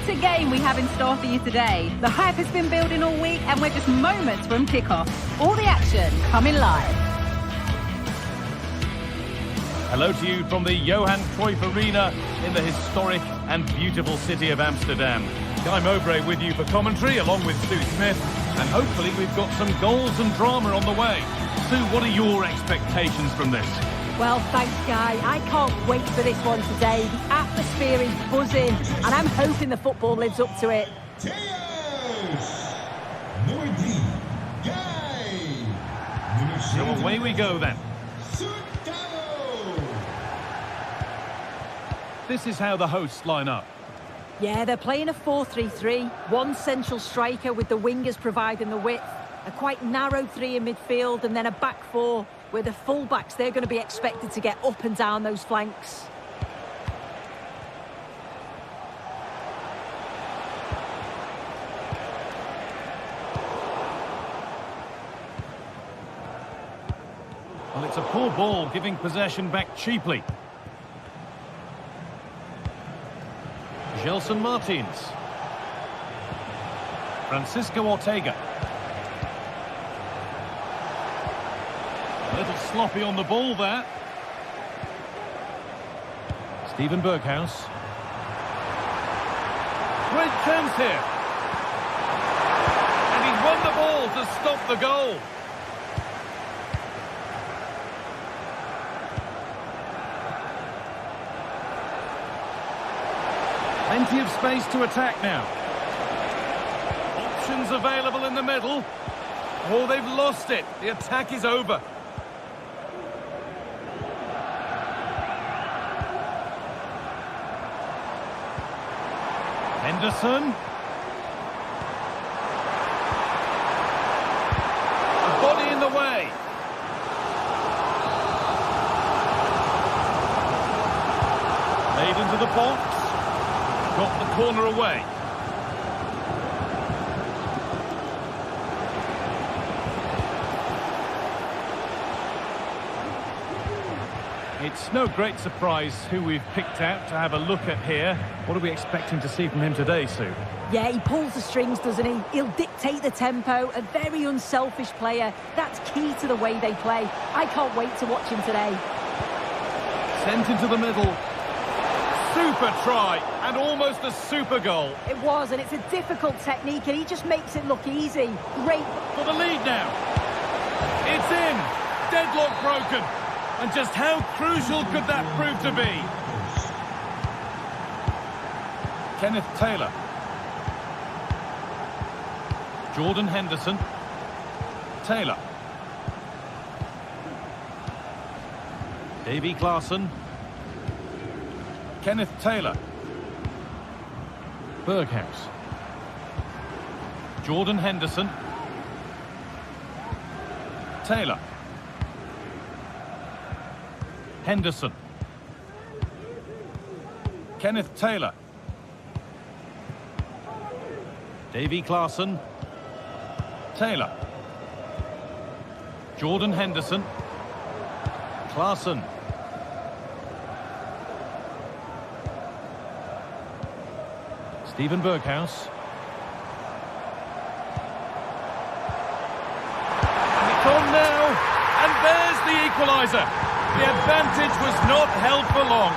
a game we have in store for you today. The hype has been building all week and we're just moments from kickoff. All the action coming live. Hello to you from the Johan Cruyff Arena in the historic and beautiful city of Amsterdam. Guy Mowbray with you for commentary along with Stu Smith, and hopefully we've got some goals and drama on the way. Stu, what are your expectations from this? Well, thanks, Guy. I can't wait for this one today. The atmosphere is buzzing, and I'm hoping the football lives up to it. So away we go then. This is how the hosts line up. Yeah, they're playing a 4-3-3. One central striker with the wingers providing the width. A quite narrow three in midfield, and then a back four where the full-backs, they're going to be expected to get up and down those flanks. Well, it's a poor ball, giving possession back cheaply. Gelson Martins. Francisco Ortega. A little sloppy on the ball there. Steven Berghuis. Great chance here. And he's won the ball to stop the goal. Plenty of space to attack now. Options available in the middle. Oh, they've lost it. The attack is over. Henderson. A body in the way. Made into the box. Got the corner away. It's no great surprise who we've picked out to have a look at here. What are we expecting to see from him today, Sue? Yeah, he pulls the strings, doesn't he? He'll dictate the tempo, a very unselfish player. That's key to the way they play. I can't wait to watch him today. Sent into the middle. Super try, and almost a super goal. It was, and it's a difficult technique, and he just makes it look easy. Great. For the lead now. It's in. Deadlock broken. And just how crucial could that prove to be? Kenneth Taylor. Jordan Henderson. Taylor. Davy Klaassen. Kenneth Taylor. Berghuis. Jordan Henderson. Taylor. Henderson. Kenneth Taylor. Davy Klaassen. Taylor. Jordan Henderson. Klaassen. Steven Berghuis. And it's on now. And there's the equaliser. The advantage was not held for long.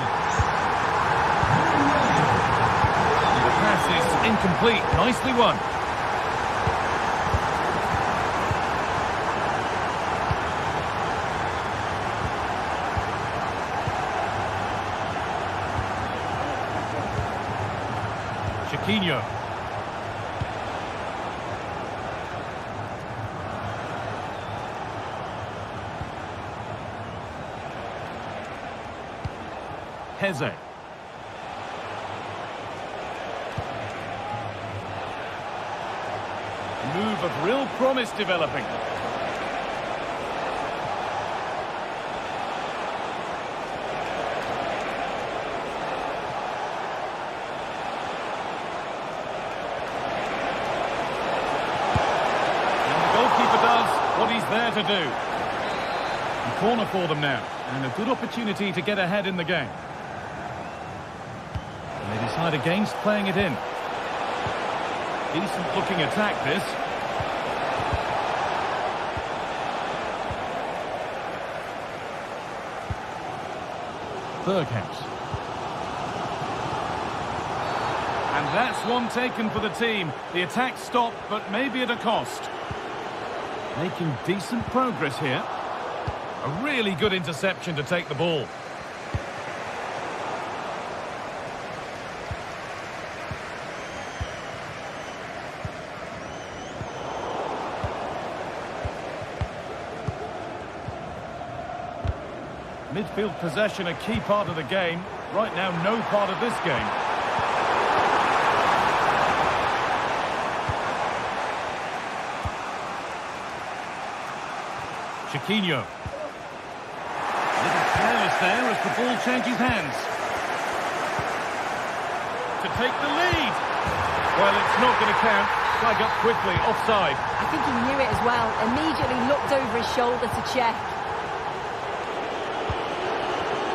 The pass is incomplete. Nicely won. Chiquinho. Heze. Move of real promise developing. And the goalkeeper does what he's there to do. A corner for them now, and a good opportunity to get ahead in the game. They decide against playing it in. Decent looking attack, this. Berghaus. And that's one taken for the team. The attack stopped, but maybe at a cost. Making decent progress here. A really good interception to take the ball. Midfield possession a key part of the game. Right now, no part of this game. Chiquinho. Little careless there as the ball changes hands. To take the lead. Well, it's not going to count. Flag up quickly, offside. I think he knew it as well. Immediately looked over his shoulder to check.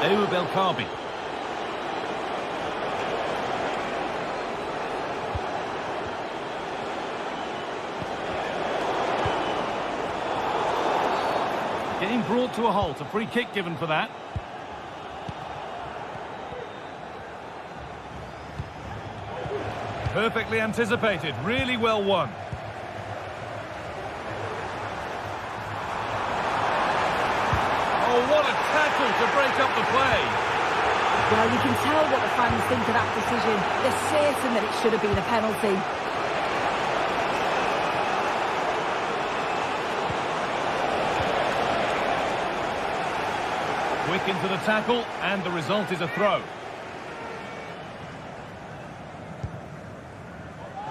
Belkabi. Game brought to a halt. A free kick given for that. Perfectly anticipated. Really well won. Oh, what a tackle to break up the play. Well, you can tell what the fans think of that decision. They're certain that it should have been a penalty. Quick into the tackle, and the result is a throw.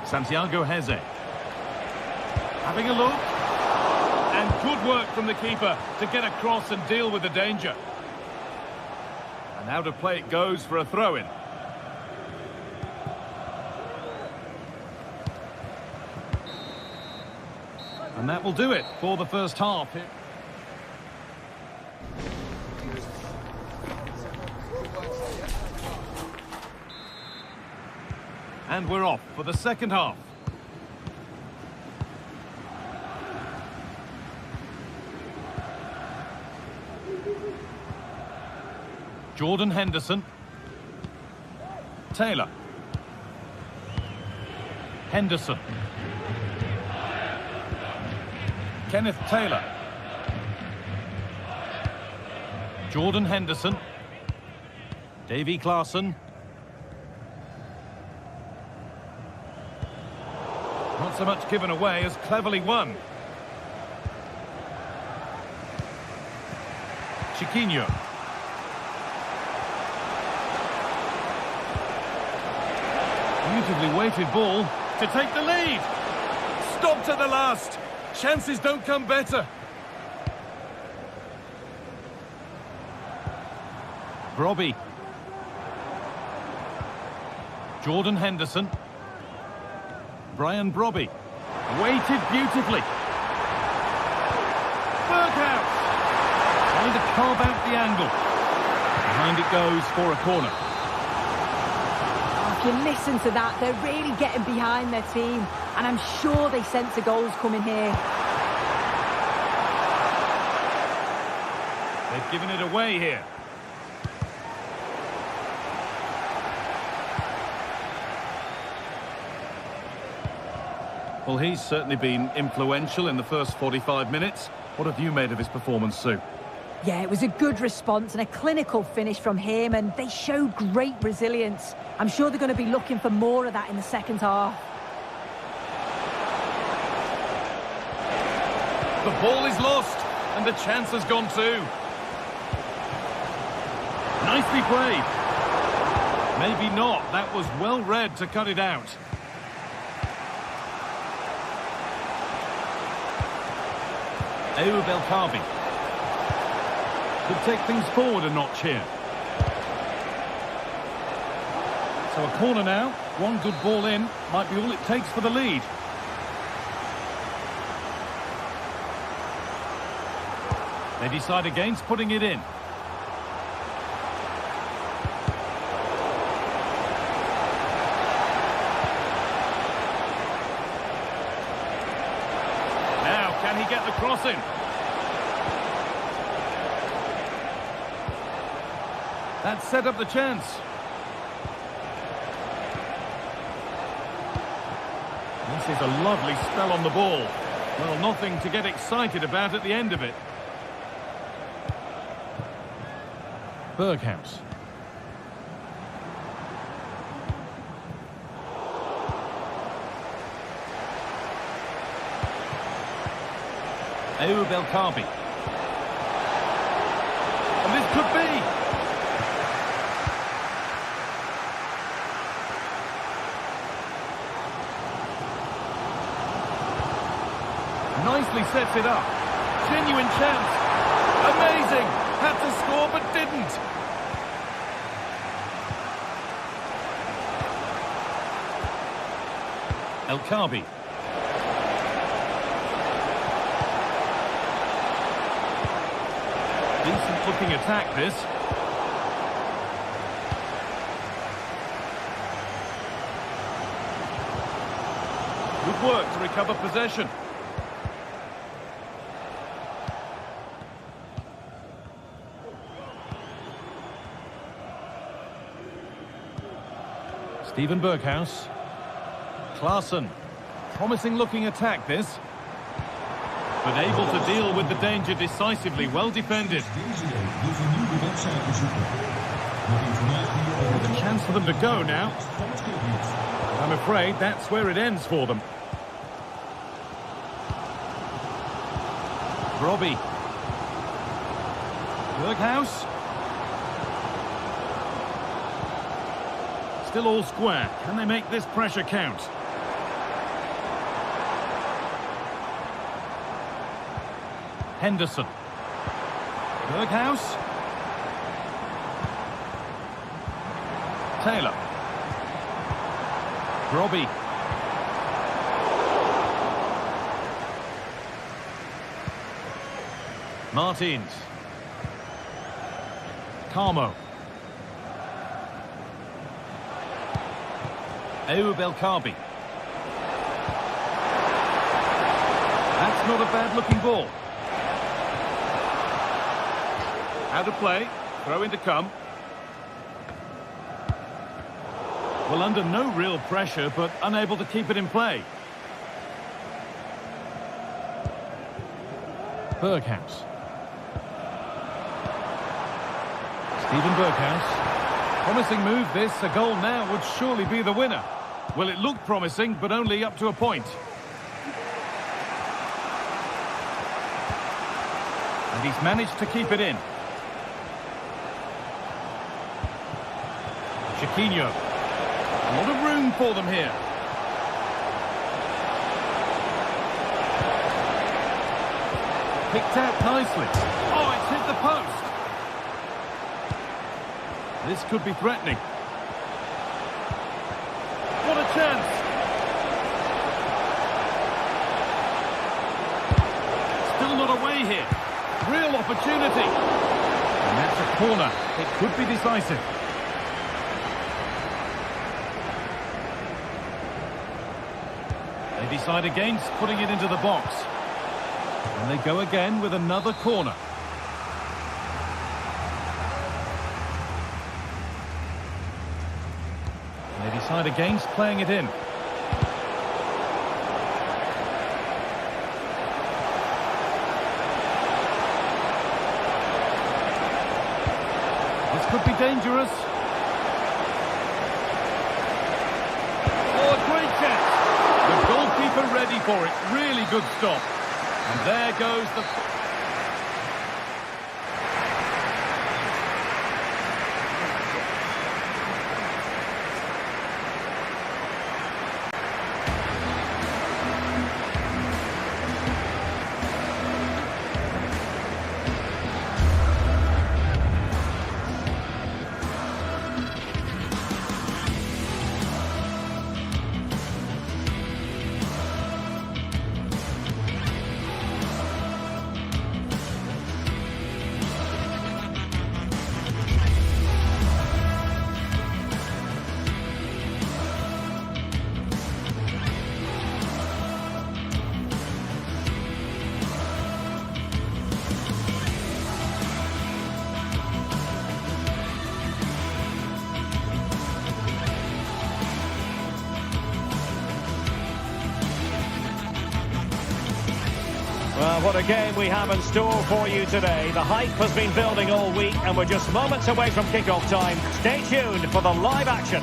Santiago Heze. Having a look. And good work from the keeper to get across and deal with the danger. And out of play it goes for a throw-in. And that will do it for the first half. And we're off for the second half. Jordan Henderson. Taylor. Henderson. Kenneth Taylor. Jordan Henderson. Davy Klaassen. Not so much given away as cleverly won. Chiquinho. Beautifully weighted ball to take the lead. Stopped at the last. Chances don't come better. Brobby. Jordan Henderson. Brian Brobby. Weighted beautifully. Berghaus. Trying to carve out the angle. Behind it goes for a corner. If you listen to that, they're really getting behind their team. And I'm sure they sense the goals coming here. They've given it away here. Well, he's certainly been influential in the first 45 minutes. What have you made of his performance, Sue? Yeah, it was a good response and a clinical finish from him, and they showed great resilience. I'm sure they're going to be looking for more of that in the second half. The ball is lost, and the chance has gone too. Nicely played. Maybe not. That was well read to cut it out. Belkabi. Could take things forward a notch here. So a corner now. One good ball in. Might be all it takes for the lead. They decide against putting it in. crossing. That set up the chance. This is a lovely spell on the ball. Well, nothing to get excited about at the end of it. Berghaus. Ayoub El Kaabi. And this could be. Nicely sets it up. Genuine chance. Amazing. Had to score but didn't. El Kaabi. Decent looking attack this. Good work to recover possession. Steven Berghaus. Klaassen. Promising looking attack this. But able to deal with the danger decisively. Well defended. There's a chance for them to go now. I'm afraid that's where it ends for them. Robbie. Berghaus. Still all square. Can they make this pressure count? Henderson. Berghaus. Taylor. Robbie. Martins. Carmo. Ayoub El Kaabi. That's not a bad-looking ball. Out of play. Throw in to come. Well, under no real pressure, but unable to keep it in play. Berghaus. Steven Berghaus. Promising move this. A goal now would surely be the winner. Well, it looked promising, but only up to a point. And he's managed to keep it in. Chiquinho. A lot of room for them here. Picked out nicely. Oh, it's hit the post. This could be threatening. What a chance! Still not away here. Real opportunity. And that's a corner. It could be decisive. They decide against putting it into the box. And they go again with another corner. And they decide against playing it in. This could be dangerous. Oh, a great chance. The goalkeeper ready for it. Really good stop. And there goes the... What a game we have in store for you today. The hype has been building all week and we're just moments away from kickoff time. Stay tuned for the live action.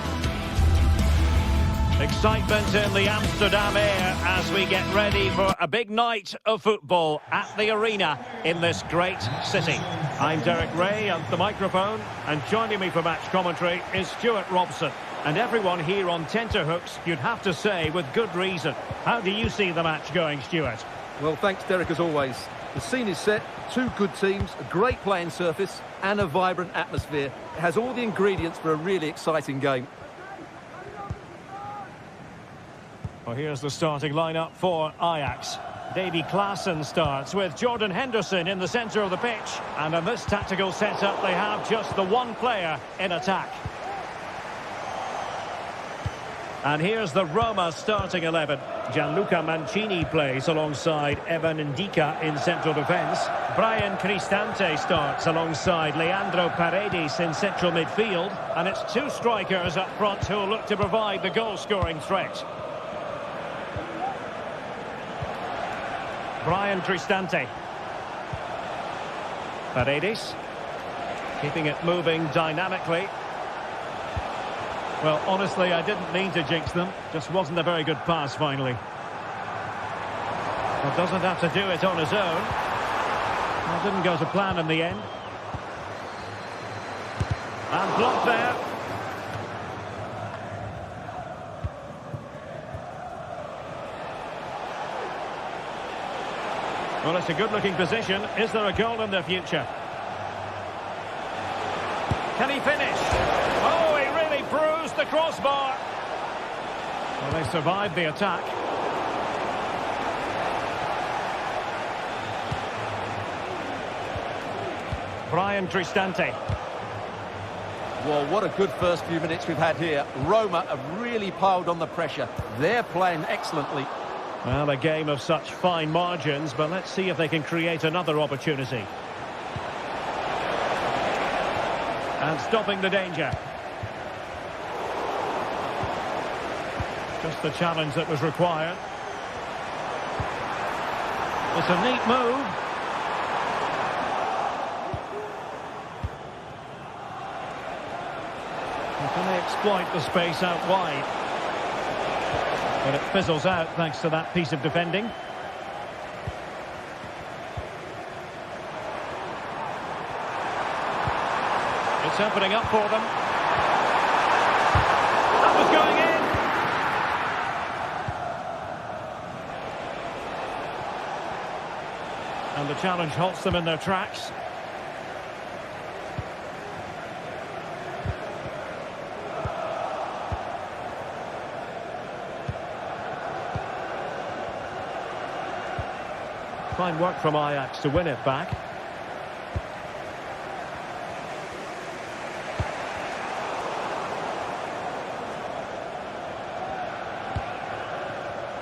Excitement in the Amsterdam air as we get ready for a big night of football at the arena in this great city. I'm Derek Ray at the microphone, and joining me for match commentary is Stuart Robson. And everyone here on tenterhooks, you'd have to say, with good reason. How do you see the match going, Stuart? Well, thanks, Derek, as always. The scene is set, two good teams, a great playing surface and a vibrant atmosphere. It has all the ingredients for a really exciting game. Well, here's the starting lineup for Ajax. Davy Klaassen starts with Jordan Henderson in the centre of the pitch. And in this tactical setup, they have just the one player in attack. And here's the Roma starting 11. Gianluca Mancini plays alongside Evan Ndika in central defence. Brian Cristante starts alongside Leandro Paredes in central midfield. And it's two strikers up front who will look to provide the goal-scoring threat. Brian Cristante. Paredes. Keeping it moving dynamically. Well, honestly, I didn't mean to jinx them. Just wasn't a very good pass, finally. Well, doesn't have to do it on his own. Well, didn't go to plan in the end. And blocked there. Well, it's a good-looking position. Is there a goal in the future? Can he finish? Oh, he really bruised the crossbar. Well, they survived the attack. Brian Cristante. Well, what a good first few minutes we've had here. Roma have really piled on the pressure. They're playing excellently. Well, a game of such fine margins, but let's see if they can create another opportunity. And stopping the danger. Just the challenge that was required. It's a neat move. And can they exploit the space out wide? But it fizzles out thanks to that piece of defending. It's opening up for them. That was going in. And the challenge halts them in their tracks. Fine work from Ajax to win it back.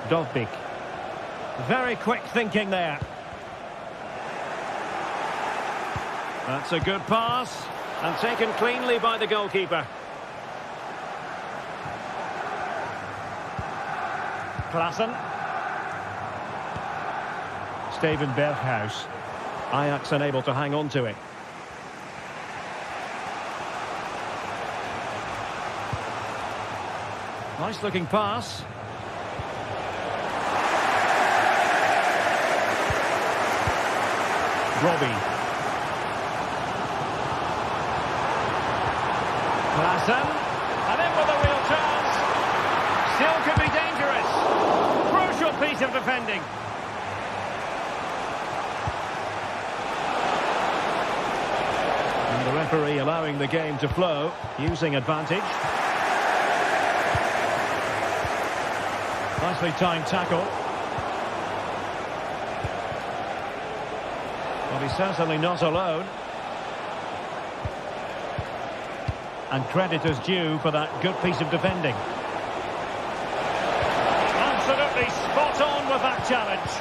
Dovbik. Very quick thinking there. That's a good pass. And taken cleanly by the goalkeeper. Klaassen. Steven Berghuis. Ajax unable to hang on to it. Nice looking pass. Robbie. Klaassen. And in with a real chance. Still could be dangerous. Crucial piece of defending. And the referee allowing the game to flow, using advantage. Nicely timed tackle. Well, he's certainly not alone. And credit is due for that good piece of defending. Absolutely spot on with that challenge.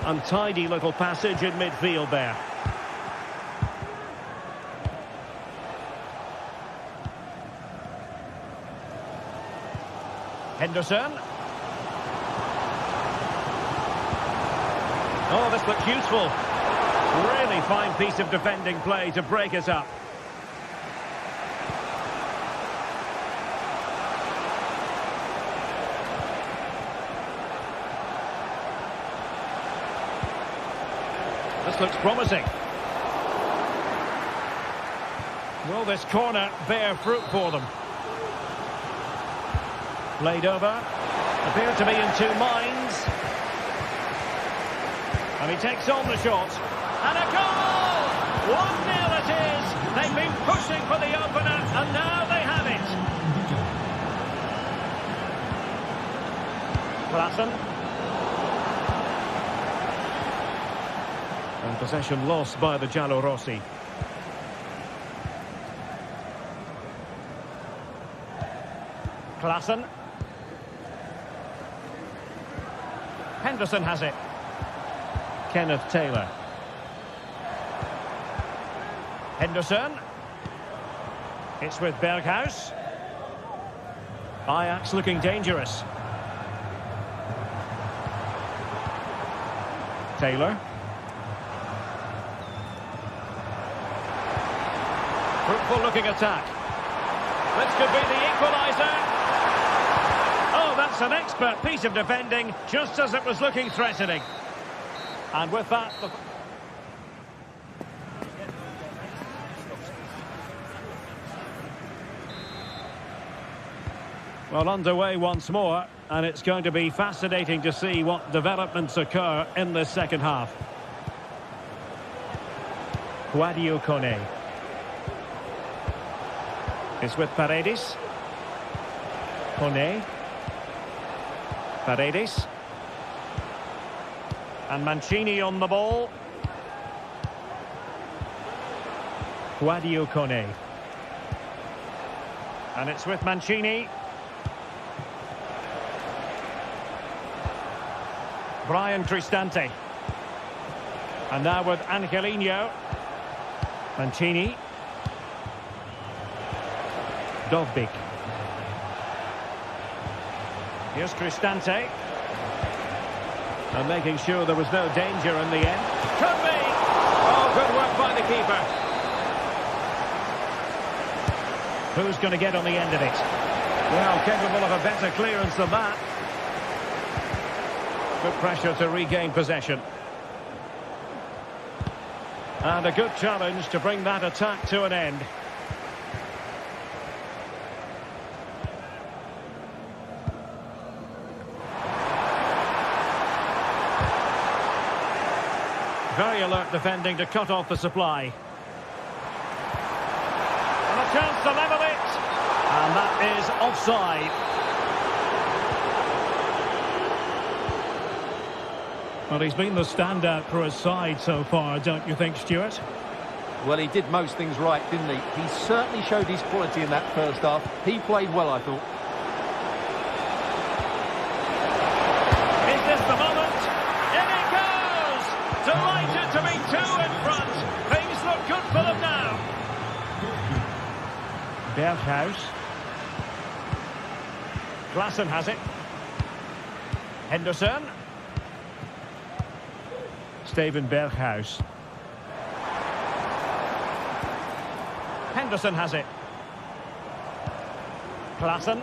Untidy little passage in midfield there. Henderson. Oh, this looks useful. Really fine piece of defending play to break us up. This looks promising. Will this corner bear fruit for them? Played over. Appear to be in two minds. And he takes on the shot. And a goal! 1-0 it is. They've been pushing for the opener, and now they have it. Klaassen. And possession lost by the Giallorossi. Klaassen. Henderson has it. Kenneth Taylor. Henderson. It's with Berghuis. Ajax looking dangerous. Taylor. Fruitful looking attack. This could be the equaliser. Oh, that's an expert piece of defending, just as it was looking threatening. And with that... Well, underway once more, and it's going to be fascinating to see what developments occur in the second half. Sadio Kone. It's with Paredes. Kone. Paredes. And Mancini on the ball. Sadio Kone. And it's with Mancini. Brian Cristante. And now with Angelino. Mancini. Dovbyk. Here's Cristante. And making sure there was no danger in the end. Could be! Oh, good work by the keeper. Who's going to get on the end of it? Well, capable of a better clearance than that. Good pressure to regain possession. And a good challenge to bring that attack to an end. Very alert defending to cut off the supply. And a chance to level it. And that is offside. Well, he's been the standout for his side so far, don't you think, Stuart? Well, he did most things right, didn't he? He certainly showed his quality in that first half. He played well, I thought. Is this the moment? In it goes! Delighted to be two in front. Things look good for them now. Berghuis. Klaassen has it. Henderson. Steven Berghuis. Henderson has it. Klaassen.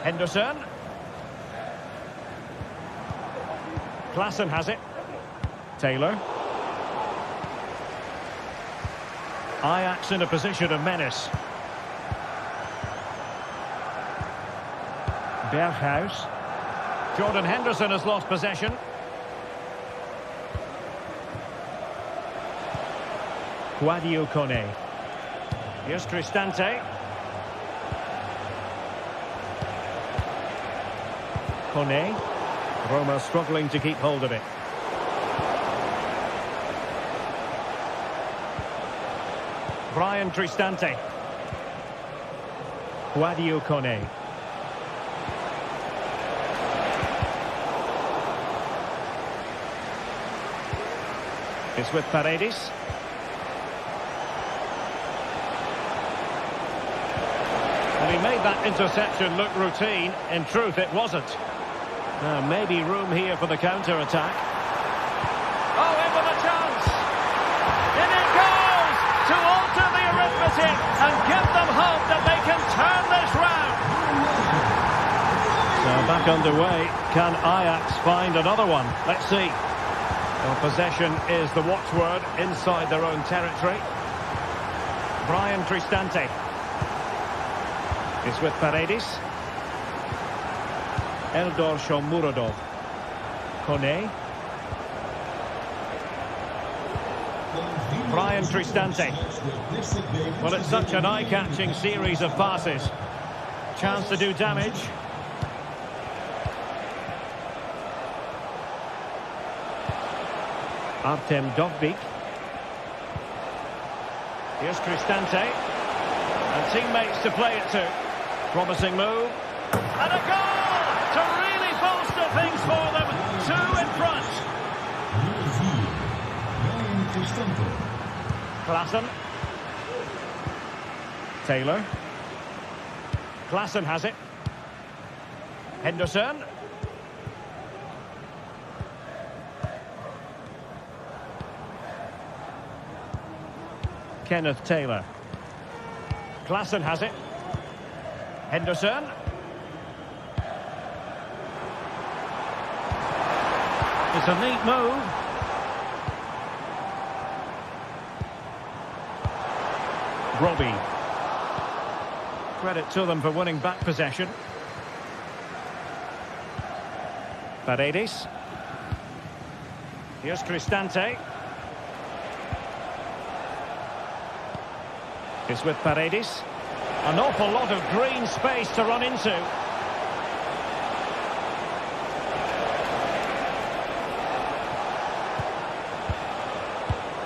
Henderson. Klaassen has it. Taylor. Ajax in a position of menace. Berghuis. Jordan Henderson has lost possession. Sadio Kone. Here's Cristante. Kone. Roma struggling to keep hold of it. Brian Cristante. Sadio Kone. It's with Paredes. And he made that interception look routine. In truth, it wasn't. Maybe room here for the counter-attack. Oh, in with a chance! In it goes! To alter the arithmetic and give them hope that they can turn this round! So back underway. Can Ajax find another one? Let's see. Well, possession is the watchword inside their own territory. Brian Cristante is with Paredes. Eldor Shomurodov. Kone. Brian Cristante. Well, it's such an eye-catching series of passes. Chance to do damage. Artem Dovbyk. Here's Cristante. And teammates to play it to. Promising move. And a goal! To really bolster things for them. 2 in front. Klaassen. Taylor. Klaassen has it. Henderson. Kenneth Taylor. Klaassen has it. Henderson. It's a neat move. Robbie. Credit to them for winning back possession. Paredes. Here's Cristante. It's with Paredes. An awful lot of green space to run into.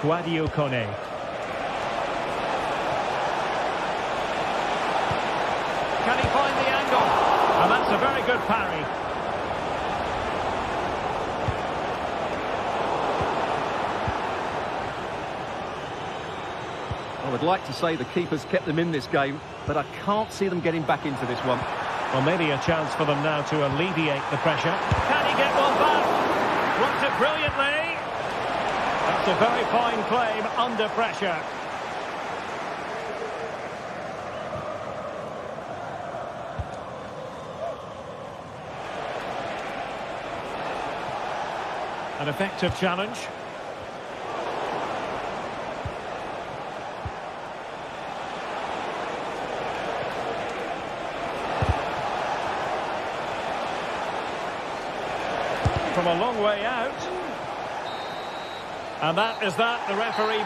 Guadio Kone. Can he find the angle? And that's a very good parry. I would like to say the keeper's kept them in this game, but I can't see them getting back into this one. Well, maybe a chance for them now to alleviate the pressure. Can he get one back? Blocked it brilliantly. That's a very fine claim under pressure. An effective challenge. From a long way out. And that is that, the referee.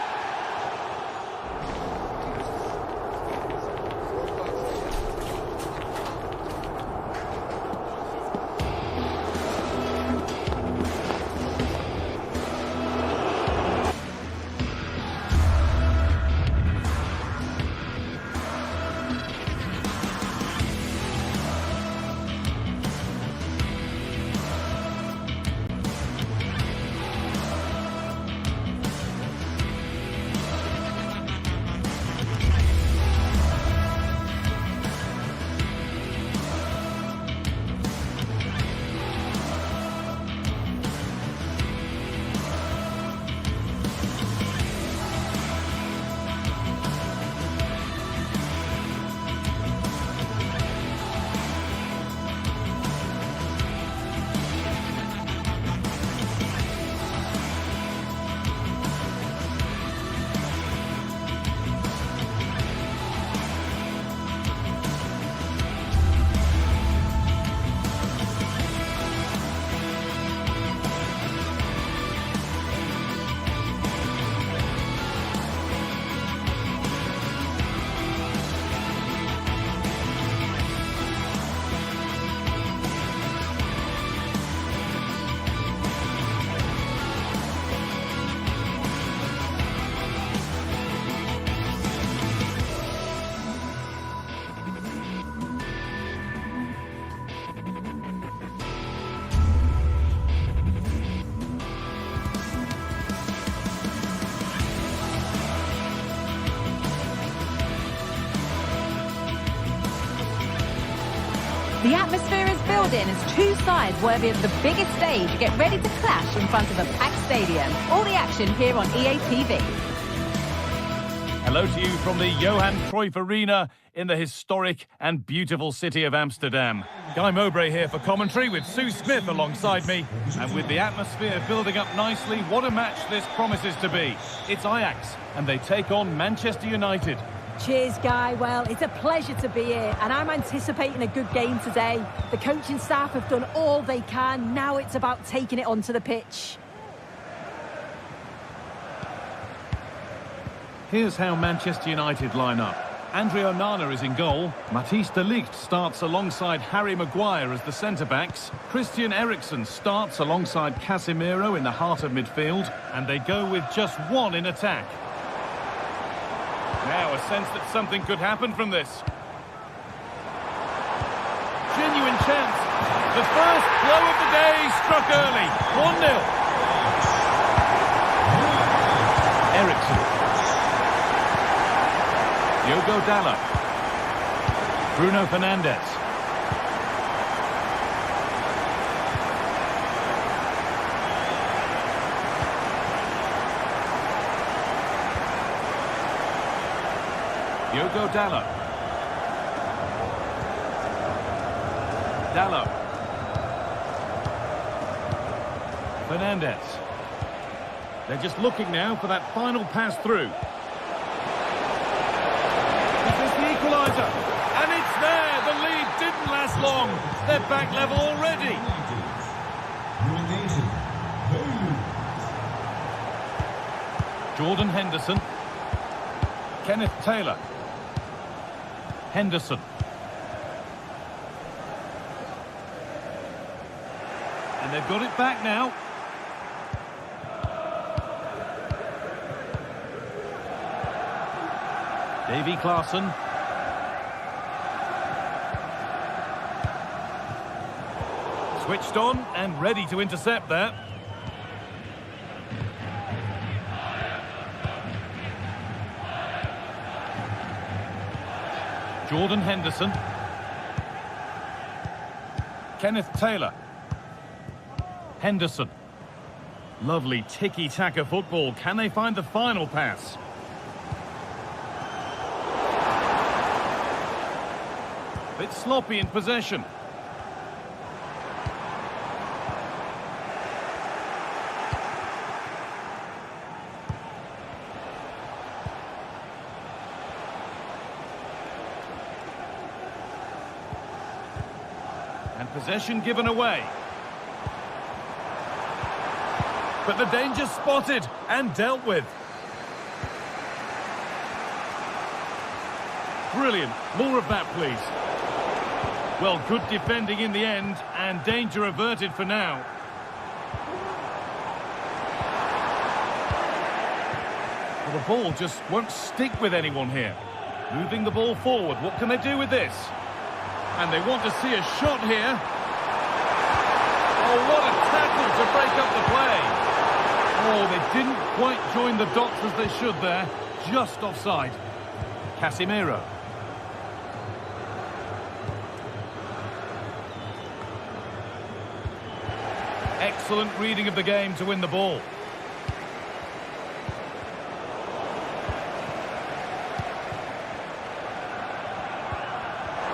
atmosphere is building as two sides worthy of the biggest stage get ready to clash in front of a packed stadium. All the action here on EA TV. Hello to you from the Johan Cruyff Arena in the historic and beautiful city of Amsterdam. Guy Mowbray here for commentary with Sue Smith alongside me. And with the atmosphere building up nicely, what a match this promises to be. It's Ajax and they take on Manchester United. Cheers, Guy. Well, it's a pleasure to be here, and I'm anticipating a good game today. The coaching staff have done all they can. Now it's about taking it onto the pitch. Here's how Manchester United line up. Andre Onana is in goal. Matthijs de Ligt starts alongside Harry Maguire as the centre-backs. Christian Eriksen starts alongside Casemiro in the heart of midfield. And they go with just one in attack. Now a sense that something could happen from this. Genuine chance. The first blow of the day struck early. 1-0. Eriksen. Diogo Dalot. Bruno Fernandes. Diogo Dalot. Dalot. Fernandes. They're just looking now for that final pass through. Is this the equaliser? And it's there! The lead didn't last long. They're back level already. Jordan Henderson. Kenneth Taylor. Henderson. And they've got it back now. Davy Klaassen. Switched on and ready to intercept that. Jordan Henderson. Kenneth Taylor. Henderson. Lovely tiki-taka football. Can they find the final pass? Bit sloppy in possession. And possession given away. But the danger spotted and dealt with. Brilliant. More of that, please. Well, good defending in the end, and danger averted for now. Well, the ball just won't stick with anyone here. Moving the ball forward, what can they do with this? And they want to see a shot here. Oh, what a tackle to break up the play. Oh, they didn't quite join the dots as they should there. Just offside. Casemiro. Excellent reading of the game to win the ball.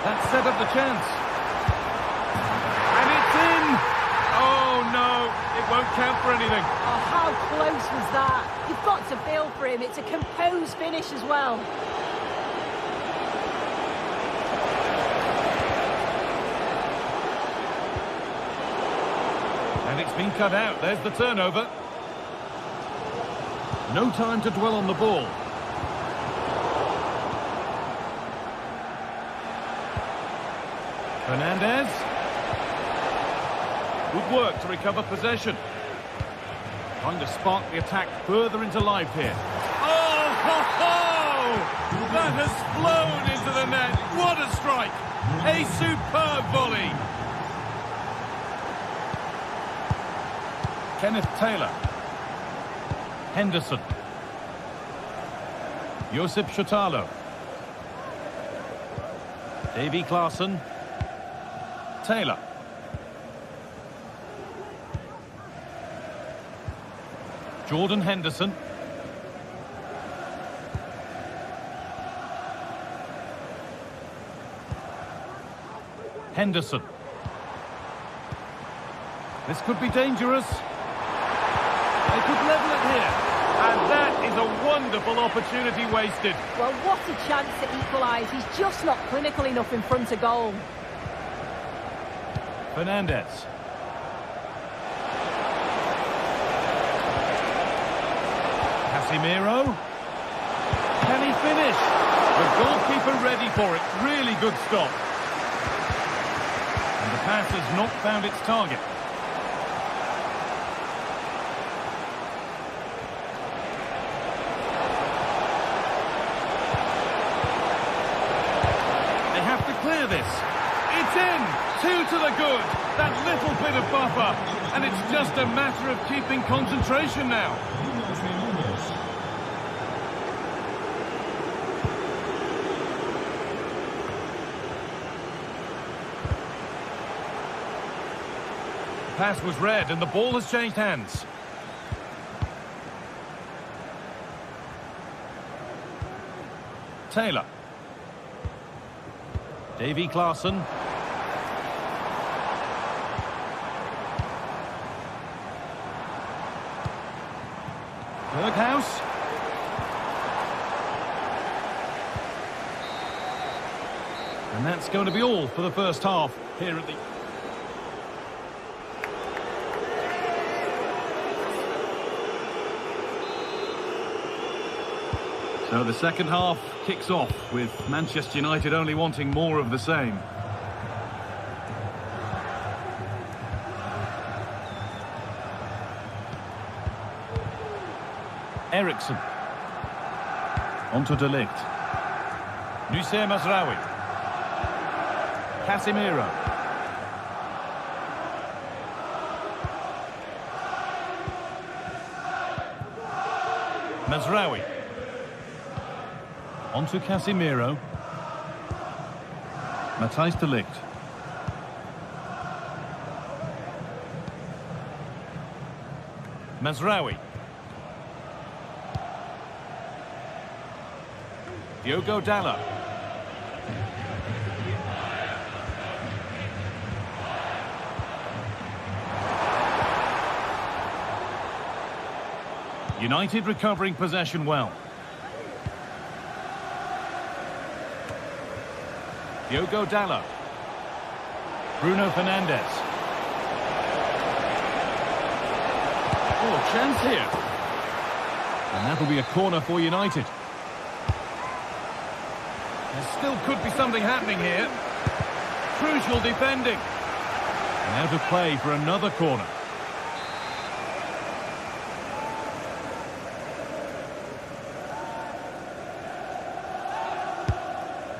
That set up the chance. And it's in! Oh, no, it won't count for anything. Oh, how close was that? You've got to feel for him. It's a composed finish as well. And it's been cut out. There's the turnover. No time to dwell on the ball. Fernandes. Good work to recover possession. Trying to spark the attack further into life here. Oh, ho, ho! That has flown into the net. What a strike! A superb volley. Kenneth Taylor. Henderson. Josip Šutalo. Davy Klaassen. Taylor. Jordan Henderson. Henderson. This could be dangerous. They could level it here. And that is a wonderful opportunity wasted. Well, what a chance to equalise. He's just not clinical enough in front of goal. Fernandez. Casemiro. Can he finish? The goalkeeper ready for it. Really good stop. And the pass has not found its target. They have to clear this. It's in! 2 to the good. That little bit of buffer. And it's just a matter of keeping concentration now. The pass was read and the ball has changed hands. Taylor. Davy Klaassen. Berghaus. And that's going to be all for the first half here at the... So the second half kicks off with Manchester United only wanting more of the same. Eriksson. Onto De Ligt. Noussair Mazraoui. Casemiro. Mazraoui. Onto Casemiro. Matthijs De Ligt. Mazraoui. Diogo Dalot. United recovering possession well. Diogo Dalot. Bruno Fernandes. Oh, chance here. And that'll be a corner for United. There still could be something happening here. Crucial defending. And out of play for another corner.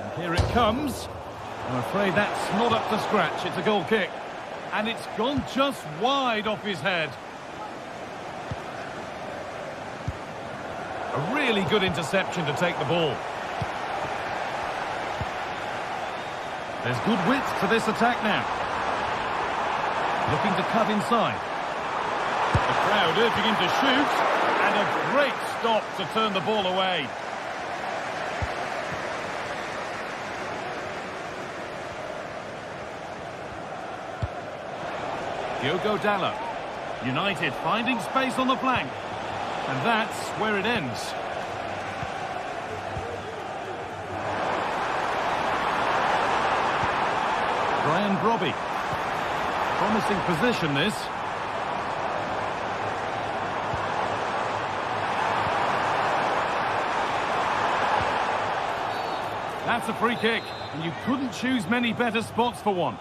And here it comes. I'm afraid that's not up to scratch. It's a goal kick. And it's gone just wide off his head. A really good interception to take the ball. There's good width to this attack now. Looking to cut inside. The crowd urging him to shoot. And a great stop to turn the ball away. Diogo Dalot. United finding space on the flank. And that's where it ends. Brian Brobby. Promising position, this. That's a free kick, and you couldn't choose many better spots for one.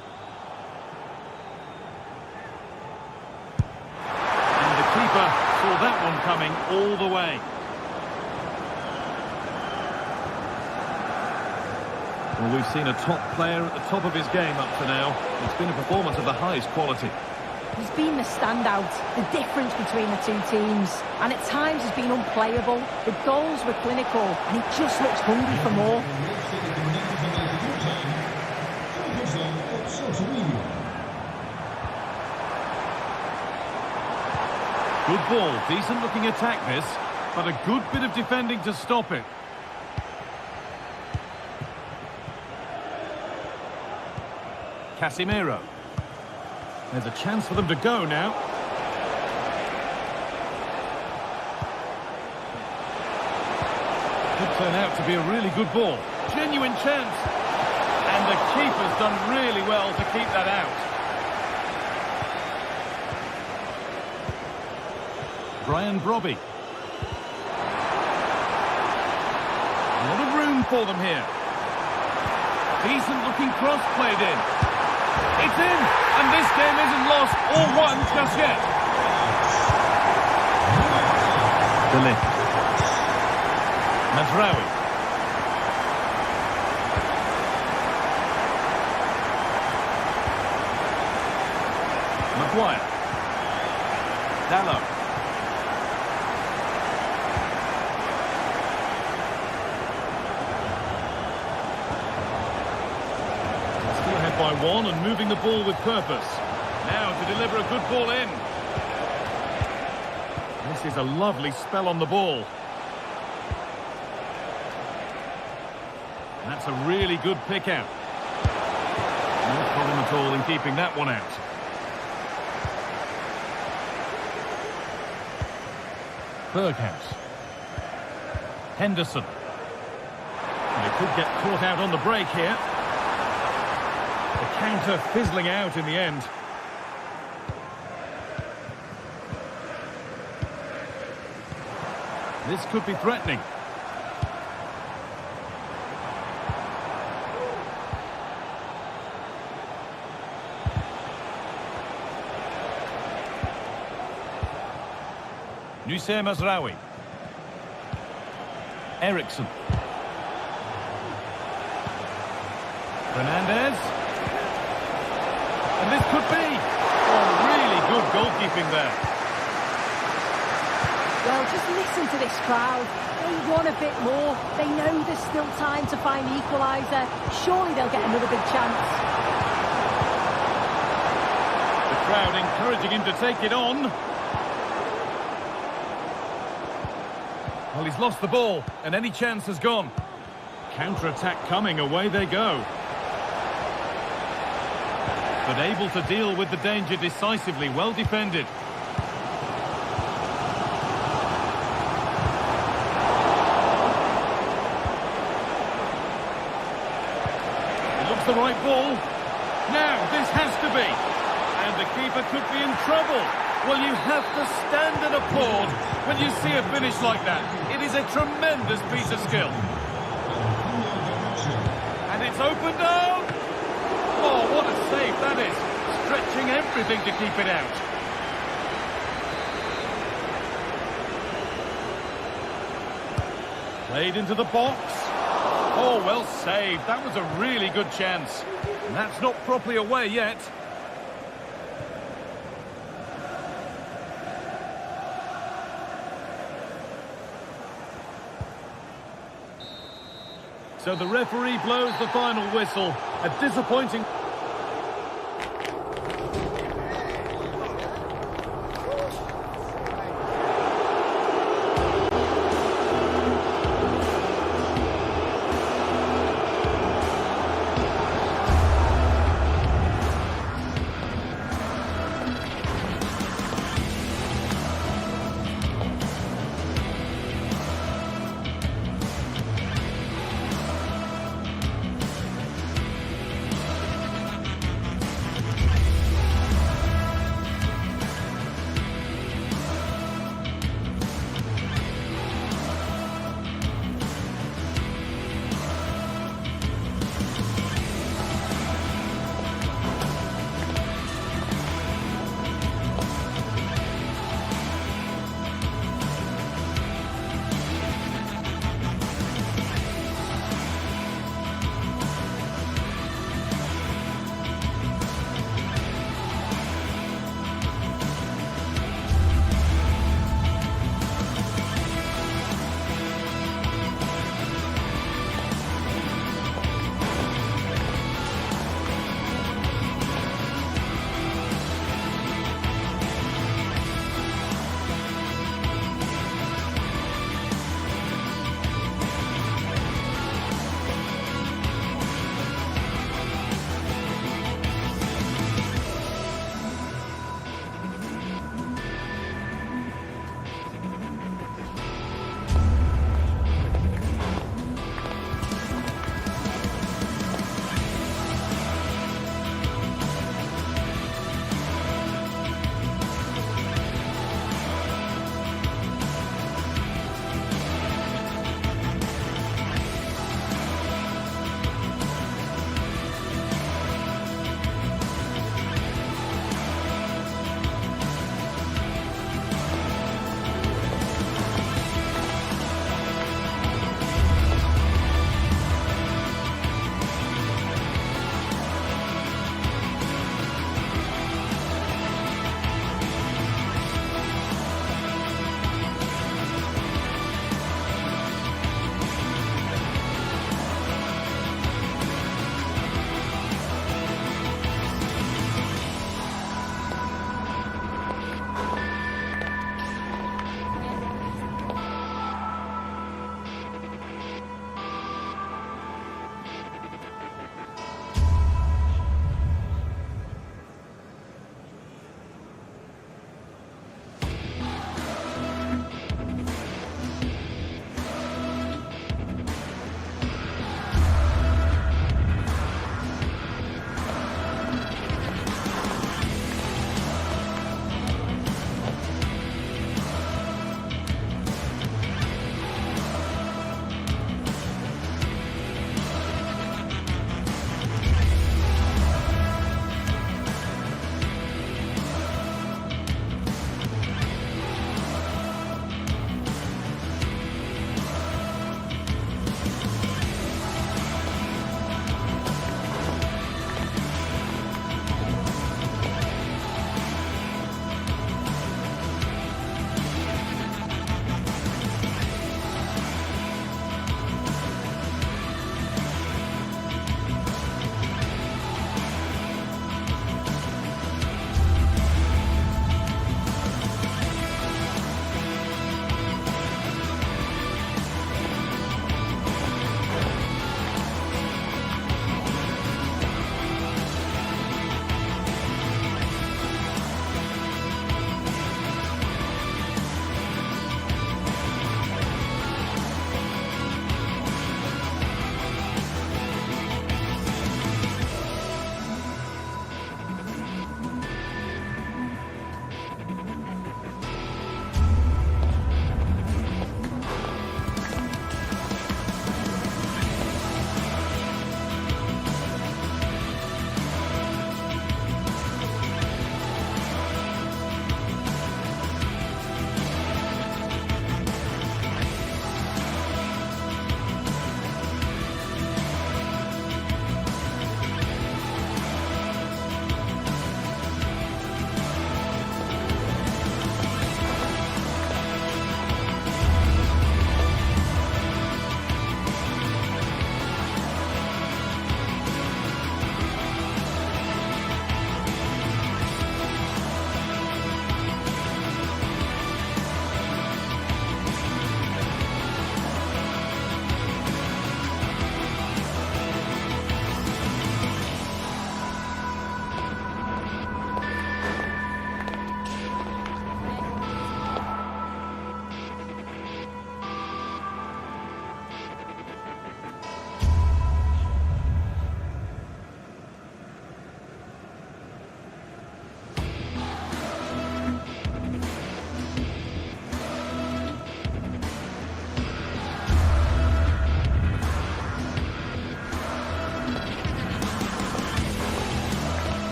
And the keeper saw that one coming all the way. Well, we've seen a top player at the top of his game up to now. It's been a performance of the highest quality. He's been the standout, the difference between the two teams. And at times he's been unplayable. The goals were clinical, and he just looks hungry for more. Good ball, decent looking attack this, but a good bit of defending to stop it. Casemiro. There's a chance for them to go now. Could turn out to be a really good ball. Genuine chance. And the keeper's done really well to keep that out. Brian Brobby. A lot of room for them here. Decent looking cross played in. It's in! And this game isn't lost or won just yet. Delip. Mazraoui. Maguire. Dallo. Still ahead by one and moving the ball with purpose. Now to deliver a good ball in. This is a lovely spell on the ball. That's a really good pick out. No problem at all in keeping that one out. Berghaus. Henderson. They could get caught out on the break here. The counter fizzling out in the end. This could be threatening. Noussair Mazraoui. Eriksson. Fernandez. And this could be. Oh, really good goalkeeping there. Well, just listen to this crowd. They want a bit more. They know there's still time to find the equaliser. Surely they'll get another big chance. The crowd encouraging him to take it on. Well, he's lost the ball, and any chance has gone. Counter-attack coming, away they go. But able to deal with the danger decisively, well defended. It looks the right ball. Now, this has to be. And the keeper could be in trouble. Well, you have to stand and applaud when you see a finish like that. It is a tremendous piece of skill. And it's opened up. Oh, what a save that is. Stretching everything to keep it out. Played into the box. Oh, well saved. That was a really good chance. And that's not properly away yet. So the referee blows the final whistle. A disappointing...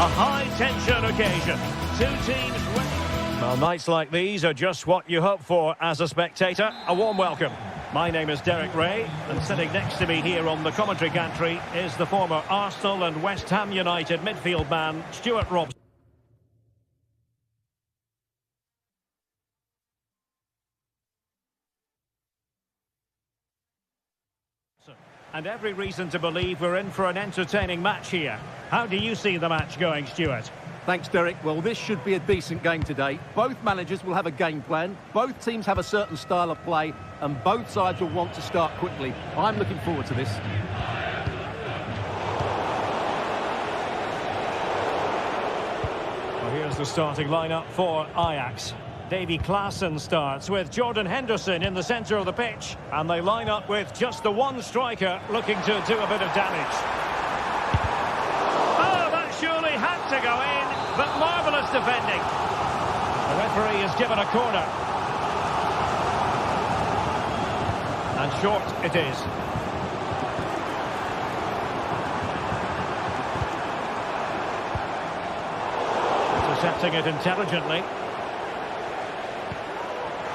A high-tension occasion. Two teams ready. Well, nights like these are just what you hope for as a spectator. A warm welcome. My name is Derek Ray, and sitting next to me here on the commentary gantry is the former Arsenal and West Ham United midfield man, Stuart Robson. And every reason to believe we're in for an entertaining match here. How do you see the match going, Stuart? Thanks, Derek. Well, this should be a decent game today. Both managers will have a game plan. Both teams have a certain style of play, and both sides will want to start quickly. I'm looking forward to this. Well, here's the starting lineup for Ajax. Davy Klaassen starts with Jordan Henderson in the centre of the pitch. And they line up with just the one striker looking to do a bit of damage. Oh, that surely had to go in, but marvellous defending. The referee has given a corner. And short it is. Intercepting it intelligently.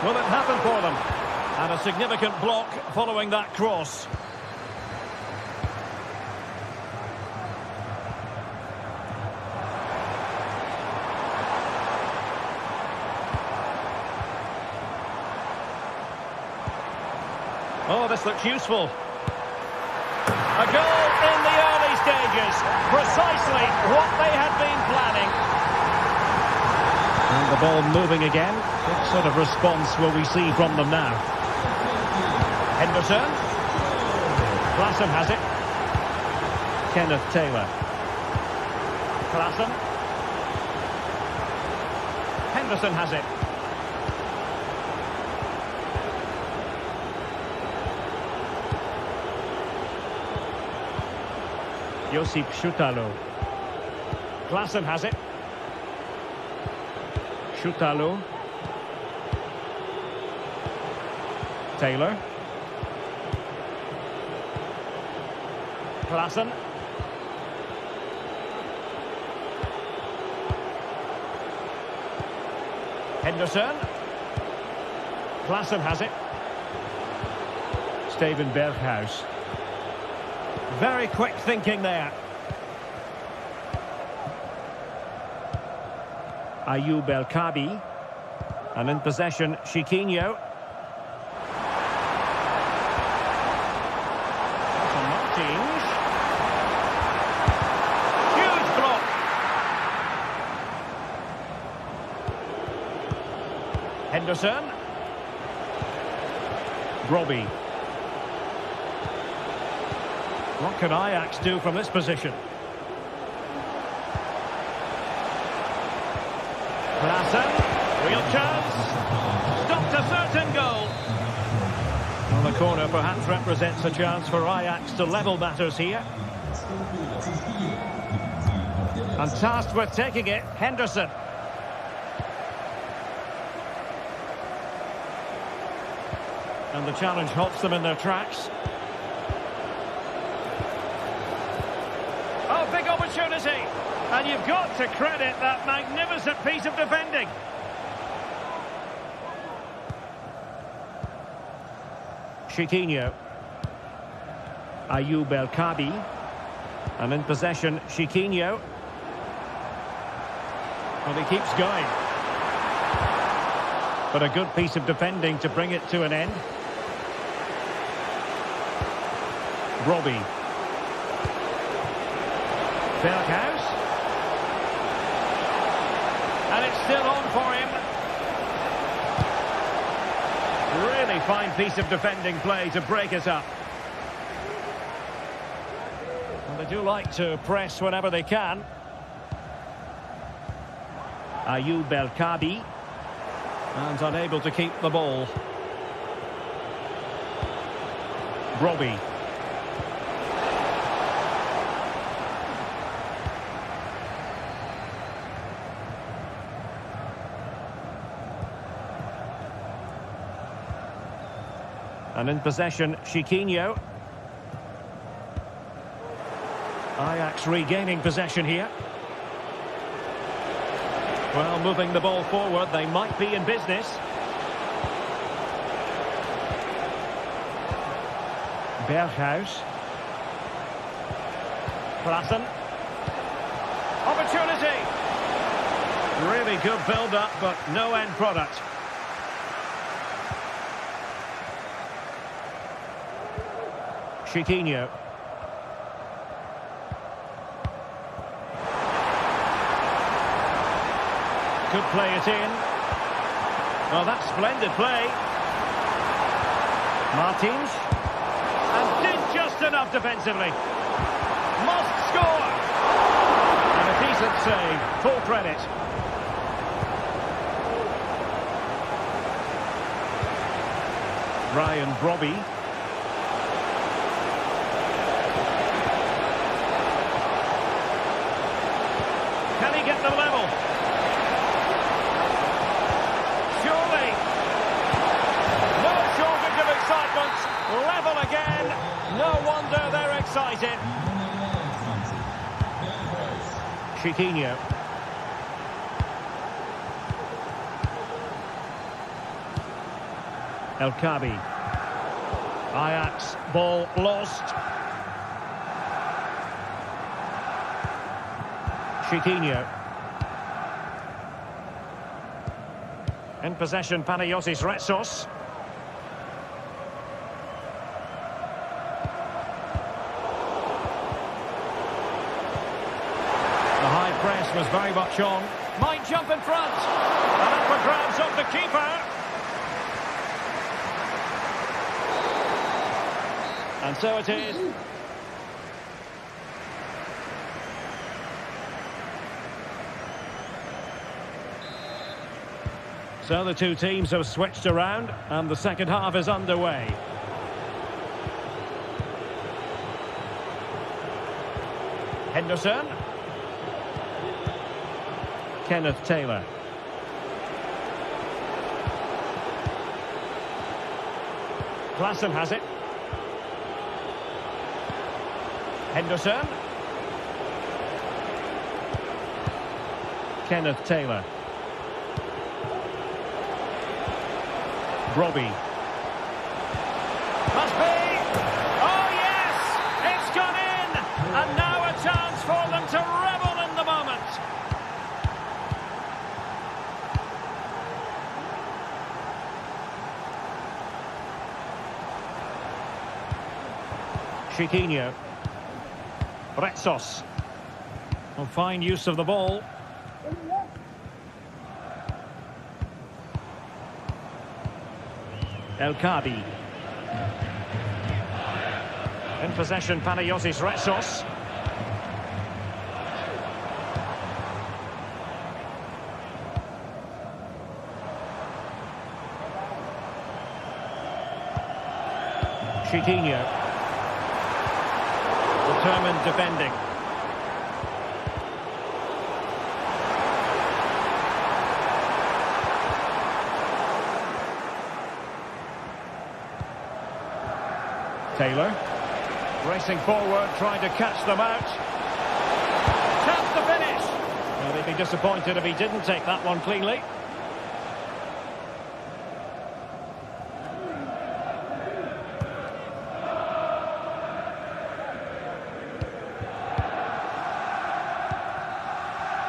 Will it happen for them? And a significant block following that cross. Oh, this looks useful. A goal in the early stages. Precisely what they had been planning. And the ball moving again. What sort of response will we see from them now? Henderson. Klaassen has it. Kenneth Taylor. Klaassen. Henderson has it. Josip Šutalo. Klaassen has it. Šutalo. Taylor. Klaassen. Henderson. Klaassen has it. Steven Berghuis. Very quick thinking there. Ayoub El Kabi. And in possession, Chiquinho. Martins. Huge block. Henderson. Robbie. What can Ajax do from this position? Klaassen, real chance. Stopped a certain goal. Well, the corner perhaps represents a chance for Ajax to level matters here. And tasked with taking it, Henderson. And the challenge halts them in their tracks. Oh, big opportunity. And you've got to credit that magnificent piece of defending. Chiquinho. Ayoub El Kabi. And in possession, Chiquinho. Well, he keeps going. But a good piece of defending to bring it to an end. Robbie. Berghuis. And it's still on for him. Really fine piece of defending play to break it up. And they do like to press whenever they can. Ayoub El Kabi. And unable to keep the ball. Robbie. And in possession, Chiquinho. Ajax regaining possession here. Well, moving the ball forward, they might be in business. Berghuis. Klassen. Opportunity. Really good build-up, but no end product. Chiquinho. Could play it in. Well, that's splendid play. Martins. And did just enough defensively. Must score. And a decent save. Full credit. Ryan Brobby. Can he get them level? Surely. No shortage of excitement. Level again. No wonder they're excited. Chiquinho. El Kabi. Ajax, ball lost. Chiquinho. In possession, Panayotis Retsos. The high press was very much on. Might jump in front. And up for grabs of the keeper. And so it is. So the two teams have switched around and the second half is underway. Henderson. Kenneth Taylor. Klassen has it. Henderson. Kenneth Taylor. Brobby. Must be! Oh yes! It's gone in! And now a chance for them to revel in the moment. Chiquinho. Retsos. Well, fine use of the ball. El Kabi. In possession, Panayotis Retsos. Chiquinho. Determined defending. Taylor. Racing forward, trying to catch them out. Chance to finish. Well, they'd be disappointed if he didn't take that one cleanly.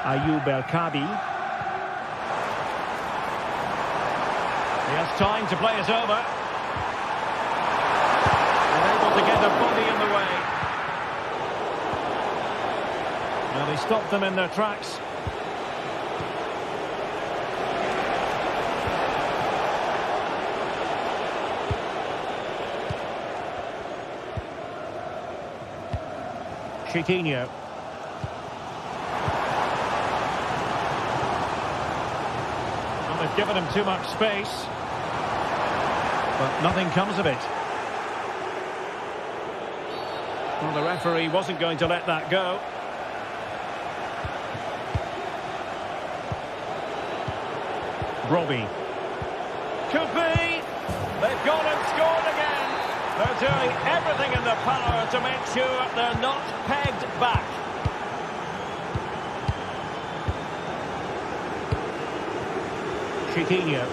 Ayoub El Kabi. He has time to play it over. Unable to get their body in the way. Well, he stopped them in their tracks. Chiquinho. They've given him too much space, but nothing comes of it. Well, the referee wasn't going to let that go. Brobby. Could be. They've gone and scored again. They're doing everything in their power to make sure they're not pegged back. Chiquinho.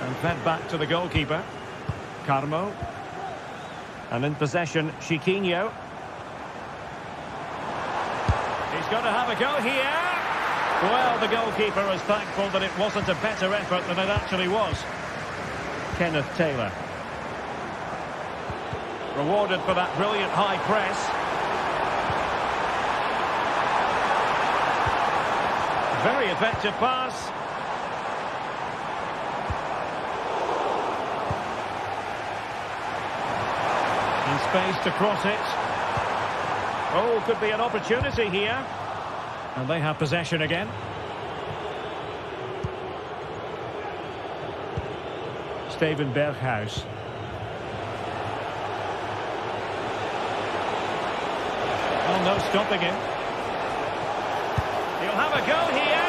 And fed back to the goalkeeper. Carmo. And in possession, Chiquinho. He's going to have a go here. Well, the goalkeeper is thankful that it wasn't a better effort than it actually was. Kenneth Taylor. Rewarded for that brilliant high press. Very effective pass. In space to cross it. Oh, could be an opportunity here. And they have possession again. Steven Berghuis. Oh, no stopping him. He'll have a go here.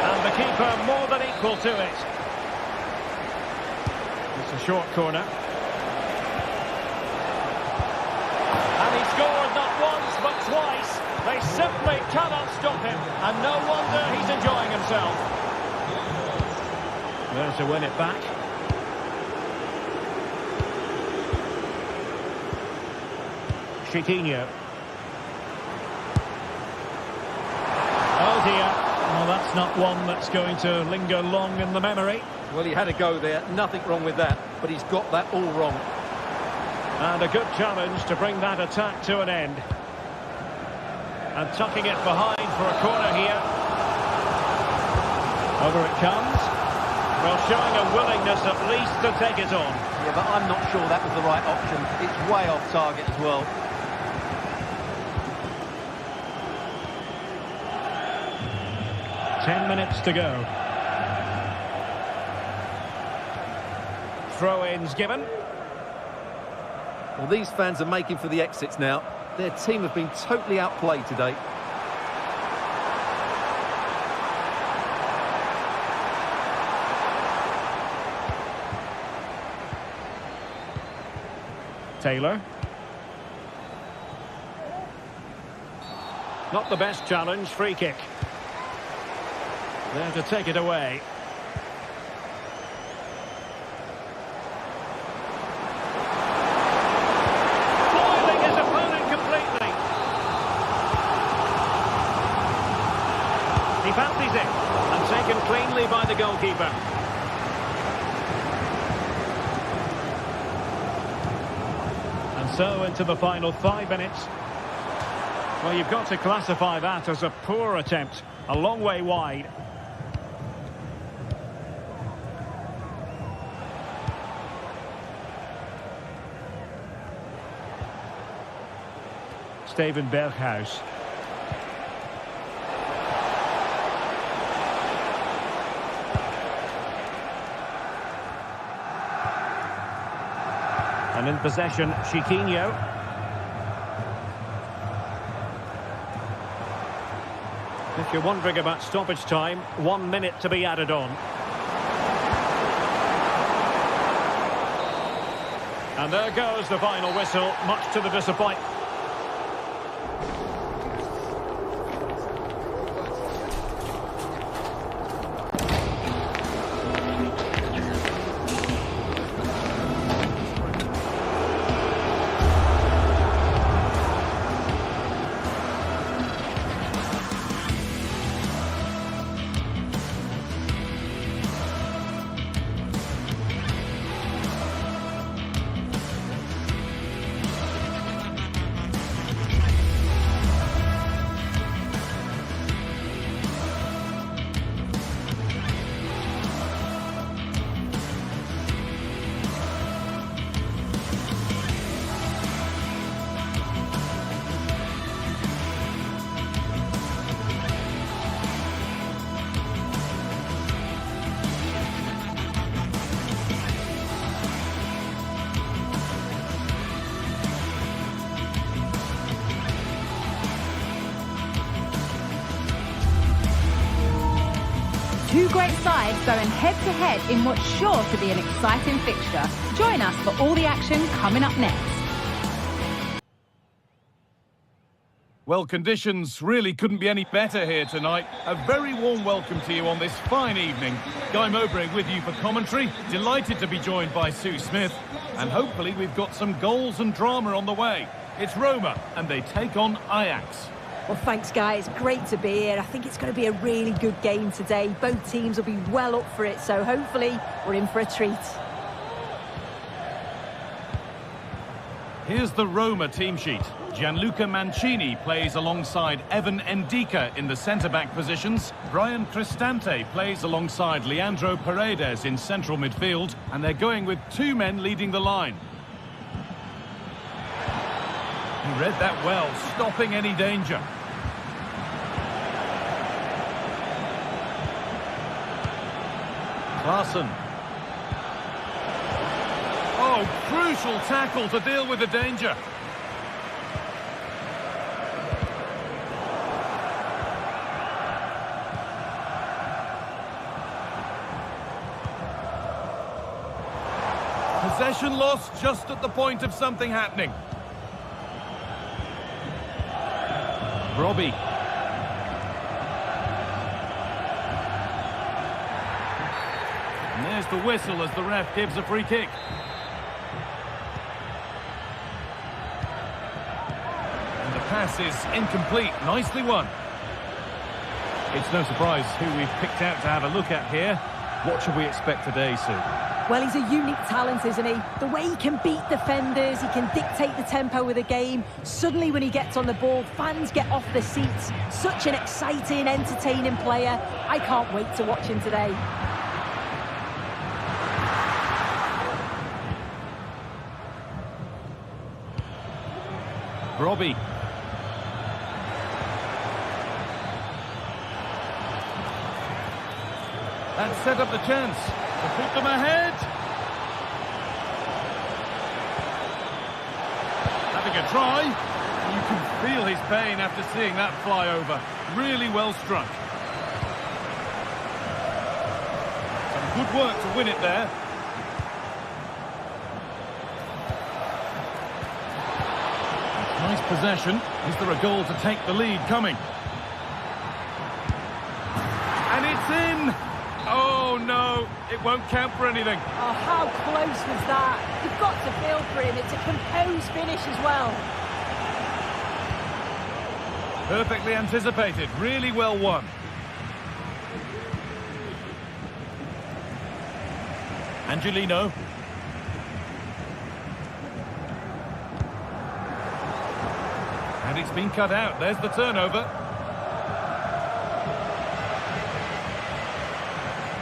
And the keeper more than equal to it. It's a short corner. And he scored not once but twice. They simply cannot stop him. And no wonder he's enjoying himself. There to win it back. Chiquinho. Oh dear. Well, that's not one that's going to linger long in the memory. Well, he had a go there. Nothing wrong with that. But he's got that all wrong. And a good challenge to bring that attack to an end. And tucking it behind for a corner here. Over it comes. Well, showing a willingness at least to take it on. Yeah, but I'm not sure that was the right option. It's way off target as well. Ten minutes to go. Throw-ins given. Well, these fans are making for the exits now. Their team have been totally outplayed today. Taylor. Not the best challenge, free kick. There to take it away. Foiling his opponent completely. He fancies it and taken cleanly by the goalkeeper. And so into the final 5 minutes. Well, you've got to classify that as a poor attempt. A long way wide. Steven Berghuis. And in possession, Chiquinho. If you're wondering about stoppage time, 1 minute to be added on. And there goes the final whistle, much to the disappointment. Two great sides going head-to-head in what's sure to be an exciting fixture. Join us for all the action coming up next. Well, conditions really couldn't be any better here tonight. A very warm welcome to you on this fine evening. Guy Mowbray with you for commentary. Delighted to be joined by Sue Smith. And hopefully we've got some goals and drama on the way. It's Roma, and they take on Ajax. Well, thanks, guys. Great to be here. I think it's going to be a really good game today. Both teams will be well up for it, so hopefully we're in for a treat. Here's the Roma team sheet. Gianluca Mancini plays alongside Evan Ndika in the centre-back positions. Brian Cristante plays alongside Leandro Paredes in central midfield. And they're going with two men leading the line. He read that well, stopping any danger. Klaassen. Oh, crucial tackle to deal with the danger. Possession lost just at the point of something happening. Robbie. And there's the whistle as the ref gives a free kick. And the pass is incomplete. Nicely won. It's no surprise who we've picked out to have a look at here. What should we expect today, Sue? Well, he's a unique talent, isn't he? The way he can beat defenders, he can dictate the tempo of the game. Suddenly when he gets on the ball, fans get off their seats. Such an exciting, entertaining player. I can't wait to watch him today. Robbie. That set up the chance to put them ahead. Having a try. You can feel his pain after seeing that fly over. Really well struck. Some good work to win it there. Nice possession. Is there a goal to take the lead coming? And it's in! Oh, no, it won't count for anything. Oh, how close was that? You've got to feel for him. It's a composed finish as well. Perfectly anticipated. Really well won. Angelino. And it's been cut out. There's the turnover.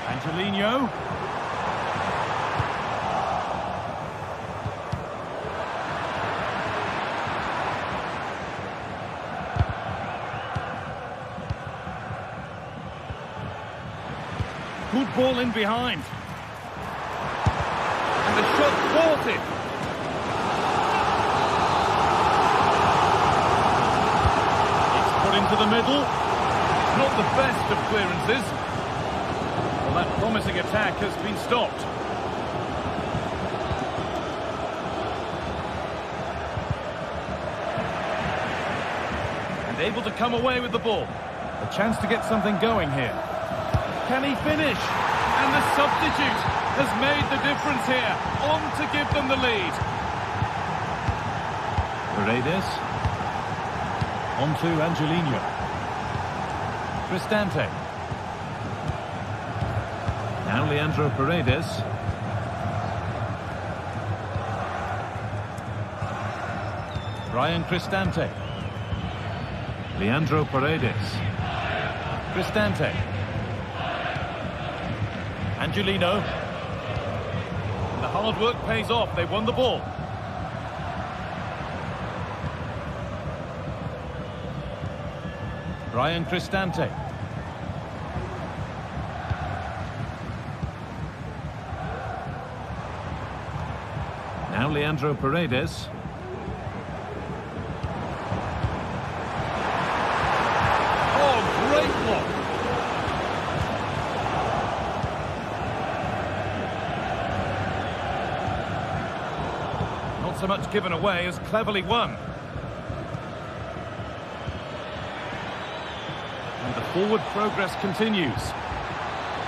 Angelino. Good ball in behind. And the shot thwarted. It's put into the middle. It's not the best of clearances. That promising attack has been stopped. And able to come away with the ball. A chance to get something going here. Can he finish? And the substitute has made the difference here. On to give them the lead. Paredes. On to Angelino. Cristante. Now Leandro Paredes. Brian Cristante. Leandro Paredes. Cristante. Angelino. The hard work pays off. They won the ball. Brian Cristante. Now Leandro Paredes. Oh, great block. Not so much given away as cleverly won. And the forward progress continues.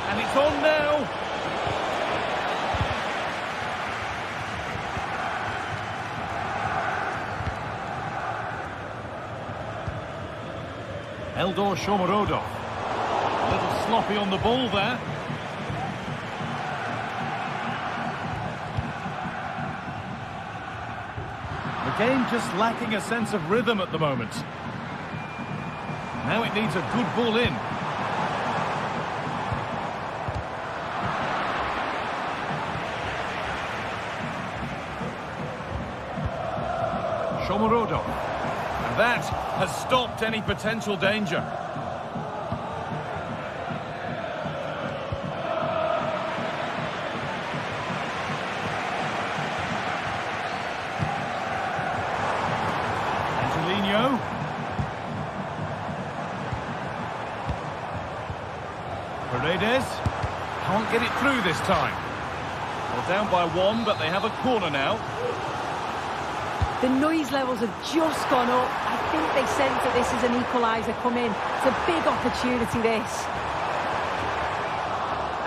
And it's on now. Eldor Shomorodov. A little sloppy on the ball there. The game just lacking a sense of rhythm at the moment. Now it needs a good ball in. Shomorodov. And that has stopped any potential danger. Angelino. Paredes. Can't get it through this time. Well, down by one, but they have a corner now. The noise levels have just gone up. I think they sense that this is an equaliser coming. It's a big opportunity, this.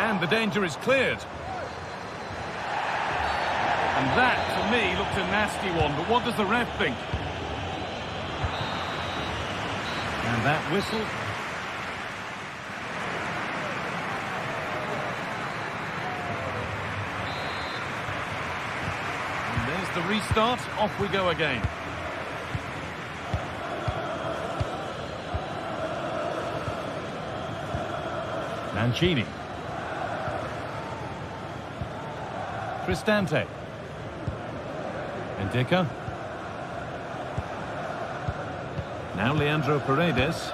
And the danger is cleared. And that, to me, looked a nasty one. But what does the ref think? And that whistle. The restart, off we go again. Mancini. Cristante. Indica. Now Leandro Paredes.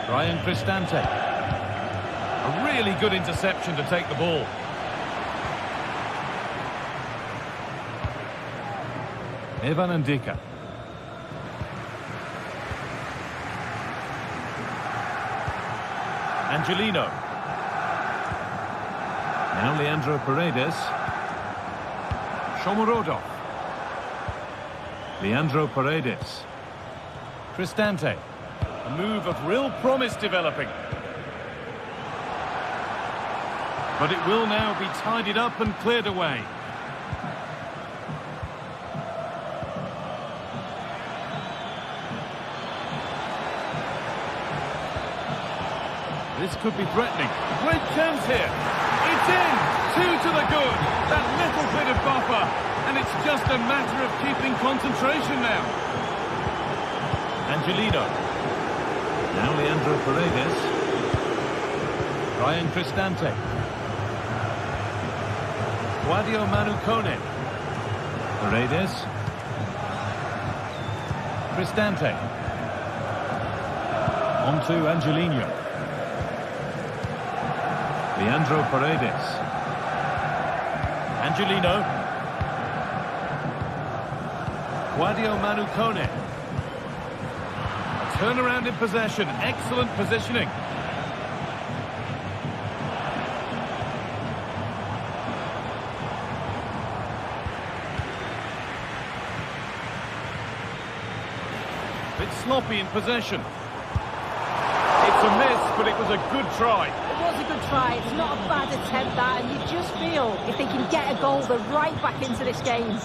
Brian Cristante. A really good interception to take the ball. Ivan Indica. Angelino. Now Leandro Paredes. Shomorodov. Leandro Paredes. Cristante. A move of real promise developing. But it will now be tidied up and cleared away. This could be threatening. Great chance here. It's in. 2 to the good. That little bit of buffer. And it's just a matter of keeping concentration now. Angelino. Now Leandro Paredes. Brian Cristante. Guadio Manucone. Paredes. Cristante. On to Angelino. Leandro Paredes. Angelino. Guadio Manucone. Turnaround in possession. Excellent positioning. Bit sloppy in possession. It's a miss, but it was a good try. It was a good try. It's not a bad attempt, that, and you just feel if they can get a goal, they're right back into this game.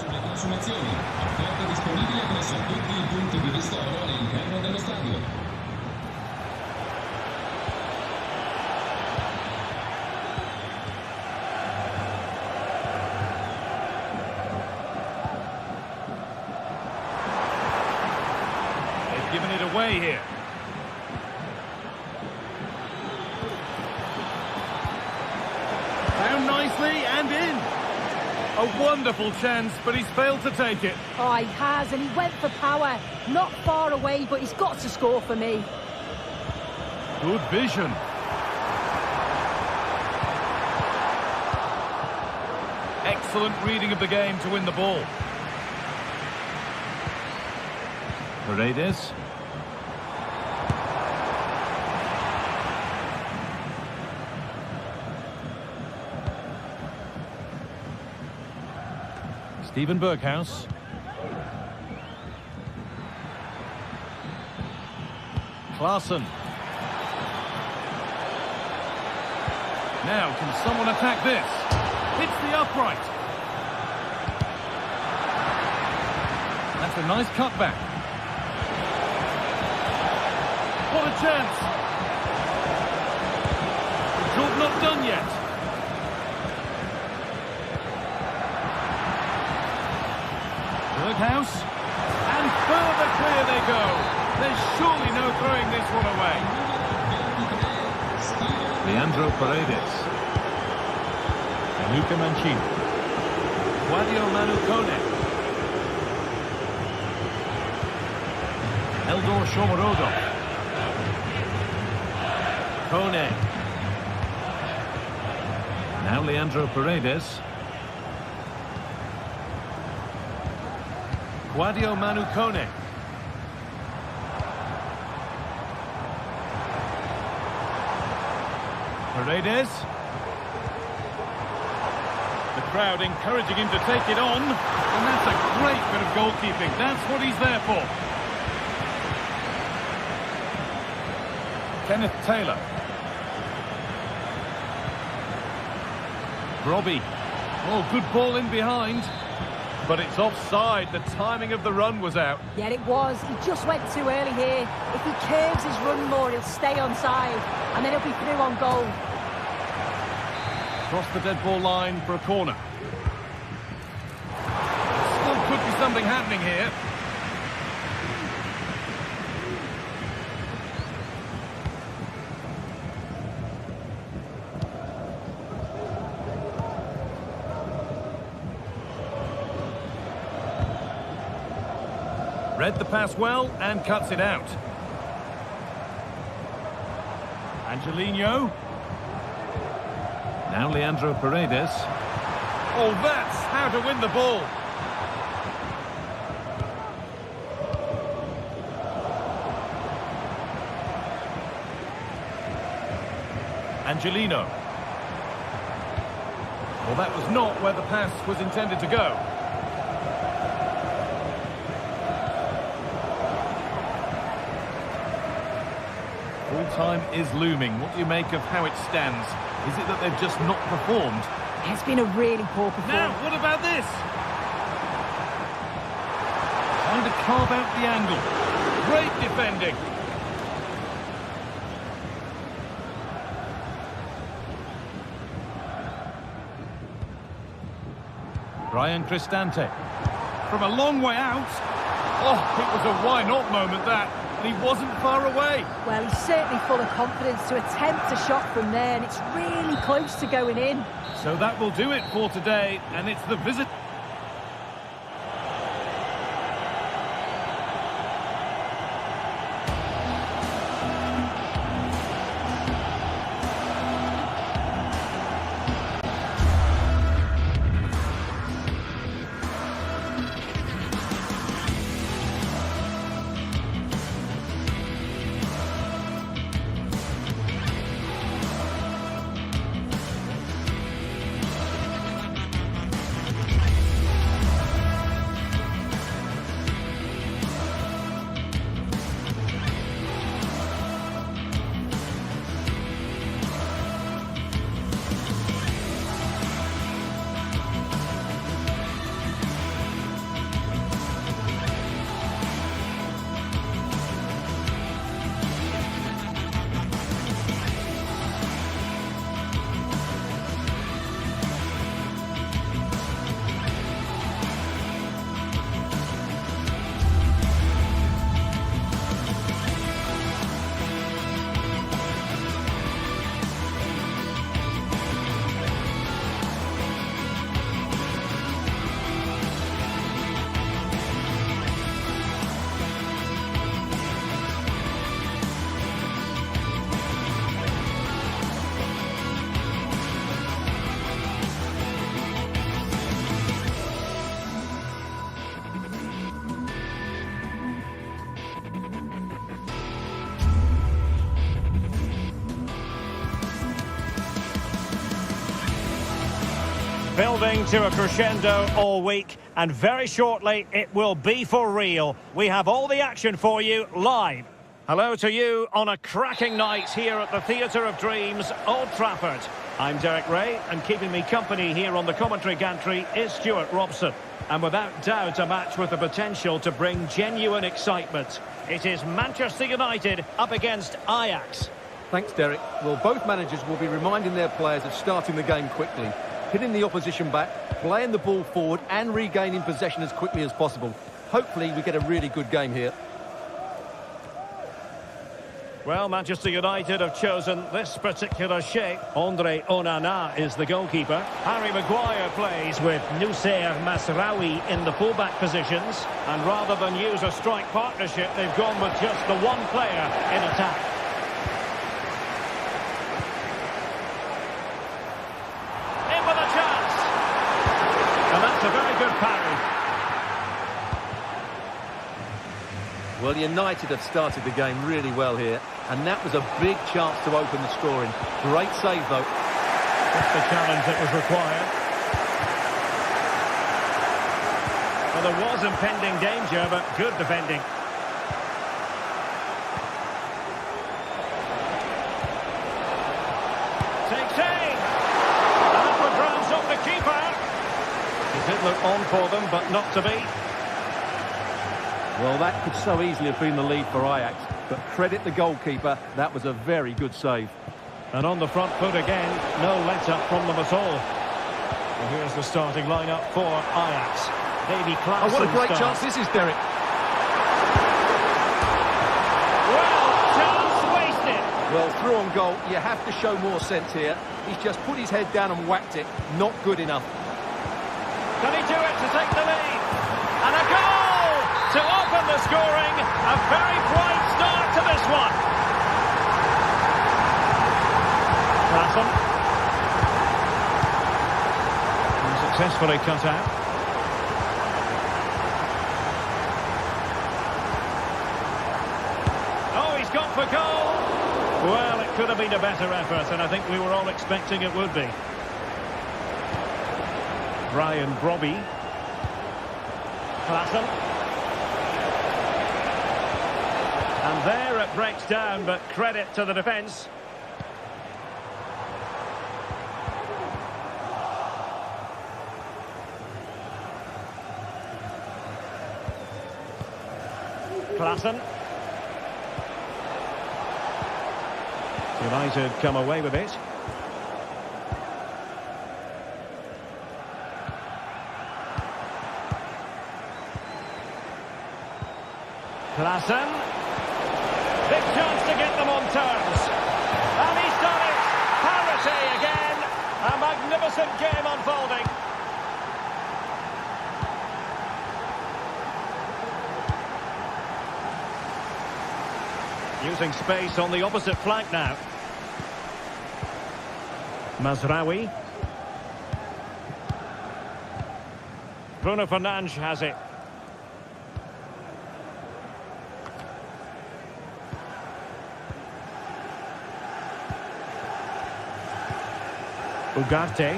They've given it away here. Down nicely and in. A wonderful chance, but he's failed to take it. Oh, he has, and he went for power. Not far away, but he's got to score for me. Good vision. Excellent reading of the game to win the ball. Paredes. Steven Berghuis. Klaassen. Now, can someone attack this? Hits the upright. That's a nice cutback. What a chance! The job not done yet. Berghaus. And further clear they go. There's surely no throwing this one away. Leandro Paredes. Luca Mancini. Guadio Manu Kone. Eldor Shomorodov. Kone. Now Leandro Paredes. Guadio Manu Kone. Paredes. The crowd encouraging him to take it on. And that's a great bit of goalkeeping. That's what he's there for. Kenneth Taylor. Robbie. Oh, good ball in behind. But it's offside. The timing of the run was out. Yeah, it was. He just went too early here. If he curves his run more, he'll stay onside. And then he'll be through on goal. Across the dead ball line for a corner. Still could be something happening here. Read the pass well and cuts it out. Angelino. Now Leandro Paredes. Oh, that's how to win the ball. Angelino. Well, that was not where the pass was intended to go. Full time is looming. What do you make of how it stands? Is it that they've just not performed? It's been a really poor performance. Now, what about this? Trying to carve out the angle. Great defending. Brian Cristante. From a long way out. Oh, it was a why-not moment, that. And he wasn't far away. Well, he's certainly full of confidence to attempt a shot from there, and it's really close to going in. So that will do it for today, and it's the visit. Building to a crescendo all week, and very shortly it will be for real. We have all the action for you live. Hello to you on a cracking night here at the Theatre of Dreams, Old Trafford. I'm Derek Ray, and keeping me company here on the commentary gantry is Stuart Robson. And without doubt, a match with the potential to bring genuine excitement. It is Manchester United up against Ajax. Thanks, Derek. Well, both managers will be reminding their players of starting the game quickly, hitting the opposition back, playing the ball forward and regaining possession as quickly as possible. Hopefully we get a really good game here. Well, Manchester United have chosen this particular shape. Andre Onana is the goalkeeper. Harry Maguire plays with Nussair Mazraoui in the fullback positions. And rather than use a strike partnership, they've gone with just the one player in attack. In with a chance. And that's a very good parry. Well, United have started the game really well here, and that was a big chance to open the scoring. Great save, though. That's the challenge that was required. Well, there was impending danger, but good defending. Takes aim! And that one rounds off the keeper. It did look on for them, but not to be. Well, that could so easily have been the lead for Ajax, but credit the goalkeeper, that was a very good save. And on the front foot again, no let-up from them at all. Well, here's the starting lineup for Ajax. Davy Klaassen. Oh, what a great starts. chance this is, Derek. Well, chance wasted. Well, through on goal, you have to show more sense here. He's just put his head down and whacked it. Not good enough. Can he do it to take the lead? And a goal! To open the scoring, a very bright start to this one. Klaassen. Successfully cut out. Oh, he's gone for goal. Well, it could have been a better effort, and I think we were all expecting it would be. Brian Brobby. Klaassen. And there it breaks down, but credit to the defence. Klaassen. United come away with it. Klaassen. Big chance to get them on terms. And he's done it. Parity again. A magnificent game unfolding. Using space on the opposite flank now. Mazraoui. Bruno Fernandes has it. Ugarte.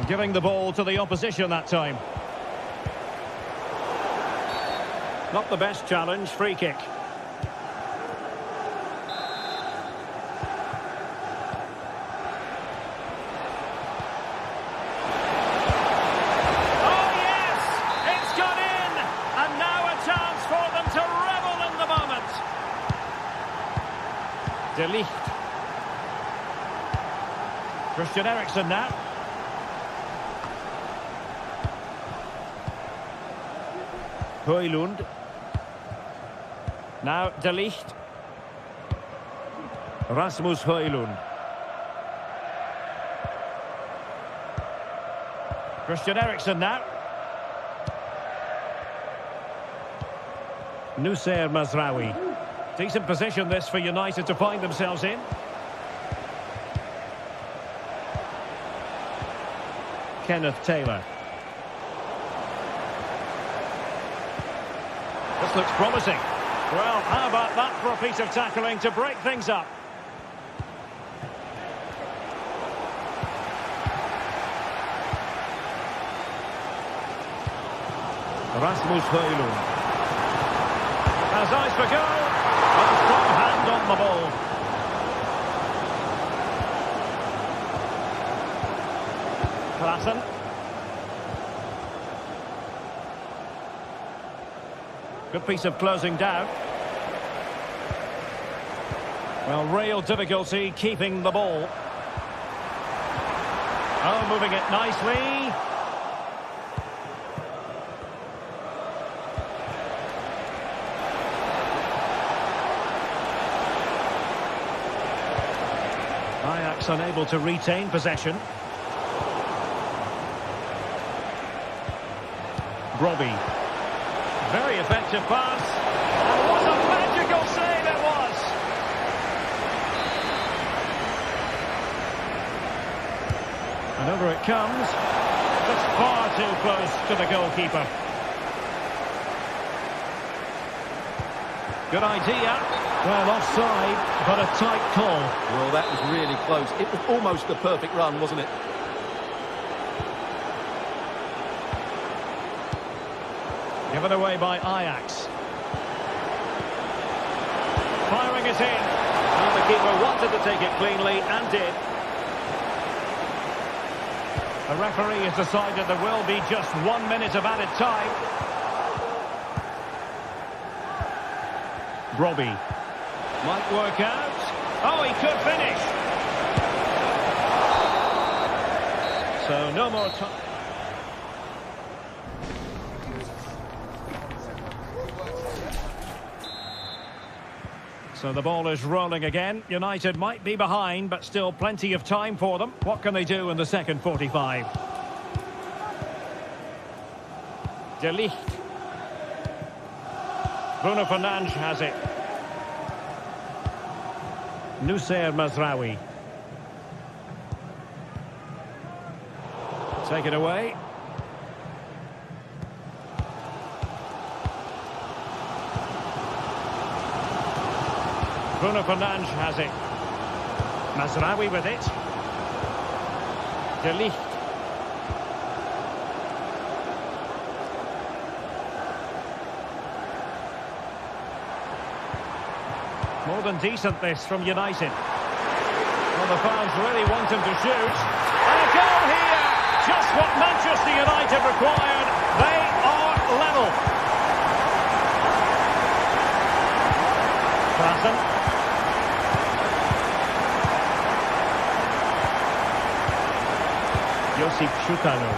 Giving the ball to the opposition that time. Not the best challenge, free kick. Oh yes! It's gone in! And now a chance for them to revel in the moment. De Ligt. Christian Eriksen now. Højlund. Now De Ligt. Rasmus Højlund. Christian Eriksen now. Nussair Mazraoui. Decent position this for United to find themselves in. Kenneth Taylor. This looks promising. Well, how about that for a piece of tackling to break things up? Rasmus Højlund has eyes for goal. A strong hand on the ball. Klassen. Good piece of closing down. Well, real difficulty keeping the ball. Oh, moving it nicely. Ajax unable to retain possession. Robbie. Very effective pass. And what a magical save it was! And over it comes. Just far too close to the goalkeeper. Good idea. Well, offside, but a tight call. Well, that was really close. It was almost the perfect run, wasn't it? Given away by Ajax. Firing it in. And the keeper wanted to take it cleanly and did. The referee has decided there will be just 1 minute of added time. Robbie. Might work out. Oh, he could finish. So no more time. So the ball is rolling again. United might be behind, but still plenty of time for them. What can they do in the second 45? De Ligt. Bruno Fernandes has it. Noussair Mazraoui. Take it away. Bruno Fernandes has it. Mazraoui with it. De Ligt. More than decent this from United. Well, the fans really want him to shoot. And a goal here! Just what Manchester United required. They are level. Klassen. Josip Chutano.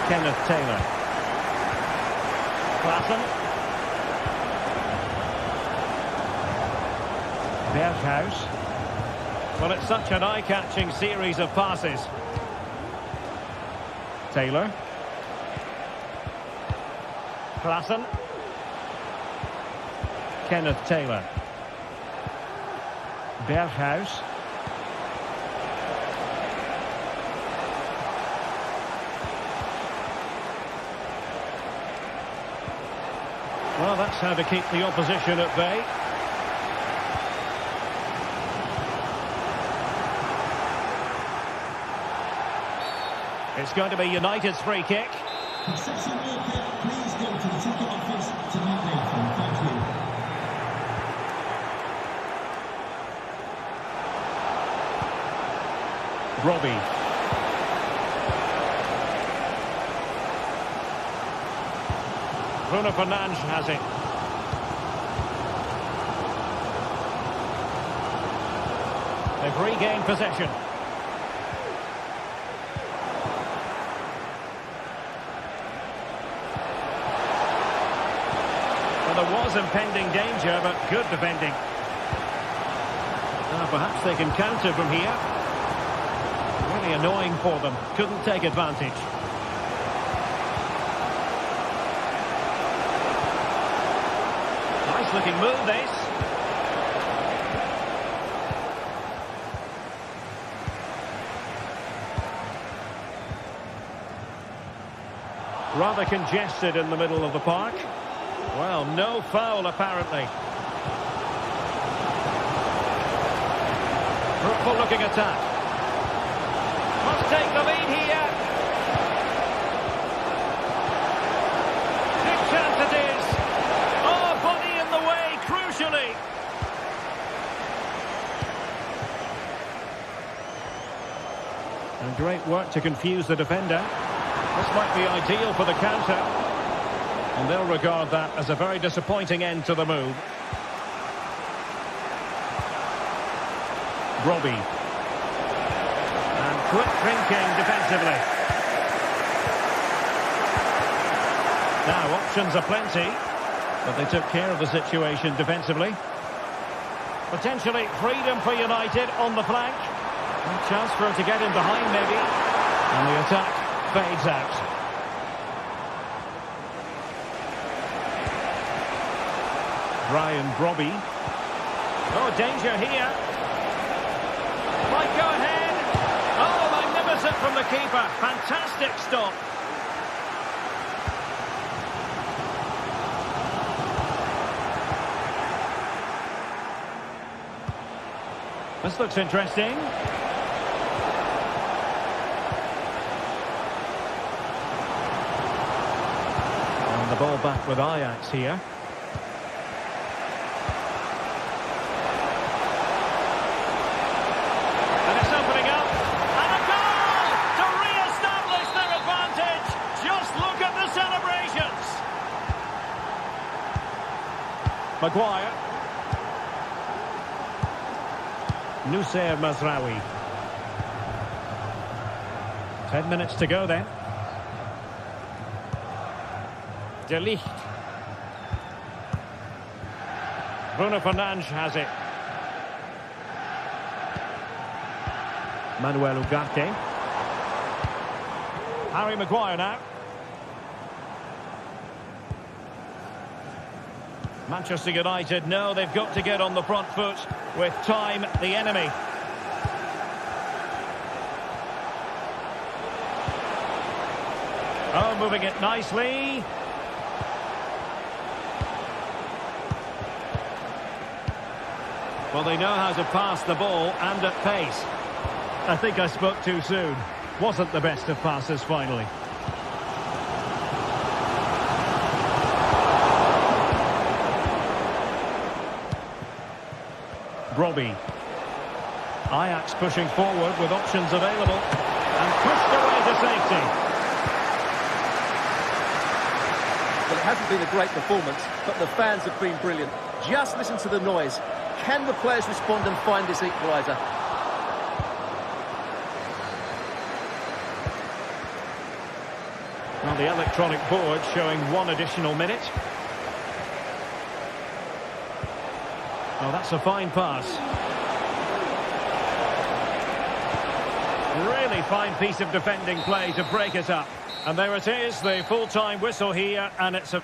Kenneth Taylor. Klassen. Berghuis. Well, it's such an eye-catching series of passes. Taylor. Klassen. Kenneth Taylor. Berghuis. Well, that's how to keep the opposition at bay. It's going to be United's free kick. Please go to the ticket office tonight. Thank you. Robbie. Bruno Fernandes has it. They've regained possession. Well, there was impending danger, but good defending. Now, perhaps they can counter from here. Really annoying for them. Couldn't take advantage. Nice looking move, this. Rather congested in the middle of the park. Well, no foul apparently. Fruitful looking attack. Must take the lead here. to confuse the defender. This might be ideal for the counter. And they'll regard that as a very disappointing end to the move. Robbie. And quick thinking defensively. Now, options are plenty, but they took care of the situation defensively. Potentially freedom for United on the flank. A chance for him to get in behind maybe. And the attack fades out. Brian Robbie. Oh, danger here. Might go ahead. Oh, magnificent from the keeper. Fantastic stop. This looks interesting. And the ball back with Ajax here. And it's opening up. And a goal to re-establish their advantage. Just look at the celebrations. Maguire. Nusayr Mazraoui. 10 minutes to go then. De Ligt. Bruno Fernandes has it. Manuel Ugarte. Harry Maguire now. Manchester United know they've got to get on the front foot with time the enemy. Oh, moving it nicely. Well, they know how to pass the ball and at pace. I think I spoke too soon. Wasn't the best of passes finally. Robbie. Ajax pushing forward with options available. And pushed away to safety. Well, it hasn't been a great performance, but the fans have been brilliant. Just listen to the noise. Can the players respond and find this equaliser? Well, the electronic board showing 1 additional minute. Oh, that's a fine pass. Really fine piece of defending play to break it up. And there it is, the full-time whistle here, and it's a...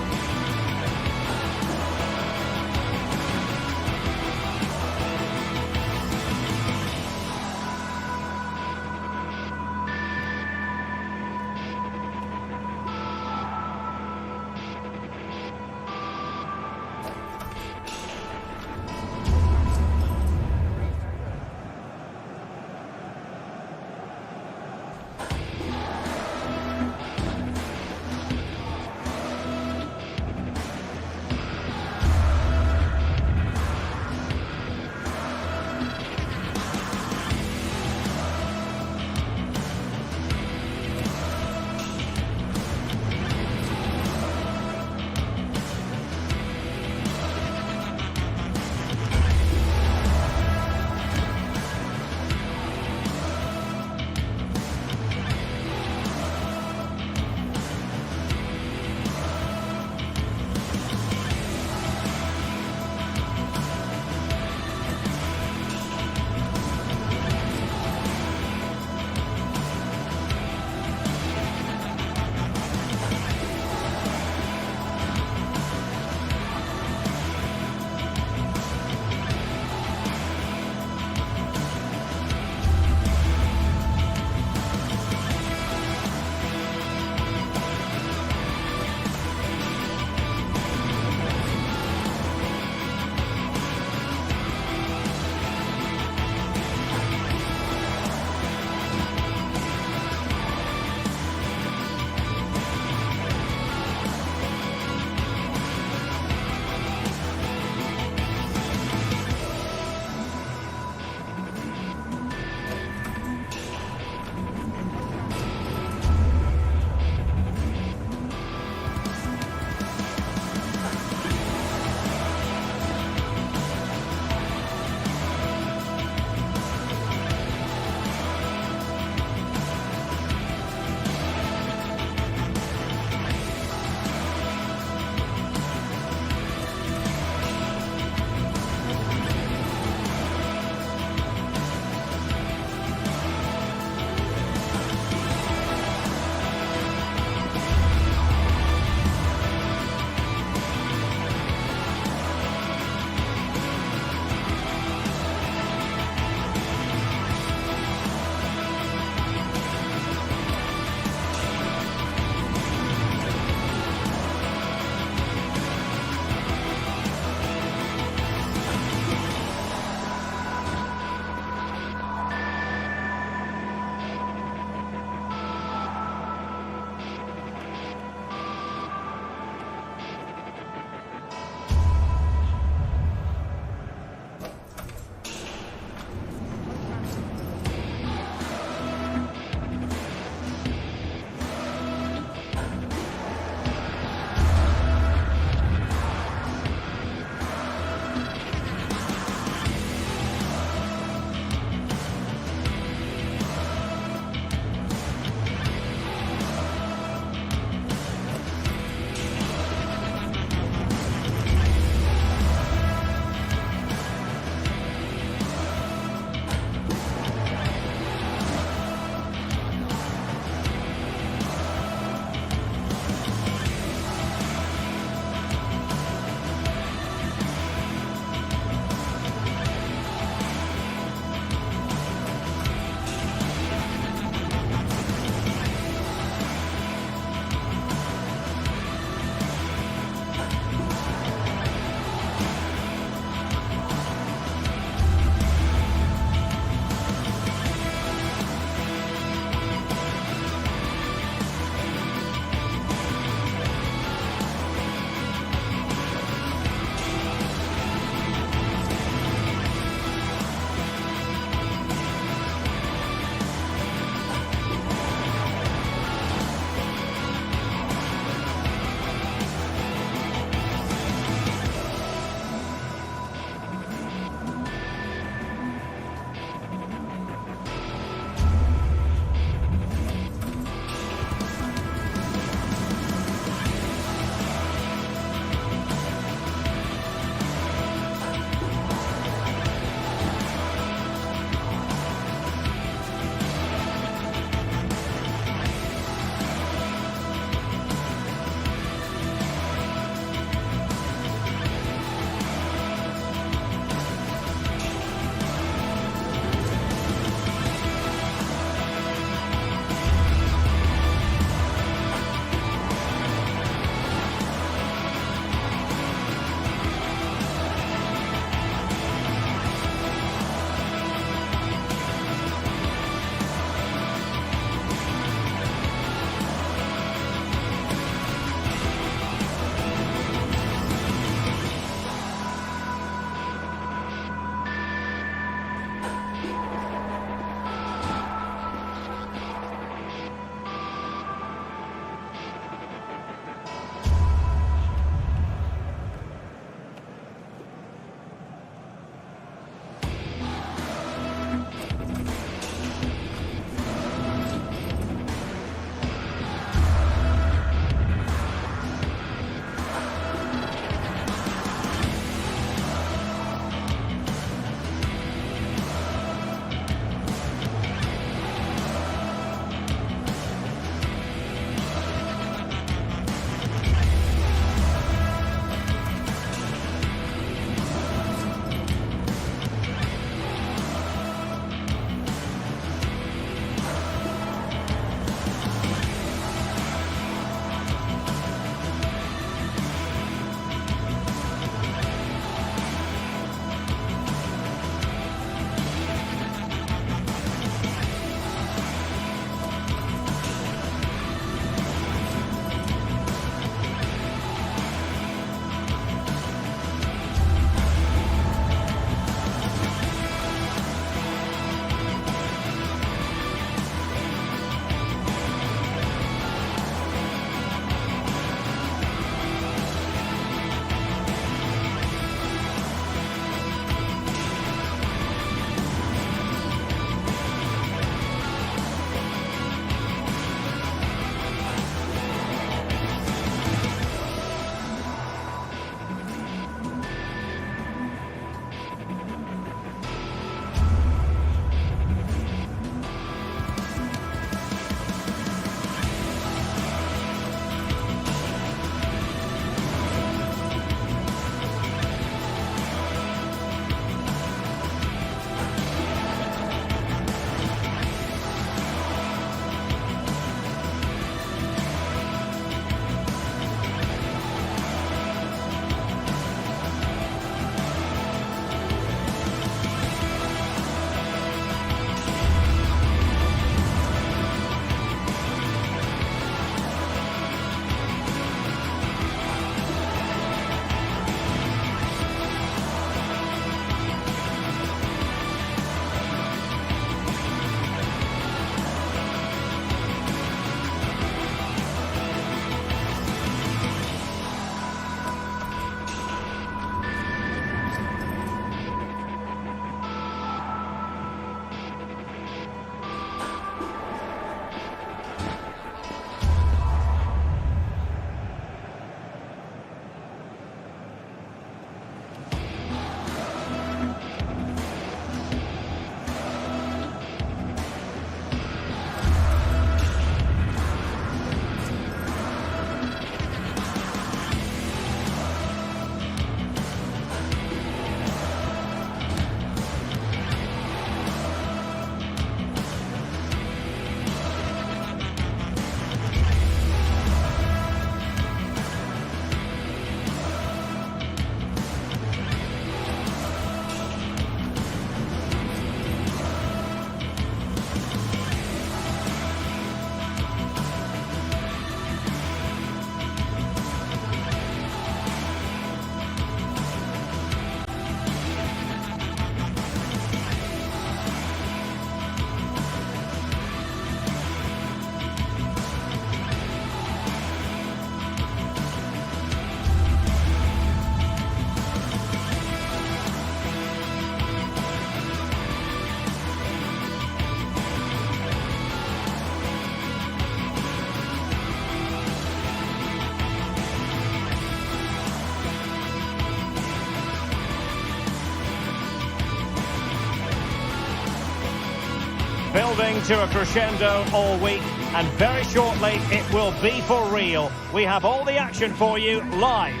Building to a crescendo all week, and very shortly it will be for real. We have all the action for you live.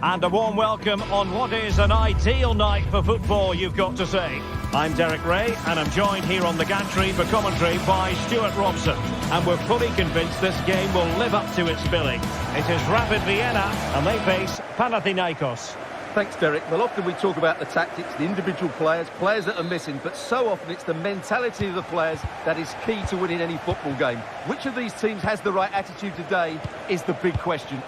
And a warm welcome on what is an ideal night for football, you've got to say. I'm Derek Ray, and I'm joined here on the gantry for commentary by Stuart Robson. And we're fully convinced this game will live up to its billing. It is Rapid Vienna, and they face Panathinaikos. Thanks, Derek. Well, often we talk about the tactics, the individual players that are missing, but so often it's the mentality of the players that is key to winning any football game. Which of these teams has the right attitude today is the big question.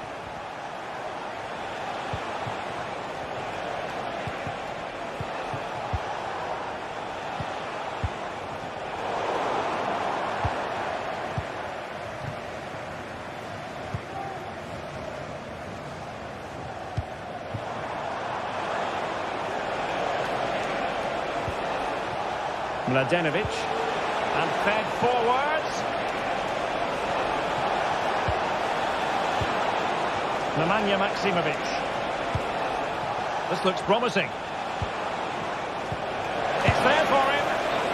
Mladenovic, and fed forwards. Nemanja Maksimovic. This looks promising. It's there for him.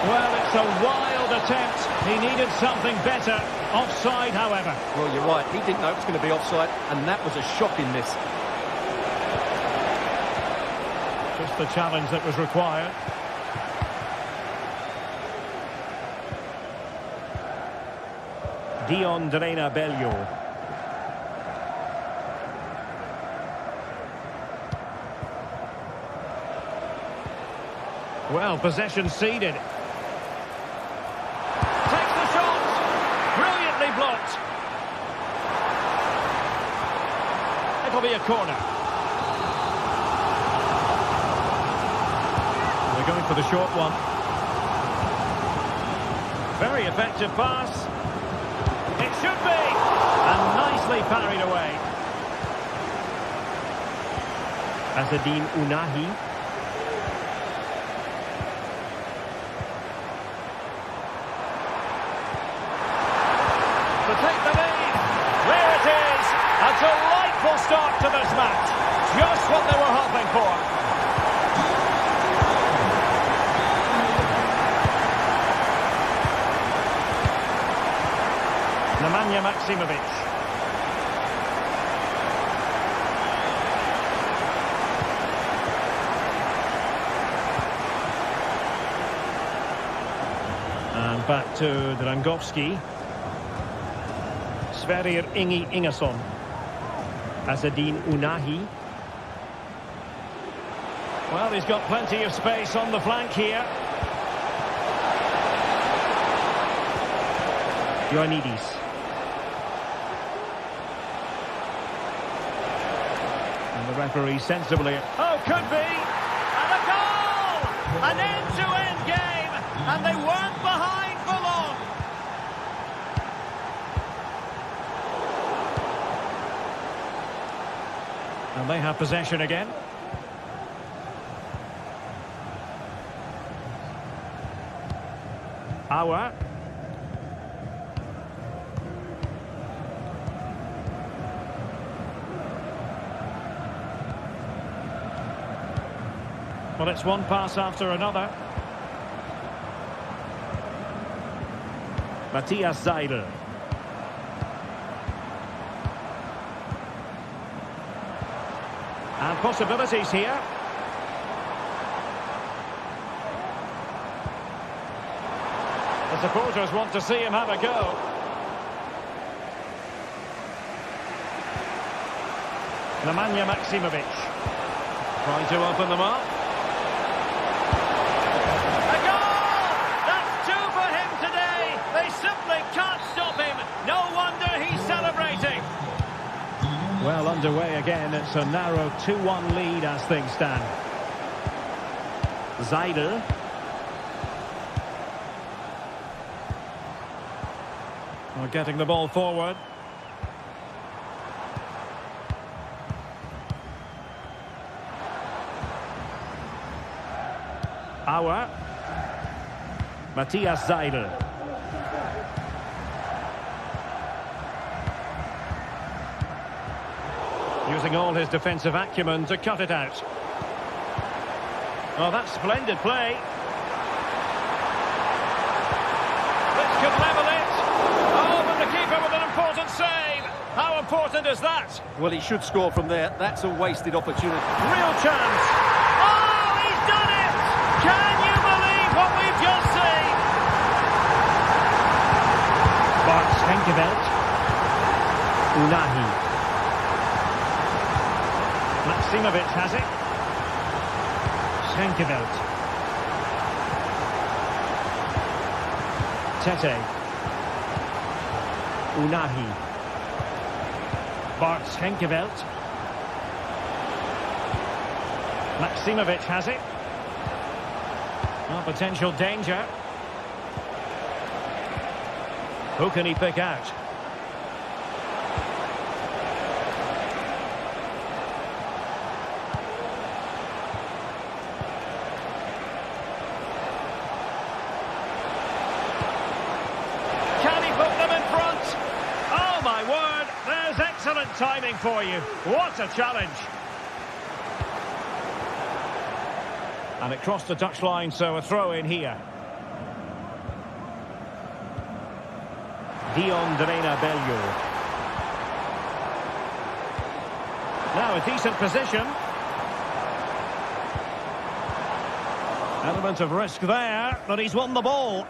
Well, it's a wild attempt. He needed something better. Offside, however. Well, you're right. He didn't know it was going to be offside, and that was a shocking miss. Just the challenge that was required. Dion Drena Bello. Well, possession ceded. Takes the shot. Brilliantly blocked. It'll be a corner. They're going for the short one. Very effective pass. It should be. And nicely parried away. Azzedine Ounahi. To take the lead. There it is. A delightful start to this match. Just what they were hoping for. Nemanja Maksimovic. And back to Drangowski. Sverrir Ingi Ingesson. Azzedine Ounahi. Well, he's got plenty of space on the flank here. Ioannidis. And the referee sensibly... Oh, could be! And a goal! An end-to-end game! And they weren't behind for long! And they have possession again. Auer. Well, it's one pass after another. Matthias Seidel. And possibilities here. The supporters want to see him have a go. Nemanja Maksimovic. Trying to open them up. A goal! That's two for him today. They simply can't stop him. No wonder he's celebrating. Well underway again. It's a narrow 2-1 lead as things stand. Seidel. Well, getting the ball forward. Auer. Matthias Seidel. Using all his defensive acumen to cut it out. Oh, that's splendid play. could level it. Oh, but the keeper with an important save. How important is that? Well, he should score from there. That's a wasted opportunity. Real chance. Oh, he's done it! Can you believe what we've just seen? Bart Schenkeveld. Unahi. Maximovic has it. Schenkeveld. Tete. Unahi. Bart Schenkeveld. Maximovic has it. Oh, potential danger. Who can he pick out? Can he put them in front? Oh my word, there's excellent timing for you. What a challenge. And it crossed the touchline, so a throw in here. Dion Drena Bello. Now a decent position. Element of risk there, but he's won the ball.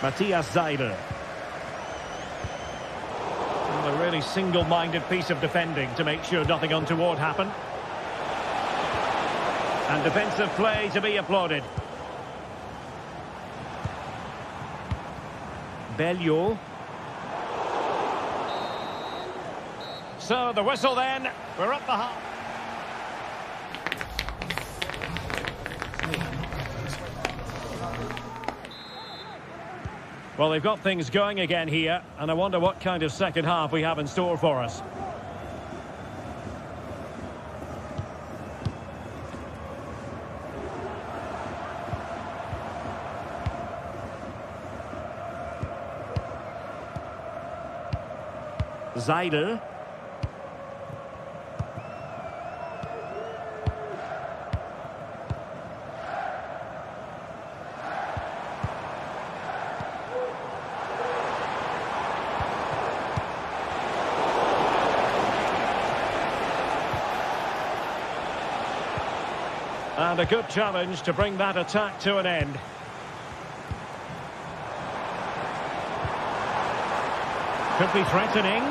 Matthias Seidel. A really single-minded piece of defending to make sure nothing untoward happened. And defensive play to be applauded. Bello. So the whistle then. We're up the half. Well, they've got things going again here, and I wonder what kind of second half we have in store for us. Seidel. And a good challenge to bring that attack to an end. Could be threatening.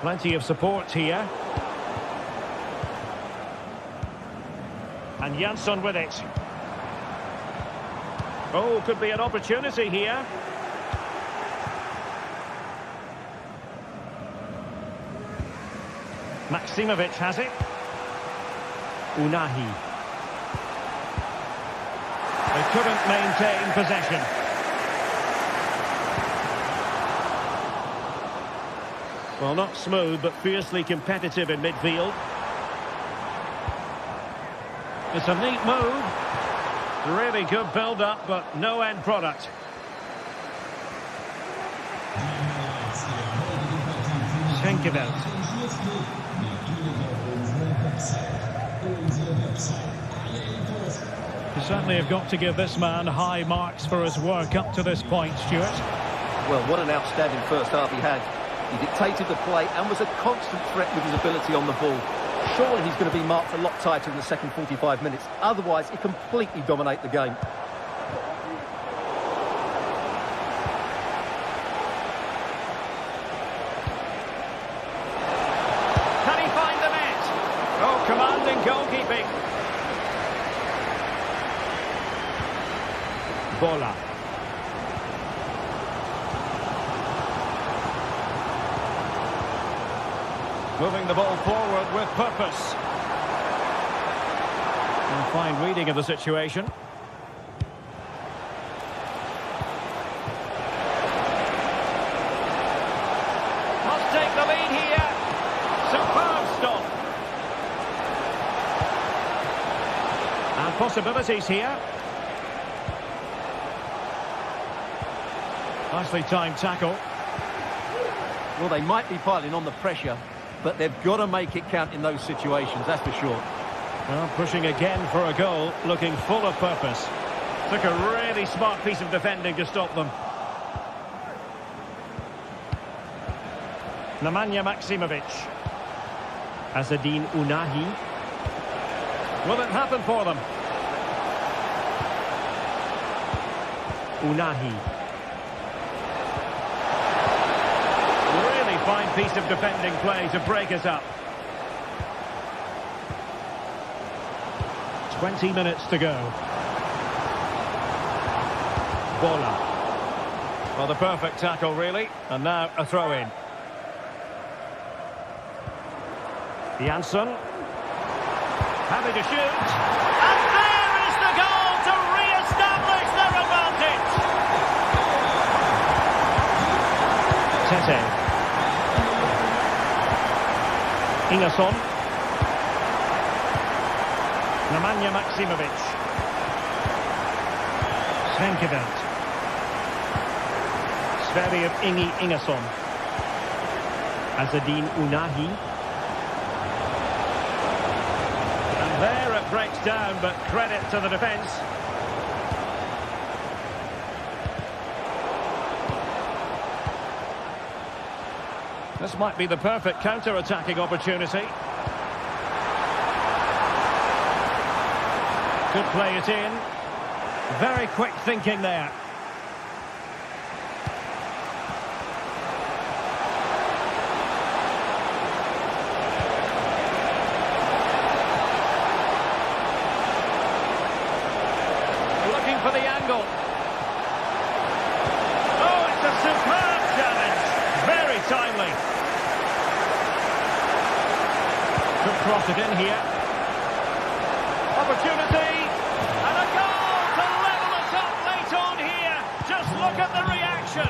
Plenty of support here. And Jansson with it. Oh, could be an opportunity here. Maximovic has it. Unahi. They couldn't maintain possession. Well, not smooth, but fiercely competitive in midfield. It's a neat move. Really good build-up, but no end product. Schenkeveld. You certainly have got to give this man high marks for his work up to this point, Stuart. Well, what an outstanding first half he had. He dictated the play and was a constant threat with his ability on the ball. Surely he's going to be marked a lot tighter in the second 45 minutes. Otherwise, he completely dominate the game. Can he find the net? Oh, commanding goalkeeping. Bola. Moving the ball forward with purpose. And fine reading of the situation. Must take the lead here. Superb stop. And possibilities here. Nicely timed tackle. Well, they might be piling on the pressure, but they've got to make it count in those situations, that's for sure. Well, pushing again for a goal, looking full of purpose. Took a really smart piece of defending to stop them. Nemanja Maksimovic. Azzedine Ounahi. Will it happen for them? Ounahi. Really fine piece of defending play to break us up. 20 minutes to go. Bola. Well, the perfect tackle, really. And now a throw-in. Jansson. Happy to shoot. And there is the goal to re-establish their advantage. Tete. Ingerson. Nemanja Maksimovic. Svenkeveld. Sverige of Ingi Ingerson. Azzedine Ounahi. And there it breaks down, but credit to the defence. This might be the perfect counter-attacking opportunity. Could play it in. Very quick thinking there. Looking for the angle. Oh, it's a superb challenge. Very timely. Could cross it in here. Opportunity. And a goal to level us up late on here. Just look at the reaction.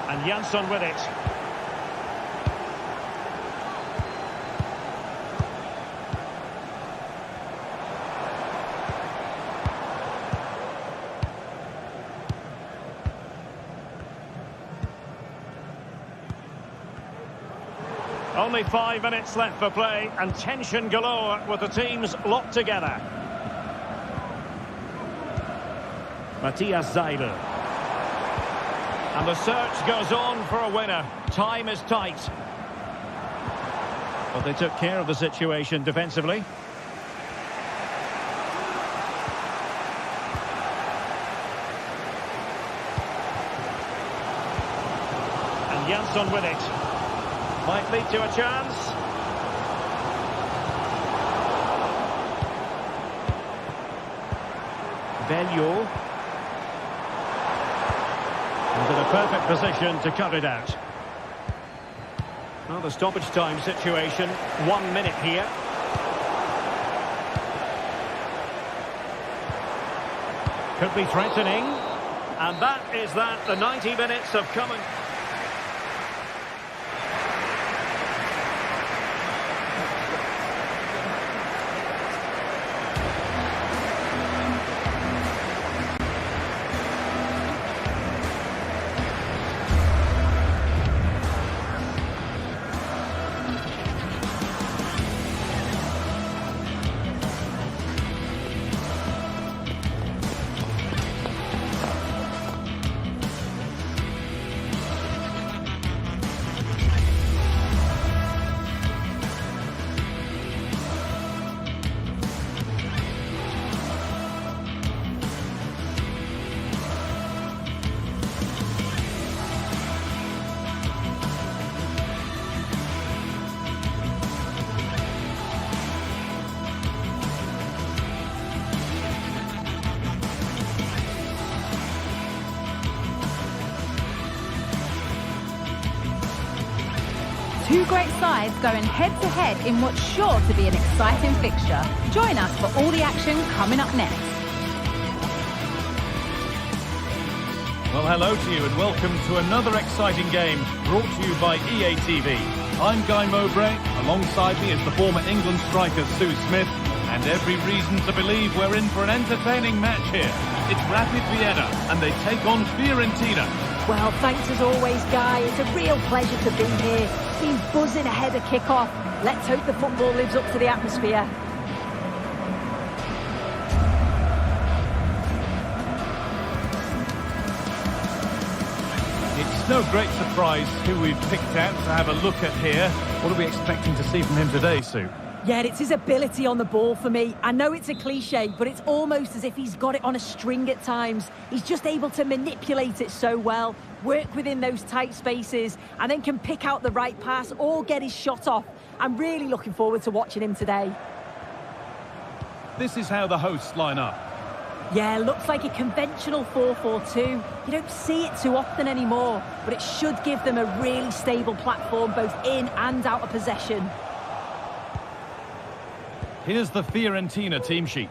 And Jansson with it. Only 5 minutes left for play, and tension galore with the teams locked together. Matthias Seidel. And the search goes on for a winner. Time is tight. But they took care of the situation defensively. And Jansson with it. Might lead to a chance. Belleau. And in a perfect position to cut it out. Well, the stoppage time situation. 1 minute here. Could be threatening. And that is that. The 90 minutes have come and... Two great sides going head-to-head in what's sure to be an exciting fixture. Join us for all the action coming up next. Well, hello to you and welcome to another exciting game brought to you by EA TV. I'm Guy Mowbray. Alongside me is the former England striker Sue Smith. And every reason to believe we're in for an entertaining match here. It's Rapid Vienna, and they take on Fiorentina. Well, thanks as always, Guy. It's a real pleasure to be here. Team buzzing ahead of kick-off. Let's hope the football lives up to the atmosphere. It's no great surprise who we've picked out to have a look at here. What are we expecting to see from him today, Sue? Yeah, it's his ability on the ball for me. I know it's a cliche, but it's almost as if he's got it on a string at times. He's just able to manipulate it so well, work within those tight spaces, and then can pick out the right pass or get his shot off. I'm really looking forward to watching him today. This is how the hosts line up. Yeah, looks like a conventional 4-4-2. You don't see it too often anymore, but it should give them a really stable platform both in and out of possession. Here's the Fiorentina team sheet.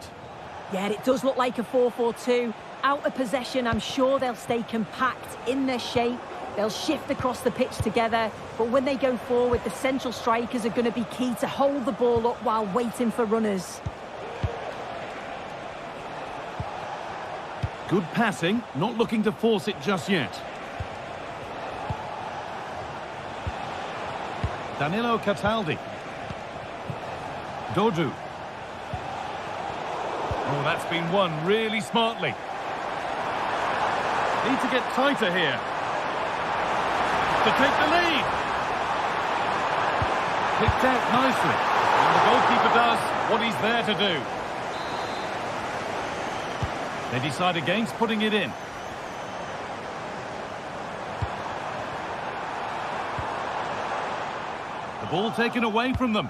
Yeah, it does look like a 4-4-2. Out of possession, I'm sure they'll stay compact in their shape. They'll shift across the pitch together, but when they go forward, the central strikers are going to be key to hold the ball up while waiting for runners. Good passing, not looking to force it just yet. Danilo Cataldi. Dodu. Oh, that's been won really smartly. Need to get tighter here. To take the lead. Picked out nicely. And the goalkeeper does what he's there to do. They decide against putting it in. The ball taken away from them.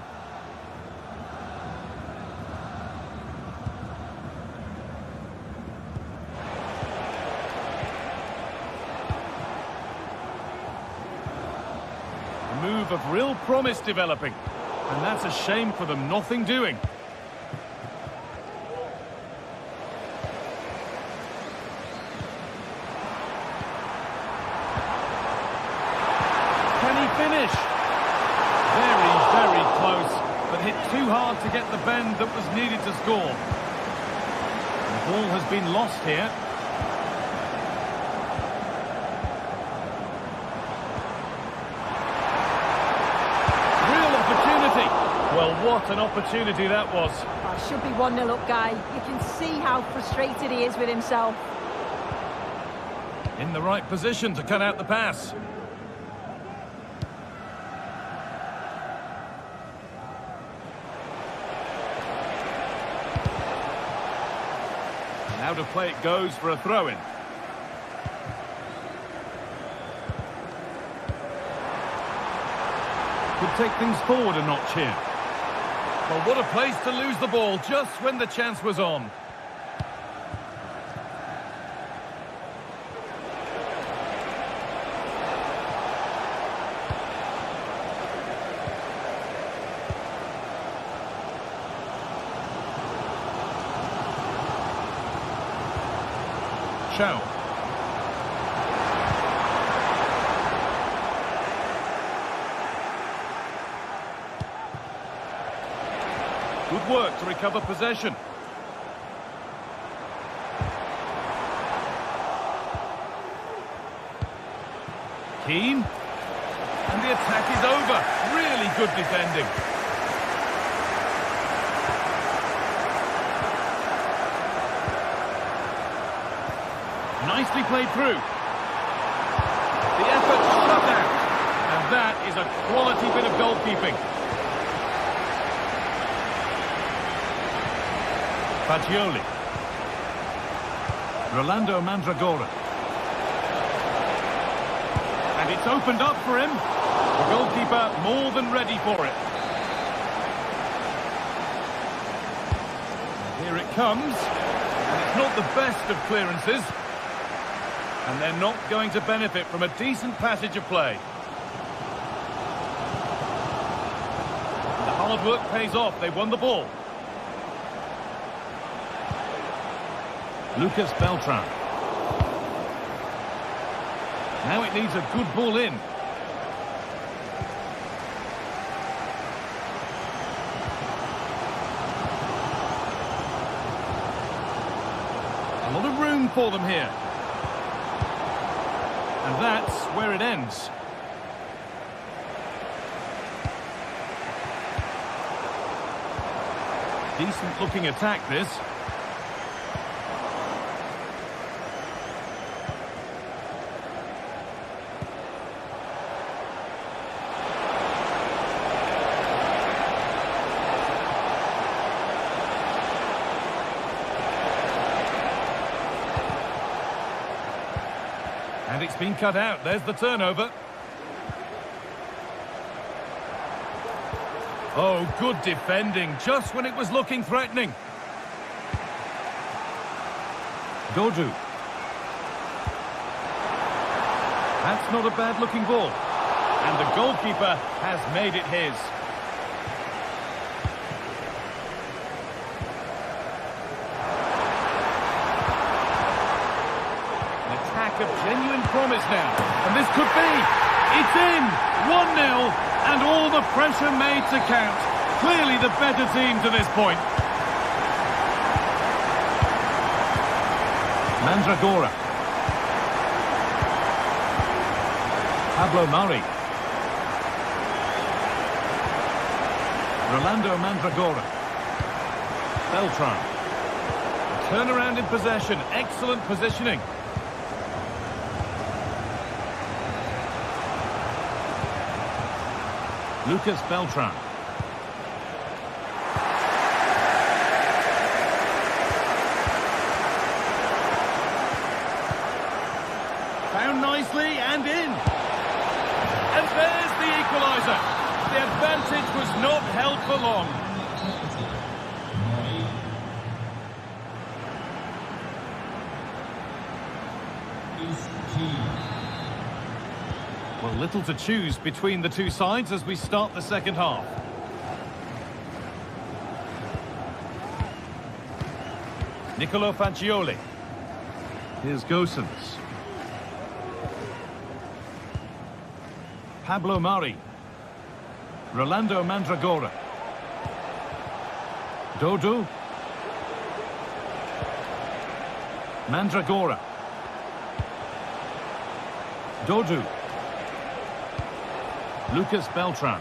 A move of real promise developing. And that's a shame for them, nothing doing. Finish. Very, very close, but hit too hard to get the bend that was needed to score. The ball has been lost here. Real opportunity. Well, what an opportunity that was. Oh, should be 1-0 up, Guy. You can see how frustrated he is with himself. In the right position to cut out the pass. Out of play it goes for a throw-in. Could take things forward a notch here. Well, what a place to lose the ball just when the chance was on. Show. Good work to recover possession. Keane. And the attack is over. Really good defending. Nicely played through. The effort shut out. And that is a quality bit of goalkeeping. Fagioli. Rolando Mandragora. And it's opened up for him. The goalkeeper more than ready for it. Here it comes. And it's not the best of clearances. And they're not going to benefit from a decent passage of play. The hard work pays off. They won the ball. Lucas Beltran. Now it needs a good ball in. A lot of room for them here. And that's where it ends. Decent looking attack, this. And it's been cut out. There's the turnover. Oh, good defending, just when it was looking threatening. Dodu. That's not a bad-looking ball. And the goalkeeper has made it his. An attack of genuine promise now. And this could be. It's in. 1-0. And all the pressure made to count. Clearly the better team to this point. Mandragora. Pablo Mari. Rolando Mandragora. Beltran. Turnaround in possession. Excellent positioning. Lucas Beltran. Found nicely and in. And there's the equaliser. The advantage was not held for long. Well, little to choose between the two sides as we start the second half. Nicolo Fagioli. Here's Gosens. Pablo Mari. Rolando Mandragora. Dodu. Mandragora. Dodu. Lucas Beltran.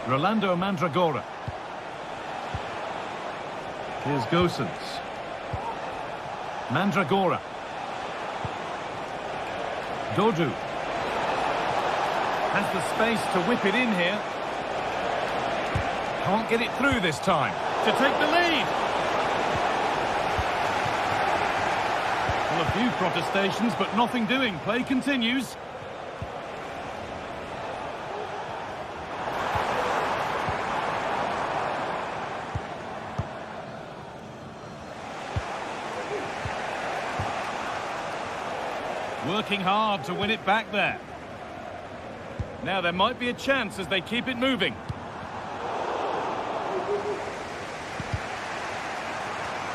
Rolando Mandragora. Here's Gosens. Mandragora. Dodu. Has the space to whip it in here. Can't get it through this time. To take the lead. Well, a few protestations, but nothing doing. Play continues. Working hard to win it back there. Now there might be a chance as they keep it moving.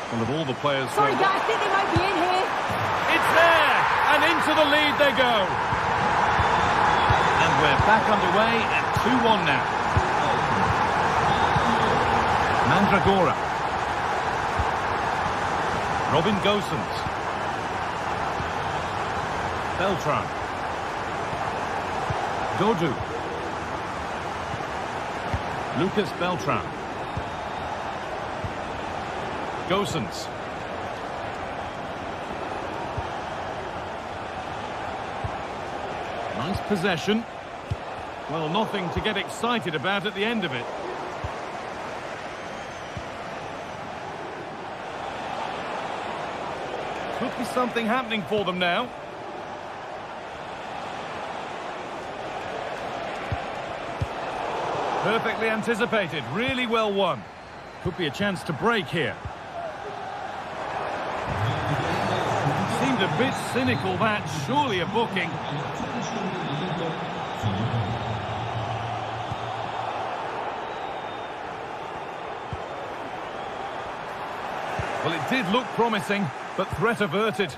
Well, of all the players... Sorry, guys, I think they might be in here. It's there! And into the lead they go. And we're back underway at 2-1 now. Mandragora. Robin Gosens. Beltran. Dodu. Lucas Beltran. Gosens. Nice possession. Well, nothing to get excited about at the end of it. Could be something happening for them now. Perfectly anticipated, really well won. Could be a chance to break here. Seemed a bit cynical, that. Surely a booking. Well, it did look promising, but threat averted.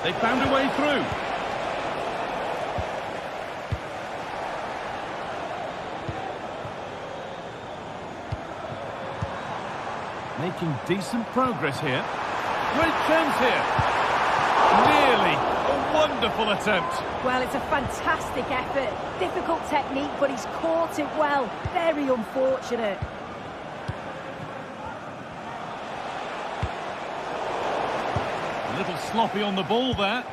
They found a way through. Making decent progress here. Great chance here. Nearly. A wonderful attempt. Well, it's a fantastic effort. Difficult technique, but he's caught it well. Very unfortunate. A little sloppy on the ball there.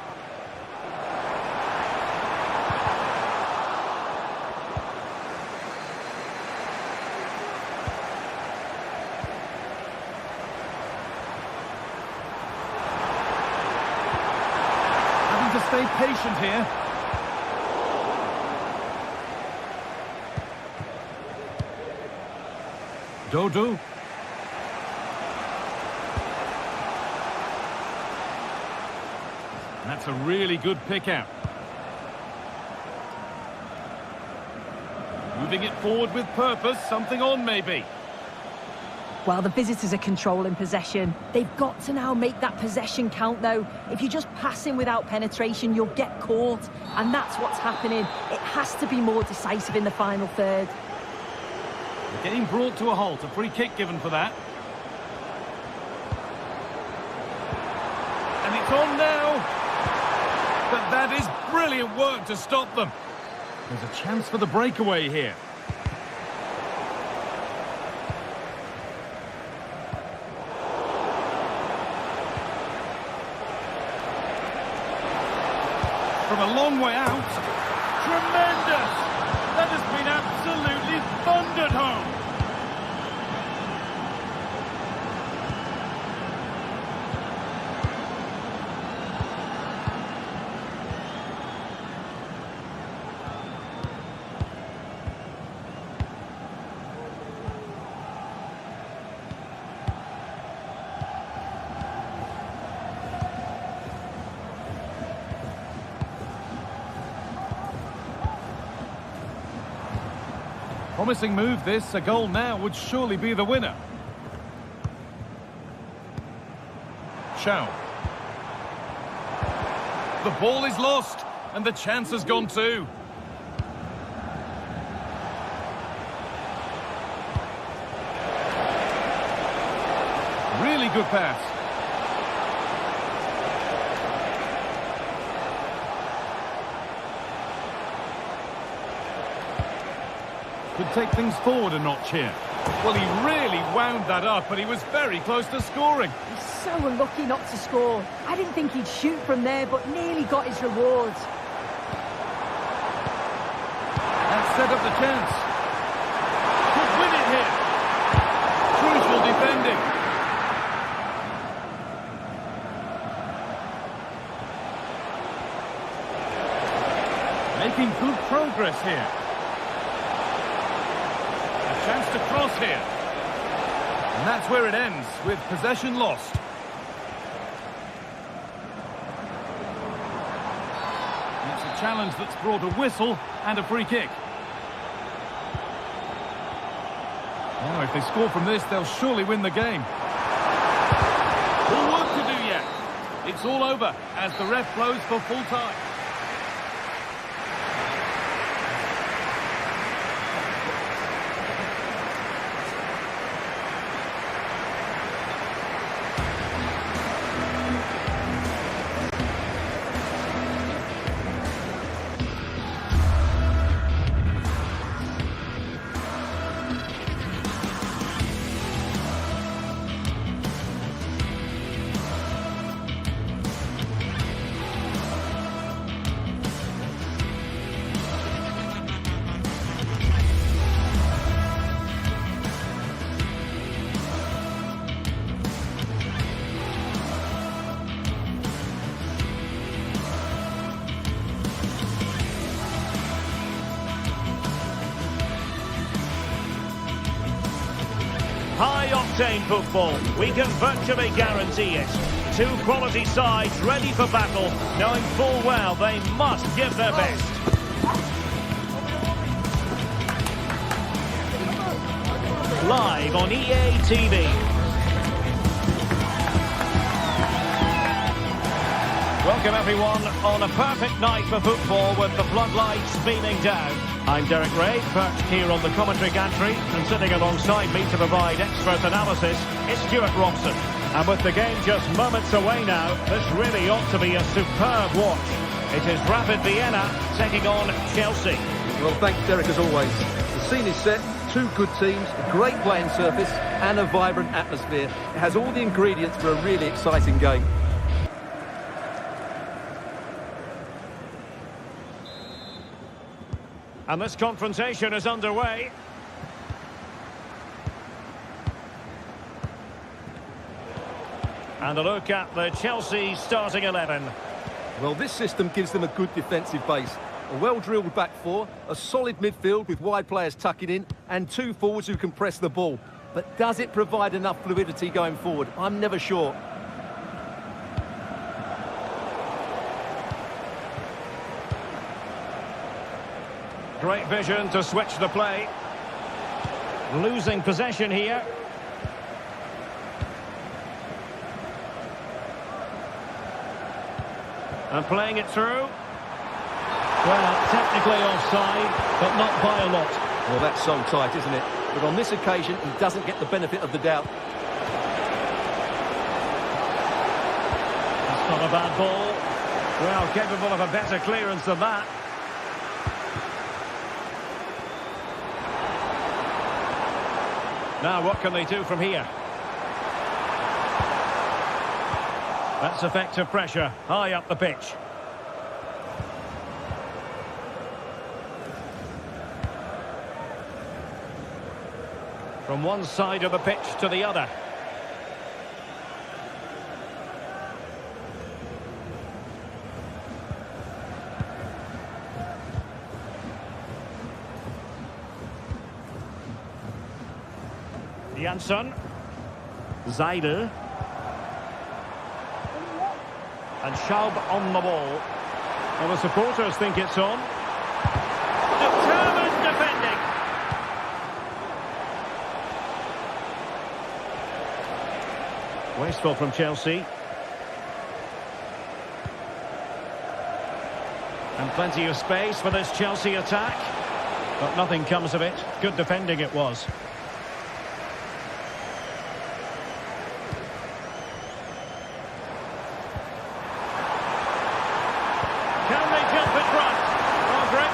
Having to stay patient here. Dodo. That's a really good pick out. Moving it forward with purpose, something on maybe. Well, the visitors are controlling possession. They've got to now make that possession count, though. If you're just passing without penetration, you'll get caught. And that's what's happening. It has to be more decisive in the final third. The game brought to a halt. A free kick given for that. And it's on now. But that is brilliant work to stop them. There's a chance for the breakaway here. From a long way out. Tremendous! That has been absolutely thundered home. Promising move this, a goal now would surely be the winner. Chow. The ball is lost, and the chance has gone too. Really good pass. Could take things forward a notch here. Well, he really wound that up, and he was very close to scoring. He's so unlucky not to score. I didn't think he'd shoot from there, but nearly got his rewards. That set up the chance. Could win it here. Crucial defending. Making good progress here. Chance to cross here. And that's where it ends, with possession lost. It's a challenge that's brought a whistle and a free kick. Now, if they score from this, they'll surely win the game. More work to do yet. It's all over as the ref blows for full time. High-octane football, we can virtually guarantee it. Two quality sides ready for battle, knowing full well they must give their best. Live on EA TV. Well, welcome everyone on a perfect night for football with the floodlights beaming down. I'm Derek Ray, perched here on the commentary gantry, and sitting alongside me to provide expert analysis is Stuart Robson. And with the game just moments away now, this really ought to be a superb watch. It is Rapid Vienna taking on Chelsea. Well, thanks, Derek, as always. The scene is set, two good teams, a great playing surface, and a vibrant atmosphere. It has all the ingredients for a really exciting game. And this confrontation is underway. And a look at the Chelsea starting 11. Well, this system gives them a good defensive base. A well-drilled back four, a solid midfield with wide players tucking in, and two forwards who can press the ball. But does it provide enough fluidity going forward? I'm never sure. Great vision to switch the play. Losing possession here. And playing it through. Well, technically offside, but not by a lot. Well, that's so tight, isn't it? But on this occasion, he doesn't get the benefit of the doubt. That's not a bad ball. Well, capable of a better clearance than that. Now, what can they do from here? That's effective pressure, high up the pitch. From one side of the pitch to the other. Jansson. Seidel. And Schaub on the ball. Well, the supporters think it's on. Determined defending. Wasteful from Chelsea. And plenty of space for this Chelsea attack. But nothing comes of it. Good defending it was.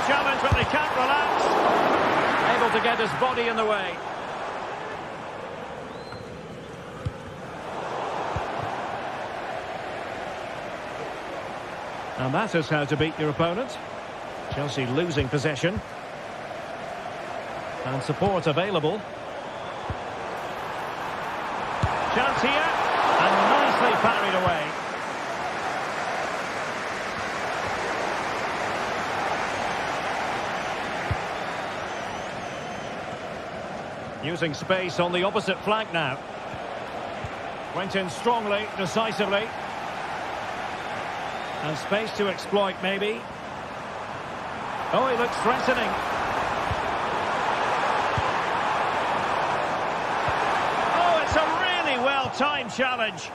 Challenge, but they can't relax. Able to get his body in the way. And that is how to beat your opponent. Chelsea losing possession. And support available. Chance here. And nicely parried away. Using space on the opposite flank now. Went in strongly, decisively. And space to exploit, maybe. Oh, he looks threatening. Oh, it's a really well-timed challenge.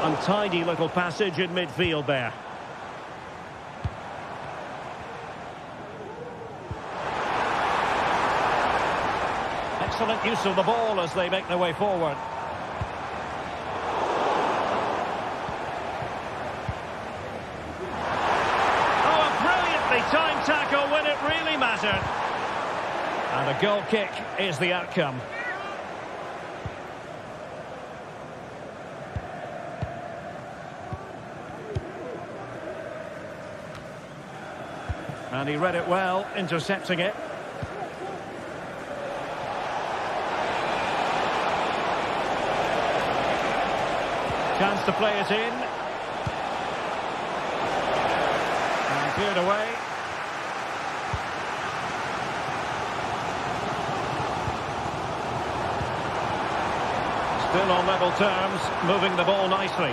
Untidy little passage in midfield there. Excellent use of the ball as they make their way forward. Oh, a brilliantly timed tackle when it really mattered. And a goal kick is the outcome. And he read it well, intercepting it. Chance to play it in. And cleared away. Still on level terms, moving the ball nicely.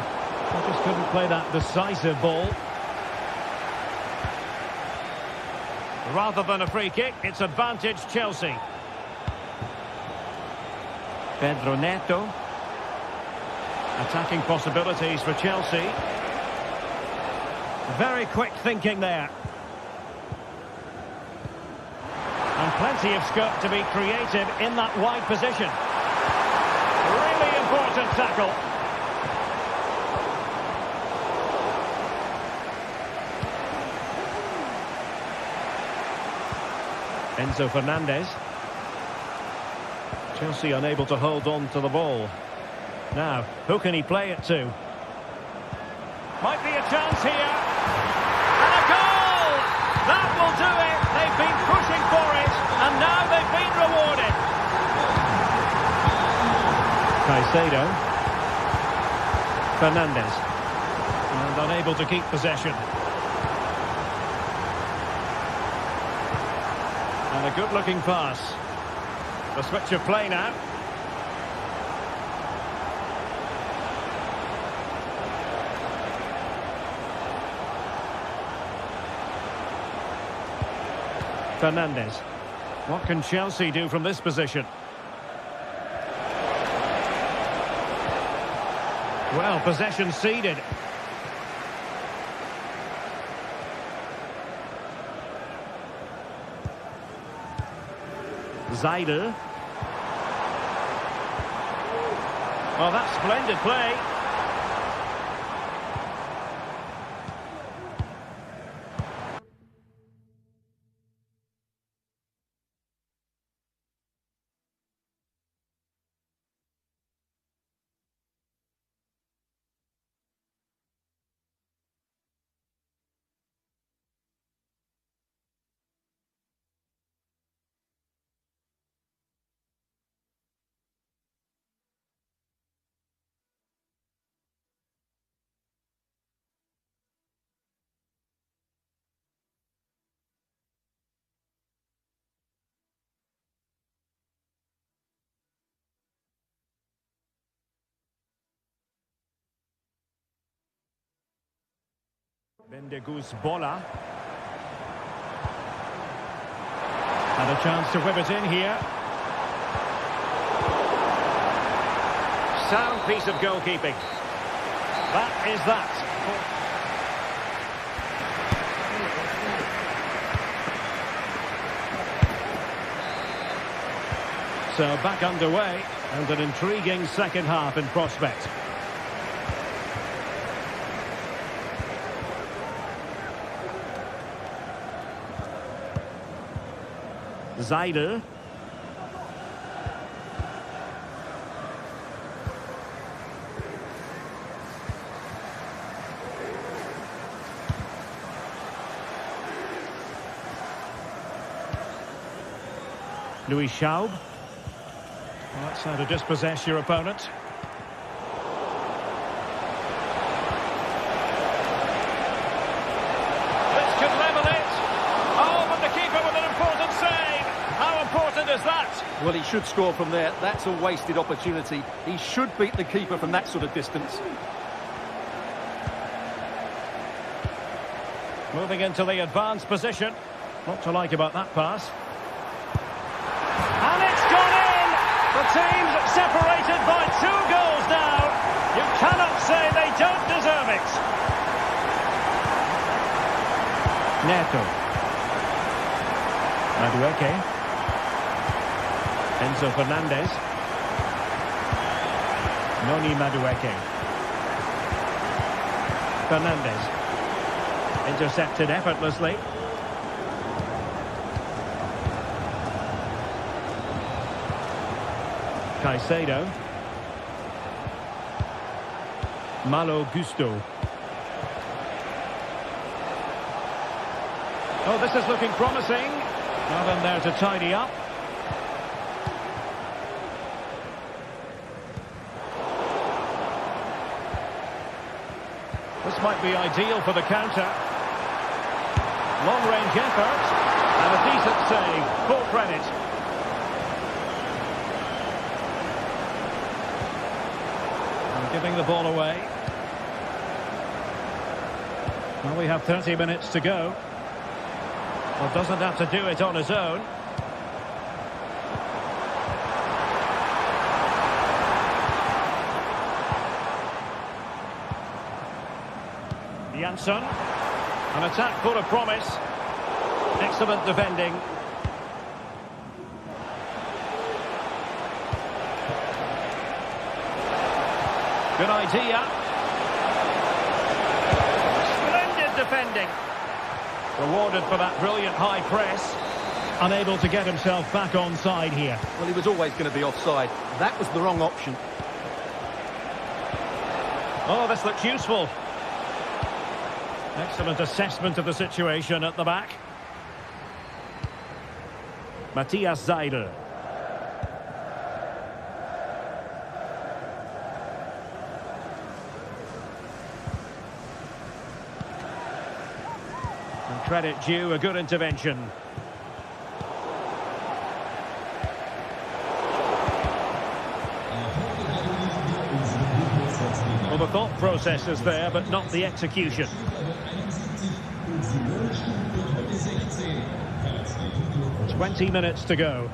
They just couldn't play that decisive ball. Rather than a free kick, it's advantage Chelsea. Pedro Neto. Attacking possibilities for Chelsea. Very quick thinking there. And plenty of scope to be creative in that wide position. Really important tackle. Enzo Fernandez. Chelsea unable to hold on to the ball. Now, who can he play it to? Might be a chance here. And a goal! That will do it. They've been pushing for it, and now they've been rewarded. Caicedo. Fernandez. And unable to keep possession. And a good-looking pass. The switch of play now. Fernandez. What can Chelsea do from this position? Well, possession ceded. Seidel. Well, that's splendid play. Bendegus Bola. Had a chance to whip it in here. Sound piece of goalkeeping. That is that. So back underway, and an intriguing second half in prospect. Seidel. Louis Schaub. Well, that's how to dispossess your opponent. This could level it. Oh, but the keeper with an important save. How important is that? Well, he should score from there. That's a wasted opportunity. He should beat the keeper from that sort of distance. Moving into the advanced position. What to like about that pass? And it's gone in! The team's separated by 2 goals now. You cannot say they don't deserve it. Neto. Madueke. Enzo Fernandez. Noni Madueke. Fernandez. Intercepted effortlessly. Caicedo. Malo Gusto. Oh, this is looking promising. Nothing there to tidy up. This might be ideal for the counter. Long-range effort. And a decent save. Full credit. And giving the ball away. Well, we have 30 minutes to go. Well, doesn't have to do it on his own. Jansson. An attack full of promise. Excellent defending. Good idea. Splendid defending. Rewarded for that brilliant high press. Unable to get himself back onside here. Well, he was always going to be offside. That was the wrong option. Oh, this looks useful. Excellent assessment of the situation at the back. Matthias Seidel. And credit due, a good intervention. Well, the thought process is there, but not the execution. 20 minutes to go.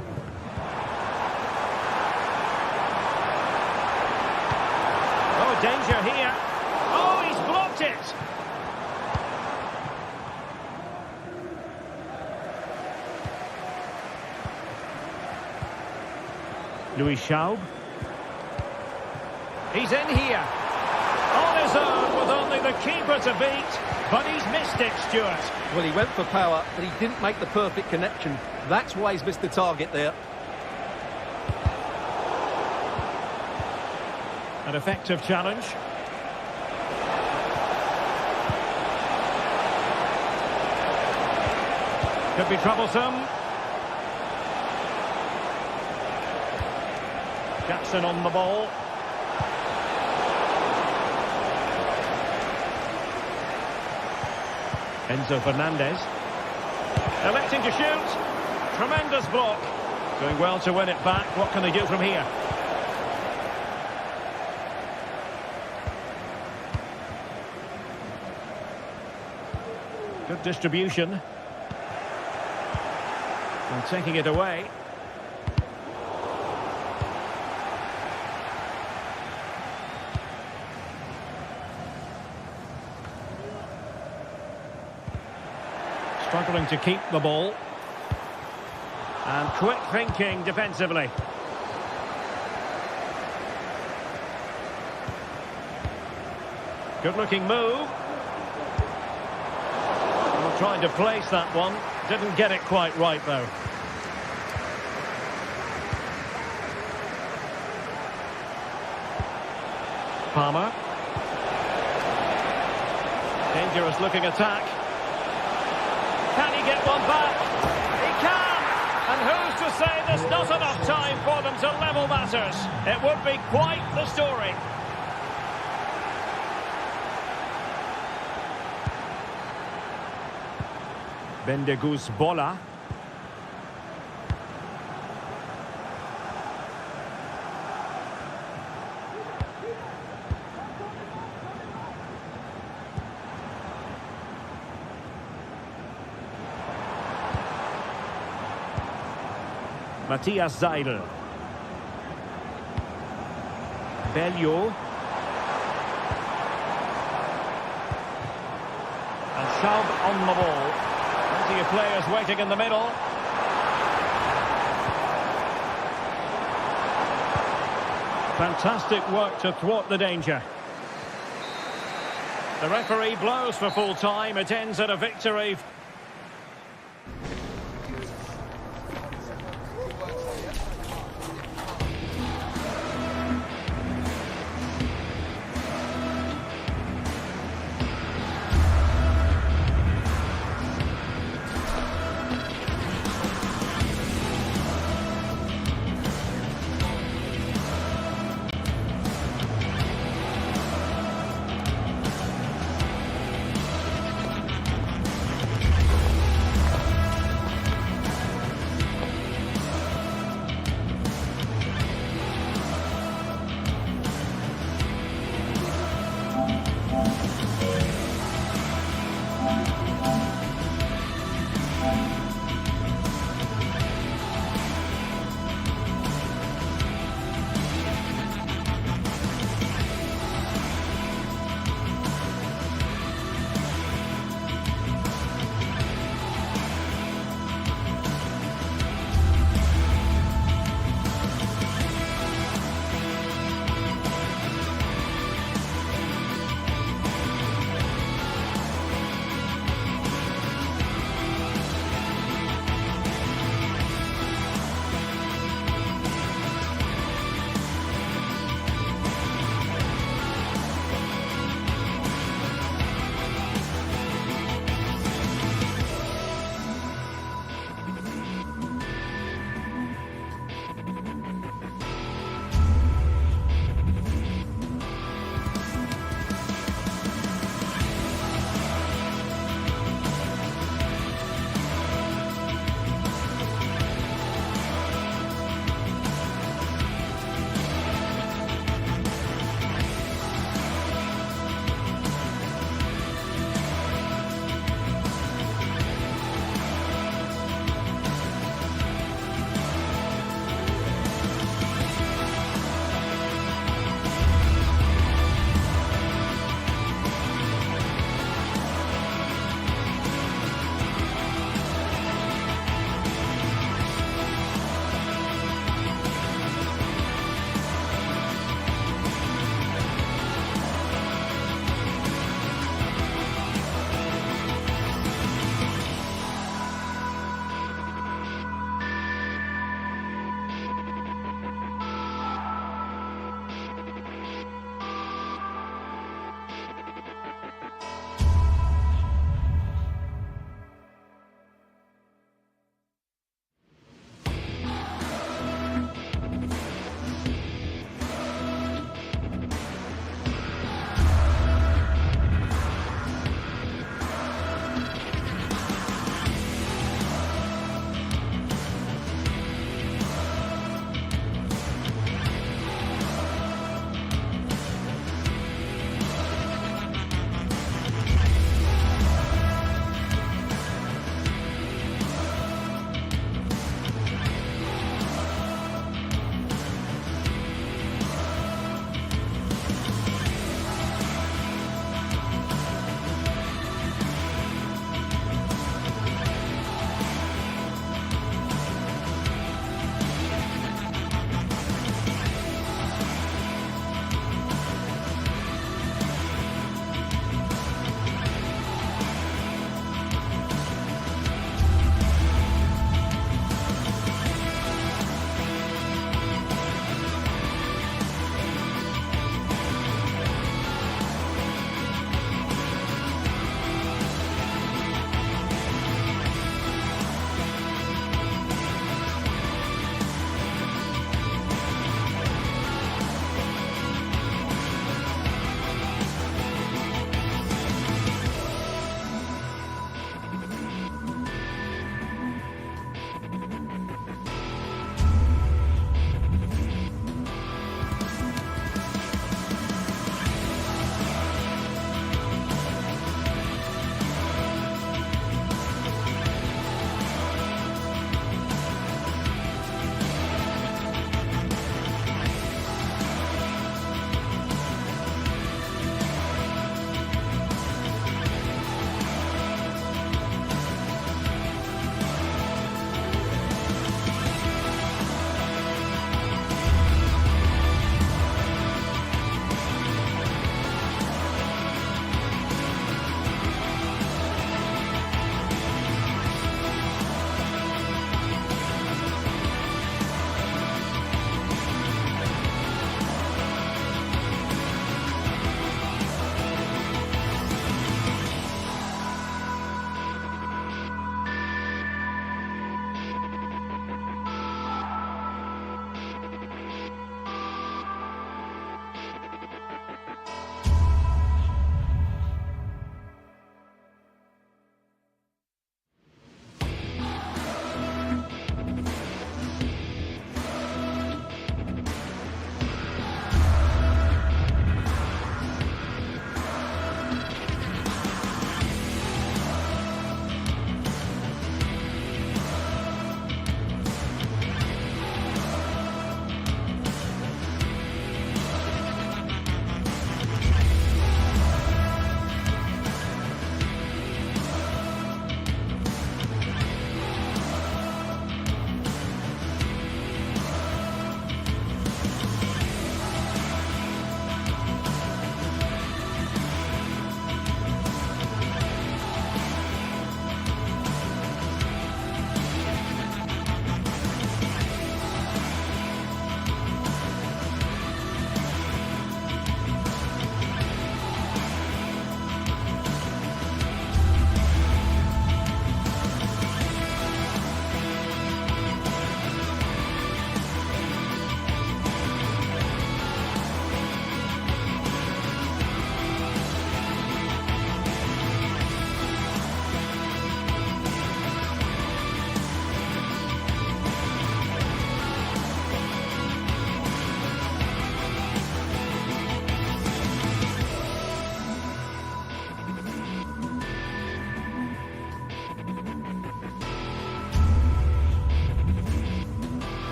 Oh, danger here. Oh, he's blocked it. Louis Schaub. He's in here. On his own with only the keeper to beat. But he's missed it, Stuart. Well, he went for power, but he didn't make the perfect connection. That's why he's missed the target there. An effective challenge. Could be troublesome. Jackson on the ball. Enzo Fernandez. Electing to shoot. Tremendous block. Doing well to win it back. What can they do from here? Good distribution. And taking it away. Struggling to keep the ball. And quick thinking defensively. Good looking move. Well, trying to place that one. Didn't get it quite right though. Palmer. Dangerous looking attack. Can he get one back? He can! And who's to say there's not enough time for them to level matters? It would be quite the story. Bendegus Bola. Matthias Seidel. Bellio. And Schaub on the ball. Plenty of players waiting in the middle. Fantastic work to thwart the danger. The referee blows for full time. It ends at a victory.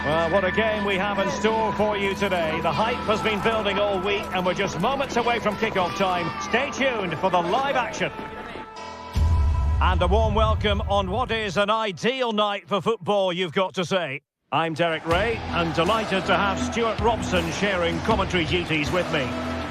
Well, what a game we have in store for you today. The hype has been building all week and we're just moments away from kickoff time. Stay tuned for the live action. And a warm welcome on what is an ideal night for football, you've got to say. I'm Derek Ray and delighted to have Stuart Robson sharing commentary duties with me.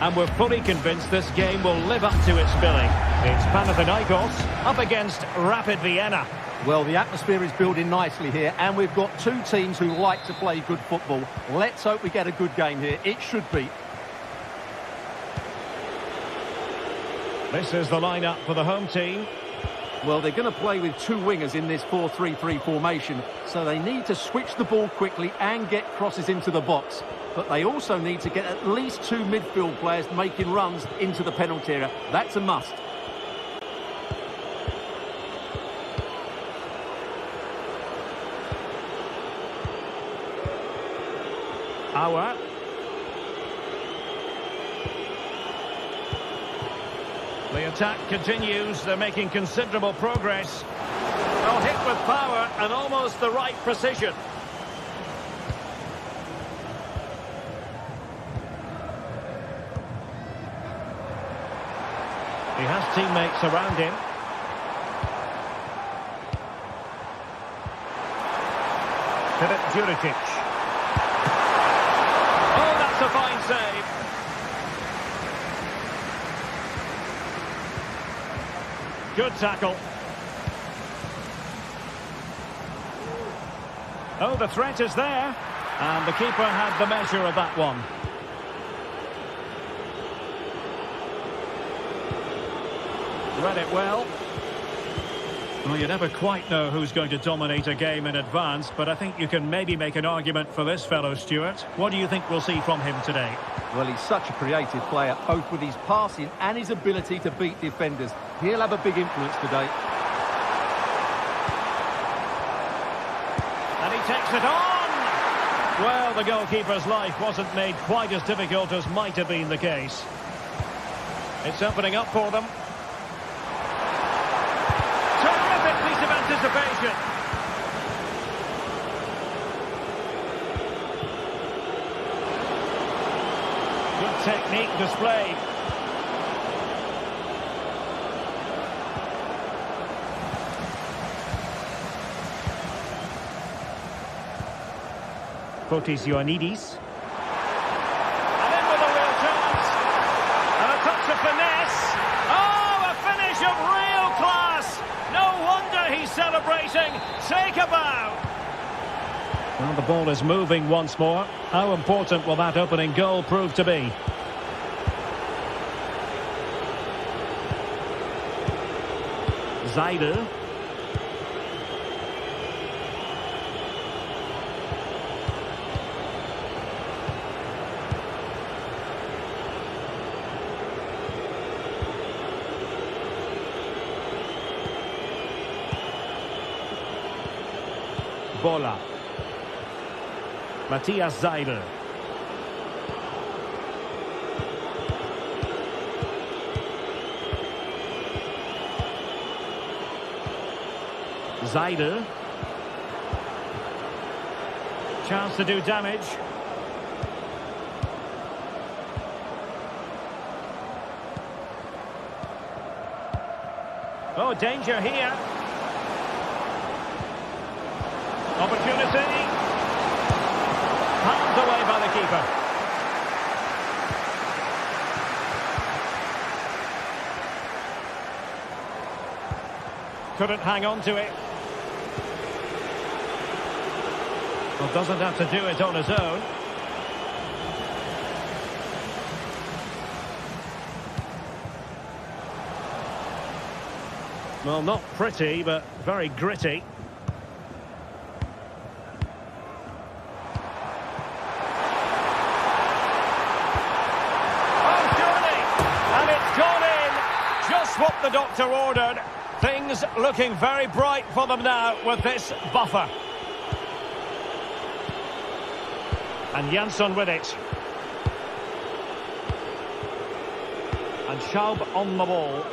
And we're fully convinced this game will live up to its billing. It's Panathinaikos up against Rapid Vienna. Well, the atmosphere is building nicely here, and we've got two teams who like to play good football. Let's hope we get a good game here. It should be. This is the lineup for the home team. Well, they're going to play with two wingers in this 4-3-3 formation, so they need to switch the ball quickly and get crosses into the box. But they also need to get at least two midfield players making runs into the penalty area. That's a must. Auer. The attack continues. They're making considerable progress. Well, hit with power and almost the right precision. He has teammates around him. Filip Juricic. Oh, that's a fine save. Good tackle. Oh, the threat is there. And the keeper had the measure of that one. Read it well. Well, you never quite know who's going to dominate a game in advance, but I think you can maybe make an argument for this fellow, Stuart. What do you think we'll see from him today? Well, he's such a creative player, both with his passing and his ability to beat defenders. He'll have a big influence today. And he takes it on! Well, the goalkeeper's life wasn't made quite as difficult as might have been the case. It's opening up for them. Terrific piece of anticipation. Good technique displayed. Fotis Ioannidis. And in with a real chance. And a touch of finesse. Oh, a finish of real class. No wonder he's celebrating. Take a bow. Well, the ball is moving once more. How important will that opening goal prove to be? Zaidel. Bola. Matthias Zaidel. Zaidel. Chance to do damage. Oh, danger here. Opportunity. Palmed away by the keeper. Couldn't hang on to it. Well, doesn't have to do it on his own. Well, not pretty, but very gritty. What the doctor ordered. Things looking very bright for them now with this buffer. And Jansson with it. And Schaub on the ball.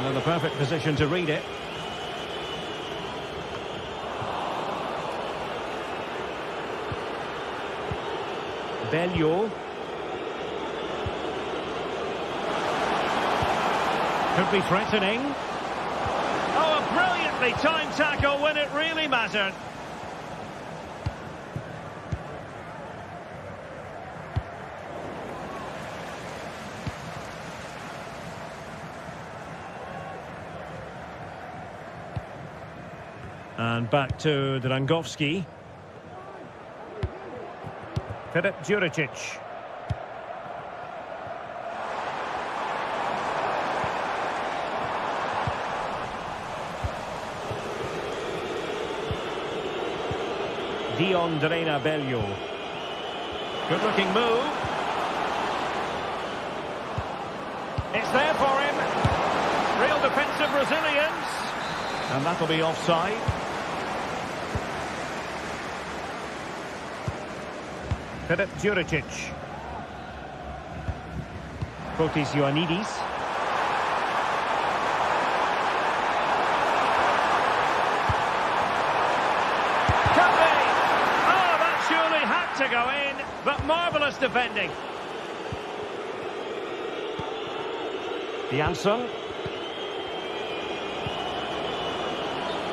Well, the perfect position to read it. Bellew. Could be threatening. Oh, a brilliantly timed tackle when it really mattered. And back to Drangowski. Filip Juricic. Diondrena Bellew. Good looking move. It's there for him. Real defensive resilience. And that'll be offside. Filip Juricic. Fotis Ioannidis. Can be! Oh, that surely had to go in, but marvellous defending. Jansson.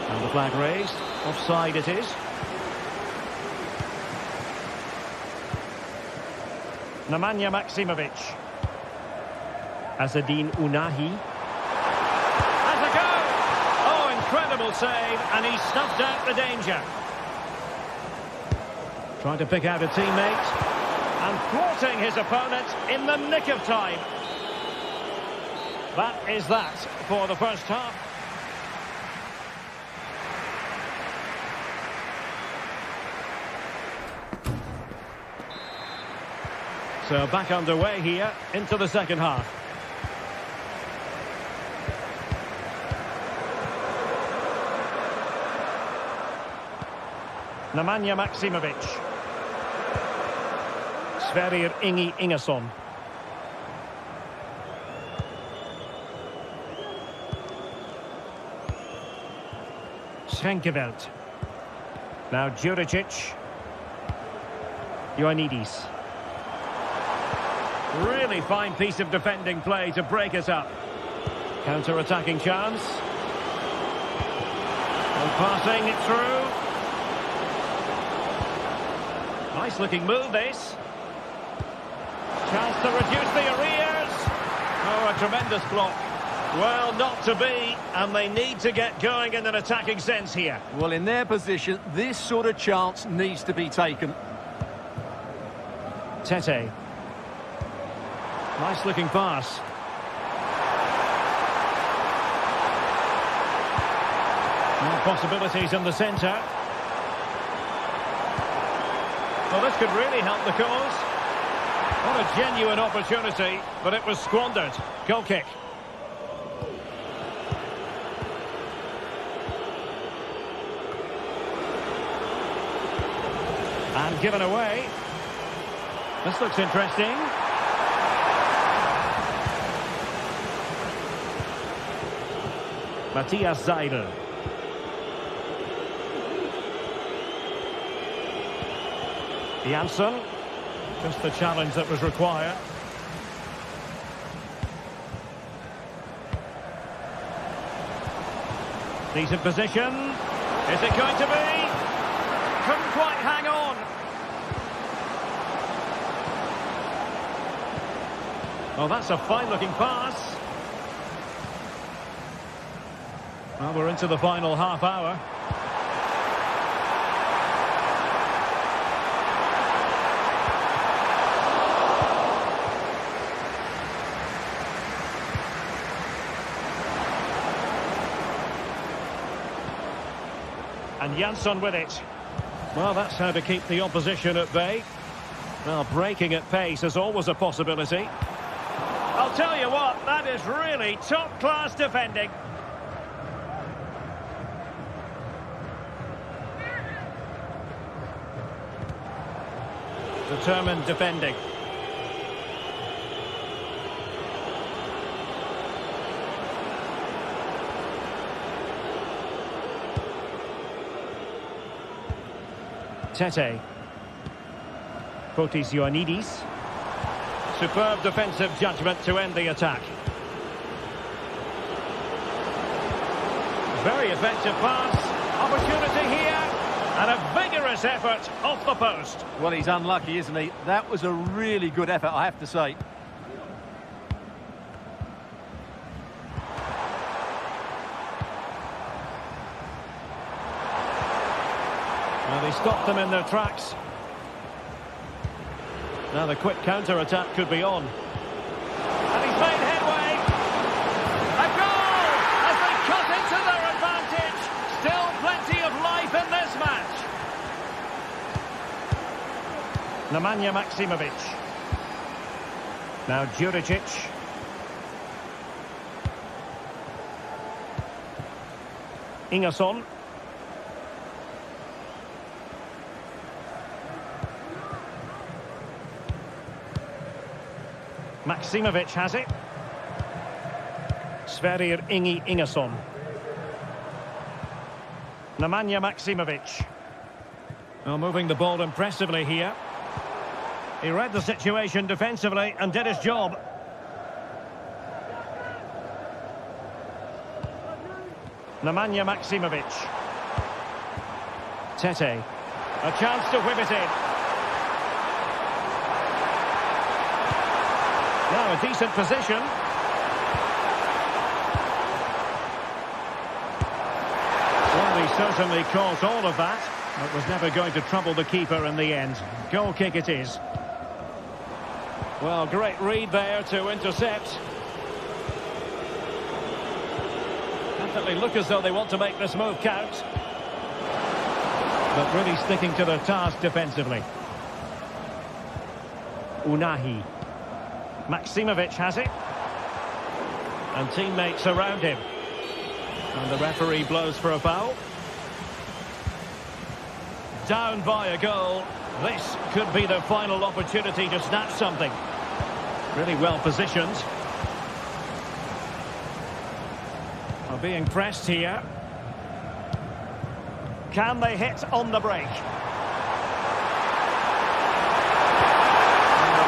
And the flag raised. Offside it is. Nemanja Maksimovic. Azzedine Ounahi. Has a go! Oh, incredible save, and he snuffed out the danger. Trying to pick out a teammate, and thwarting his opponent in the nick of time. That is that for the first half. So back underway here into the second half. Nemanja Maksimovic. Sverrir Ingi Ingesson. Schenkeveld. Now Juricic. Ioannidis. Really fine piece of defending play to break us up. Counter-attacking chance. And passing it through. Nice looking move this. Chance to reduce the arrears. Oh, a tremendous block. Well, not to be, and they need to get going in an attacking sense here. Well, in their position, this sort of chance needs to be taken. Tete. Nice looking pass. More possibilities in the centre. Well, this could really help the cause. What a genuine opportunity, but it was squandered. Goal kick. And given away. This looks interesting. Matthias Seidel. Jansson. Just the challenge that was required. Decent position. Is it going to be? Couldn't quite hang on. Oh, that's a fine-looking pass. Well, we're into the final half hour. And Jansson with it. Well, that's how to keep the opposition at bay. Well, breaking at pace is always a possibility. I'll tell you what, that is really top-class defending. Determined defending. Tete. Fotis Ioannidis. Superb defensive judgment to end the attack. Very effective pass. Opportunity here. And a vigorous effort off the post. Well, he's unlucky, isn't he? That was a really good effort, I have to say. Well, they stopped them in their tracks. Now the quick counter-attack could be on. And he's made headway. A goal as they cut into their advantage. Still plenty of life in this match. Nemanja Maksimovic. Now Juricic. Ingerson. Maksimovic has it. Sverrir Ingi Ingerson. Nemanja Maksimovic. Well, moving the ball impressively here. He read the situation defensively and did his job. Nemanja Maksimovic. Tete. A chance to whip it in. Now a decent position. Well, he certainly caused all of that, but was never going to trouble the keeper in the end. Goal kick it is. Well, great read there to intercept. Definitely look as though they want to make this move count. But really sticking to their task defensively. Unahi. Maksimovic has it. And teammates around him. And the referee blows for a foul. Down by a goal. This could be the final opportunity to snatch something. Really well positioned. Are being pressed here. Can they hit on the break?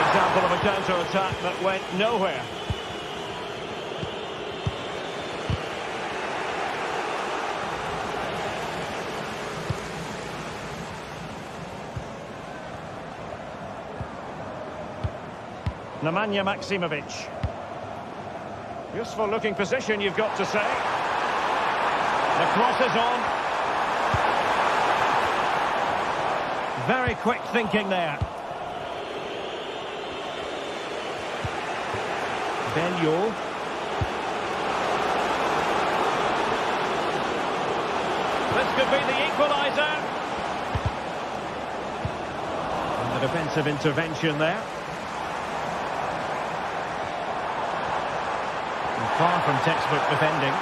Example of a counter-attack that went nowhere. Nemanja Maksimovic. Useful looking position, you've got to say. The cross is on. Very quick thinking there. Belleau. This could be the equaliser. And the defensive intervention there. And far from textbook defending.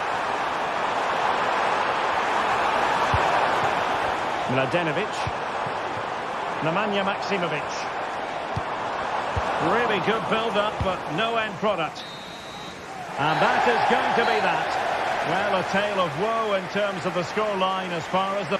Mladenovic. Nemanja Maksimovic. Really good build-up, but no end product. And that is going to be that. Well, a tale of woe in terms of the scoreline as far as the...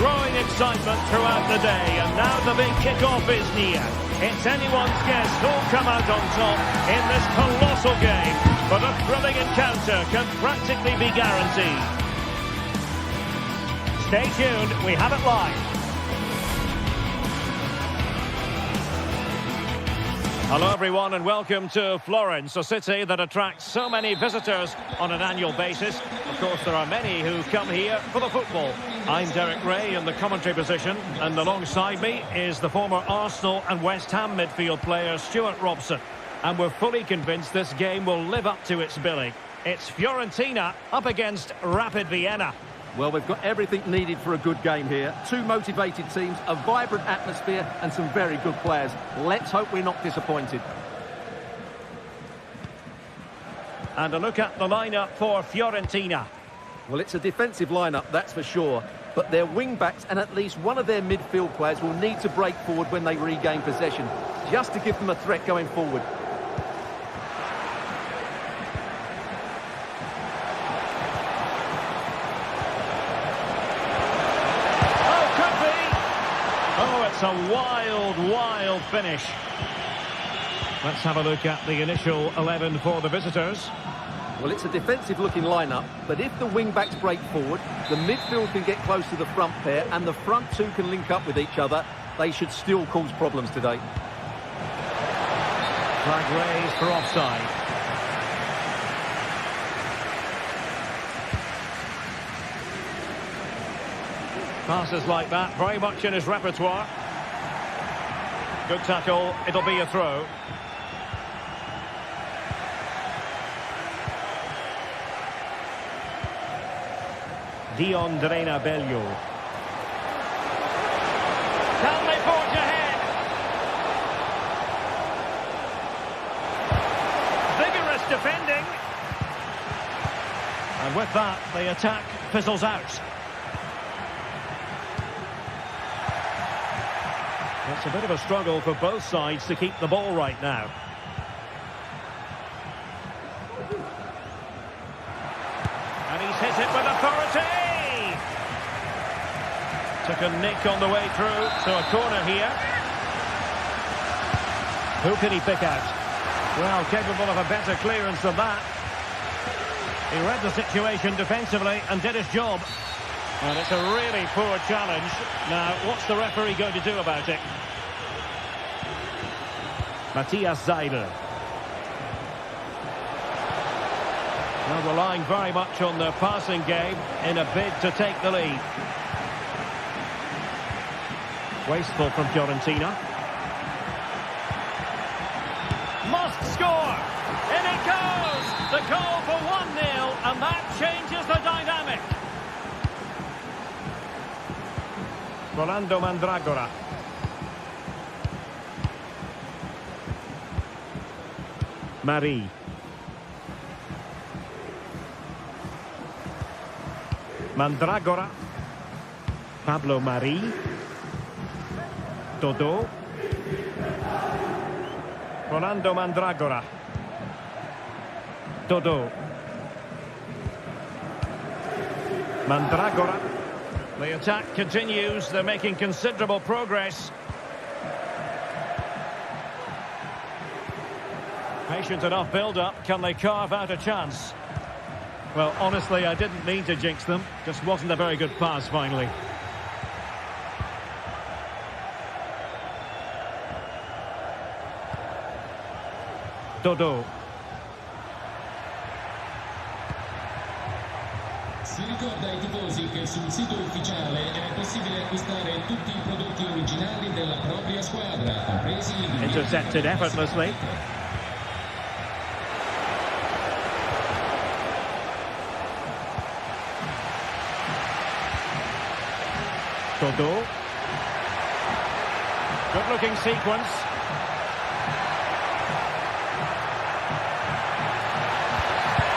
Growing excitement throughout the day, and now the big kickoff is near. It's anyone's guess who'll come out on top in this colossal game, but a thrilling encounter can practically be guaranteed. Stay tuned, we have it live. Hello everyone and welcome to Florence, a city that attracts so many visitors on an annual basis. Of course, there are many who come here for the football. I'm Derek Ray in the commentary position, and alongside me is the former Arsenal and West Ham midfield player Stuart Robson. And we're fully convinced this game will live up to its billing. It's Fiorentina up against Rapid Vienna. Well, we've got everything needed for a good game here. Two motivated teams, a vibrant atmosphere and some very good players. Let's hope we're not disappointed. And a look at the lineup for Fiorentina. Well, it's a defensive lineup, that's for sure. But their wing-backs and at least one of their midfield players will need to break forward when they regain possession, just to give them a threat going forward. It's a wild finish. Let's have a look at the initial 11 for the visitors. Well, it's a defensive-looking lineup, but if the wing-backs break forward, the midfield can get close to the front pair, and the front two can link up with each other, they should still cause problems today. Flag raised for offside. Passes like that, very much in his repertoire. Good tackle, it'll be a throw. Dion Drena Bello. Can they forge ahead? Vigorous defending. And with that, the attack fizzles out. It's a bit of a struggle for both sides to keep the ball right now. And he's hit it with authority! Took a nick on the way through, so a corner here. Who can he pick out? Well, capable of a better clearance than that. He read the situation defensively and did his job. And it's a really poor challenge. Now, what's the referee going to do about it? Matthias Seidel. Well, relying very much on their passing game in a bid to take the lead. Wasteful from Fiorentina. Must score! In it goes! The goal for 1-0, and that changes the dynamic. Rolando Mandragora. Marie. Mandragora. Pablo Marie. Dodo. Rolando Mandragora. Dodo. Mandragora. The attack continues. They're making considerable progress. Patient enough build-up. Can they carve out a chance? Well, honestly, I didn't mean to jinx them. Just wasn't a very good pass, finally. Dodo. Si ricorda ai tifosi che sul sito ufficiale è possibile acquistare tutti i prodotti originali della propria squadra, compresi i... Intercepted effortlessly. Dodo. Good-looking sequence.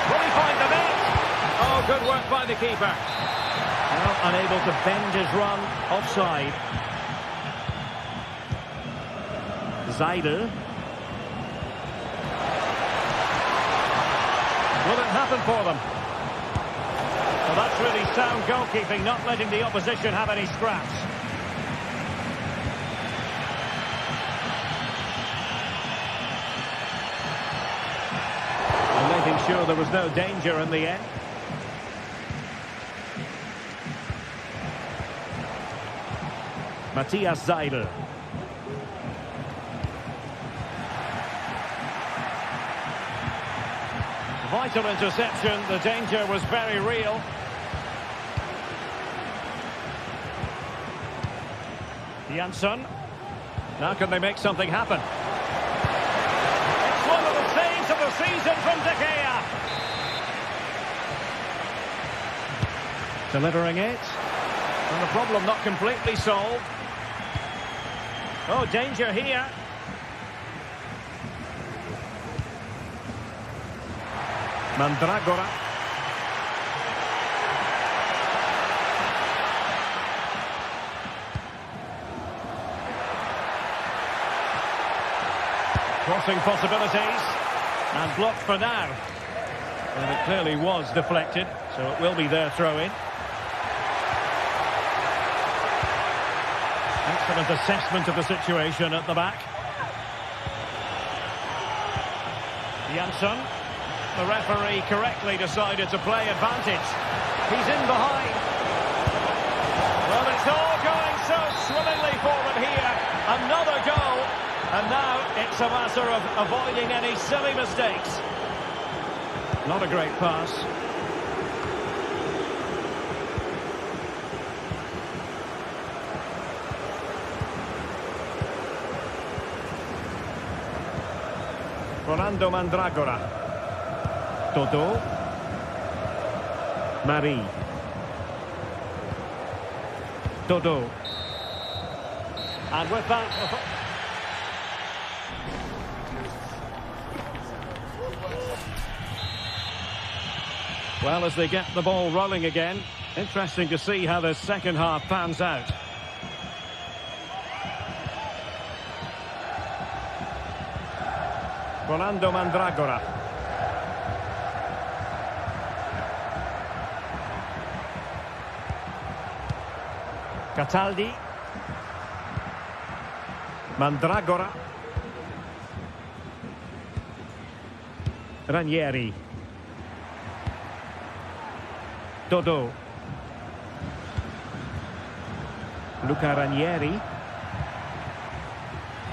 Will he find the net? Oh, good work by the keeper. Well, unable to bend his run offside. Seidel. Will it happen for them? Well, that's really sound goalkeeping, not letting the opposition have any scraps. sure there was no danger in the end. Matthias Seidel. Vital interception, the danger was very real. Jansson. Now can they make something happen? It's one of the saves of the season from De Gea. Delivering it. And the problem not completely solved. Oh, danger here. Mandragora. Crossing possibilities. And blocked for now. And it clearly was deflected, so it will be their throw-in. Excellent assessment of the situation at the back. Jansson. The referee correctly decided to play advantage. He's in behind. Well, it's all going so swimmingly forward here. Another goal. And now it's a matter of avoiding any silly mistakes. Not a great pass. Fernando Mandragora. Toto. Marie. Toto. And with that... Well, as they get the ball rolling again, interesting to see how the second half pans out. Fernando Mandragora. Cataldi. Mandragora. Ranieri. Dodo. Luca Ranieri.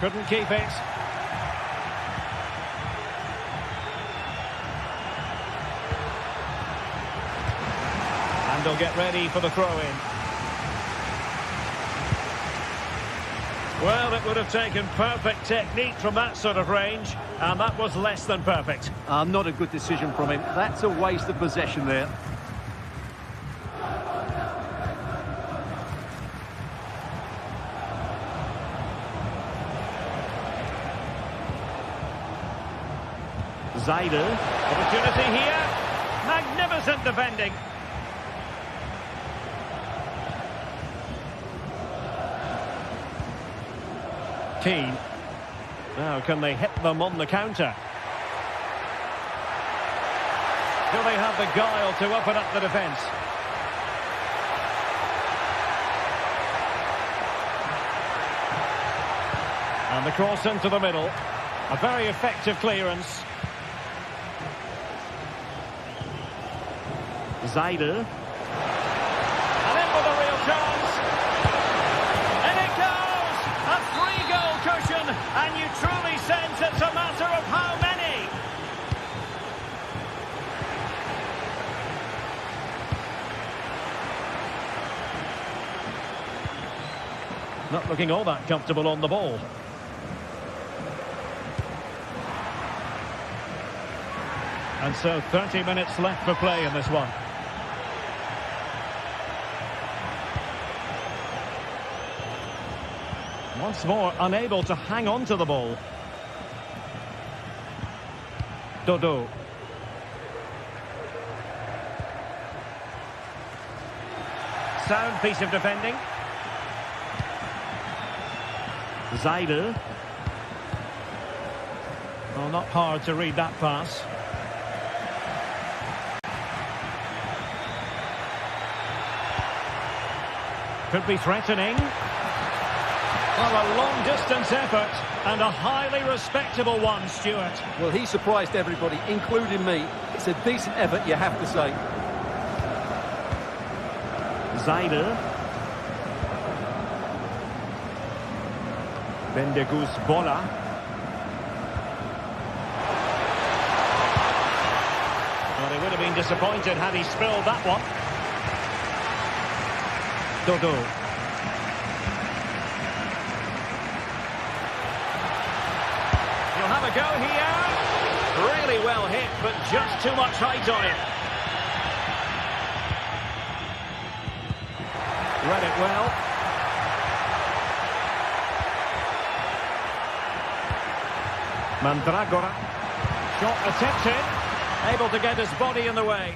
Couldn't keep it. And they'll get ready for the throw-in. Well, it would have taken perfect technique from that sort of range, and that was less than perfect. Not a good decision from him. That's a waste of possession there. Seidel. Opportunity here. Magnificent defending. Keane. Now, can they hit them on the counter? Do they have the guile to open up the defence? And the cross into the middle. A very effective clearance. Seidel. And in with a real chance. And it goes! A 3-goal cushion, and you truly sense it's a matter of how many. Not looking all that comfortable on the ball. And so 30 minutes left for play in this one. Once more, unable to hang on to the ball. Dodo. Sound piece of defending. Seidel. Well, not hard to read that pass. Could be threatening. Well, a long-distance effort and a highly respectable one, Stuart. Well, he surprised everybody, including me. It's a decent effort, you have to say. Seidel. Bendegus Bola. Well, he would have been disappointed had he spilled that one. Dodo. He'll have a go here. Really well hit, but just too much height on it. Read it well. Mandragora. Shot attempted. Able to get his body in the way.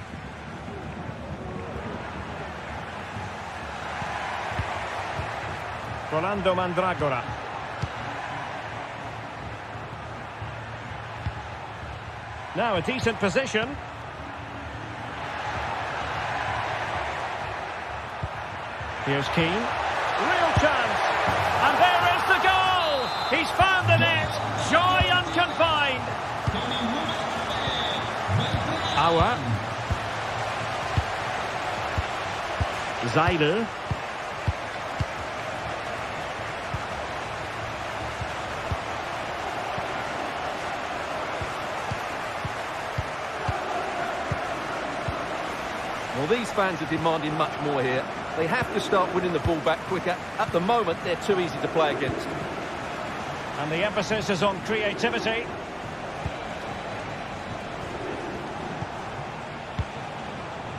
Rolando Mandragora. Now a decent position. Here's Keane. Real chance. And there is the goal. He's found the net. Joy unconfined. Auer. Seidel. Well, these fans are demanding much more here. They have to start winning the ball back quicker. At the moment, they're too easy to play against. And the emphasis is on creativity.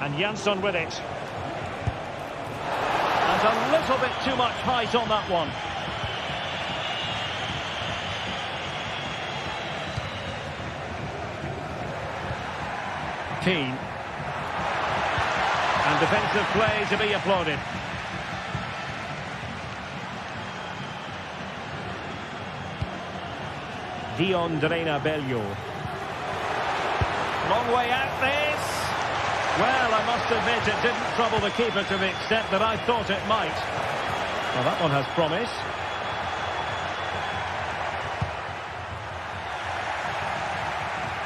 And Jansson with it. And a little bit too much height on that one. Keane. And defensive play to be applauded. Dion Drena Bello. Long way out this. Well, I must admit it didn't trouble the keeper to the extent that I thought it might. Well, that one has promise.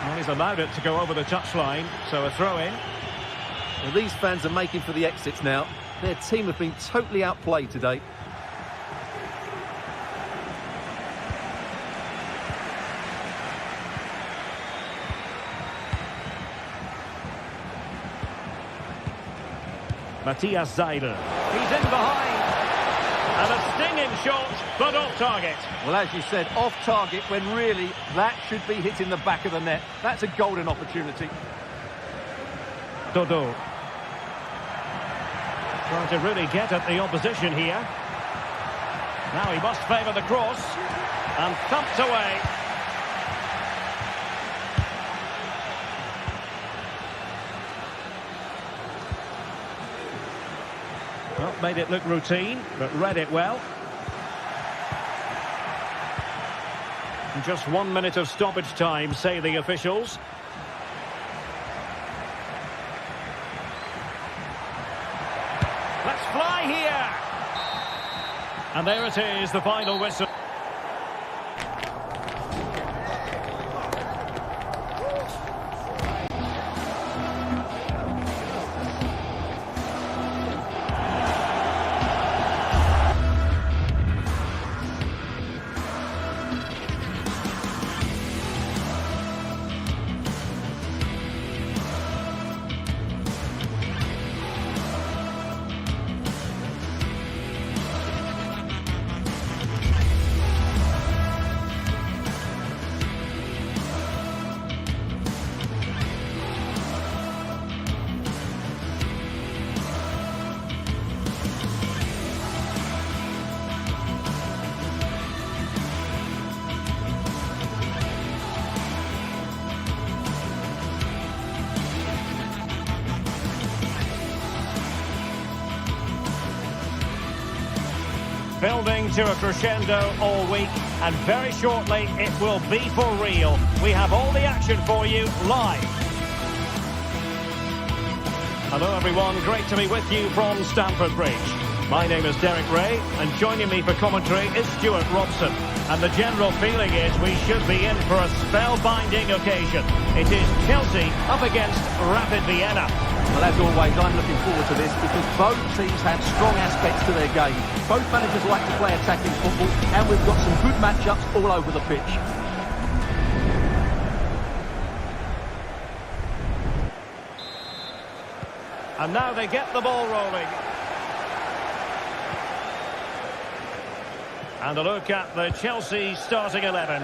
Well, he's allowed it to go over the touchline, so a throw-in. Well, these fans are making for the exits now. Their team have been totally outplayed today. Matthias Seidel. He's in behind. And a stinging shot, but off target. Well, as you said, off target when really that should be hitting the back of the net. That's a golden opportunity. Dodo. Trying to really get at the opposition here. Now he must favour the cross. And thumped away. Well, made it look routine, but read it well. And just 1 minute of stoppage time, say the officials. Let's fly here! And there it is, the final whistle. Building to a crescendo all week, and very shortly it will be for real. We have all the action for you live. Hello everyone, great to be with you from Stamford Bridge. My name is Derek Ray, and joining me for commentary is Stuart Robson. And the general feeling is we should be in for a spellbinding occasion. It is Chelsea up against Rapid Vienna. Well, as always, I'm looking forward to this because both teams have strong aspects to their game. Both managers like to play attacking football, and we've got some good matchups all over the pitch. And now they get the ball rolling. And a look at the Chelsea starting 11.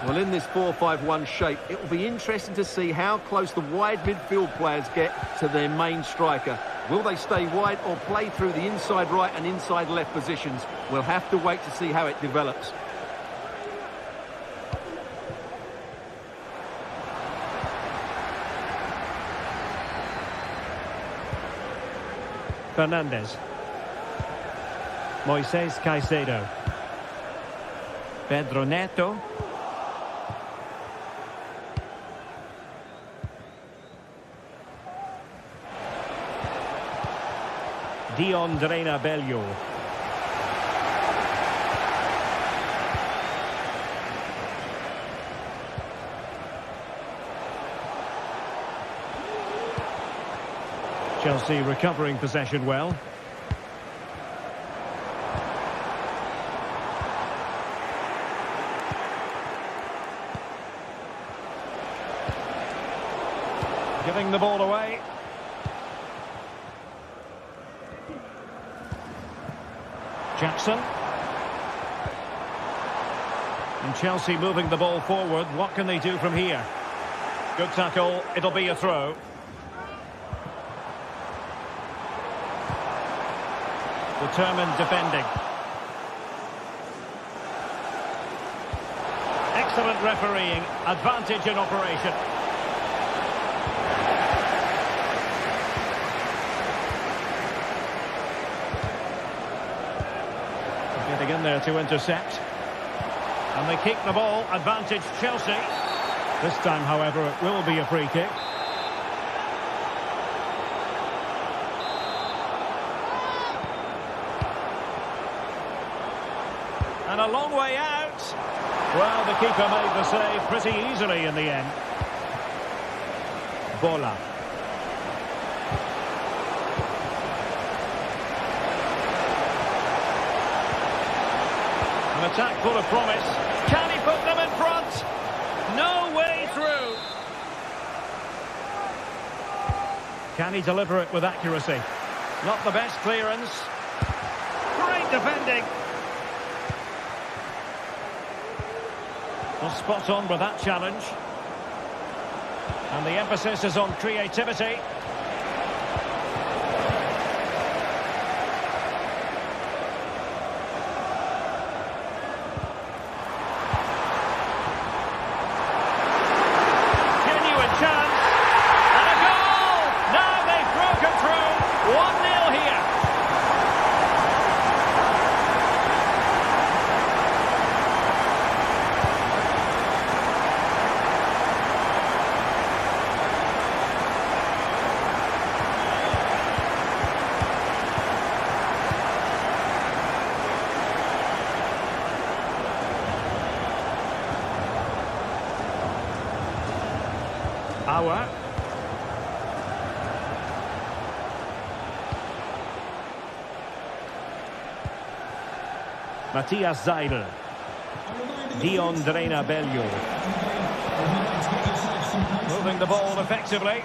Well, in this 4-5-1 shape, it will be interesting to see how close the wide midfield players get to their main striker. Will they stay wide or play through the inside right and inside left positions? We'll have to wait to see how it develops. Fernandez. Moises Caicedo. Pedro Neto. Dion Bello. Chelsea recovering possession well. Giving the ball away. Jackson. And Chelsea moving the ball forward. What can they do from here? Good tackle. It'll be a throw. Determined defending. Excellent refereeing. Advantage in operation. Getting in there to intercept. And they keep the ball. Advantage Chelsea. This time, however, it will be a free kick. And a long way out. Well, the keeper made the save pretty easily in the end. Bola. An attack full of promise. Can he put them in front? No way through. Can he deliver it with accuracy? Not the best clearance. Great defending. Well, spot on with that challenge. And the emphasis is on creativity. Genuine chance. And a goal! Now they've broken through. 1-0 here. Auer. Matthias Seidel. Dion Bello. Moving the ball effectively.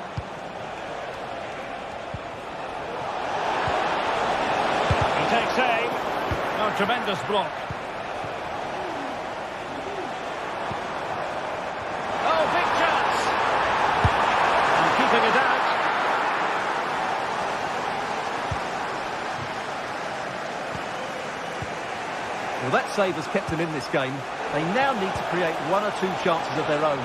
He takes aim. A tremendous block. Oh, big chance. And keeping it out. Well, that save has kept them in this game. They now need to create one or two chances of their own.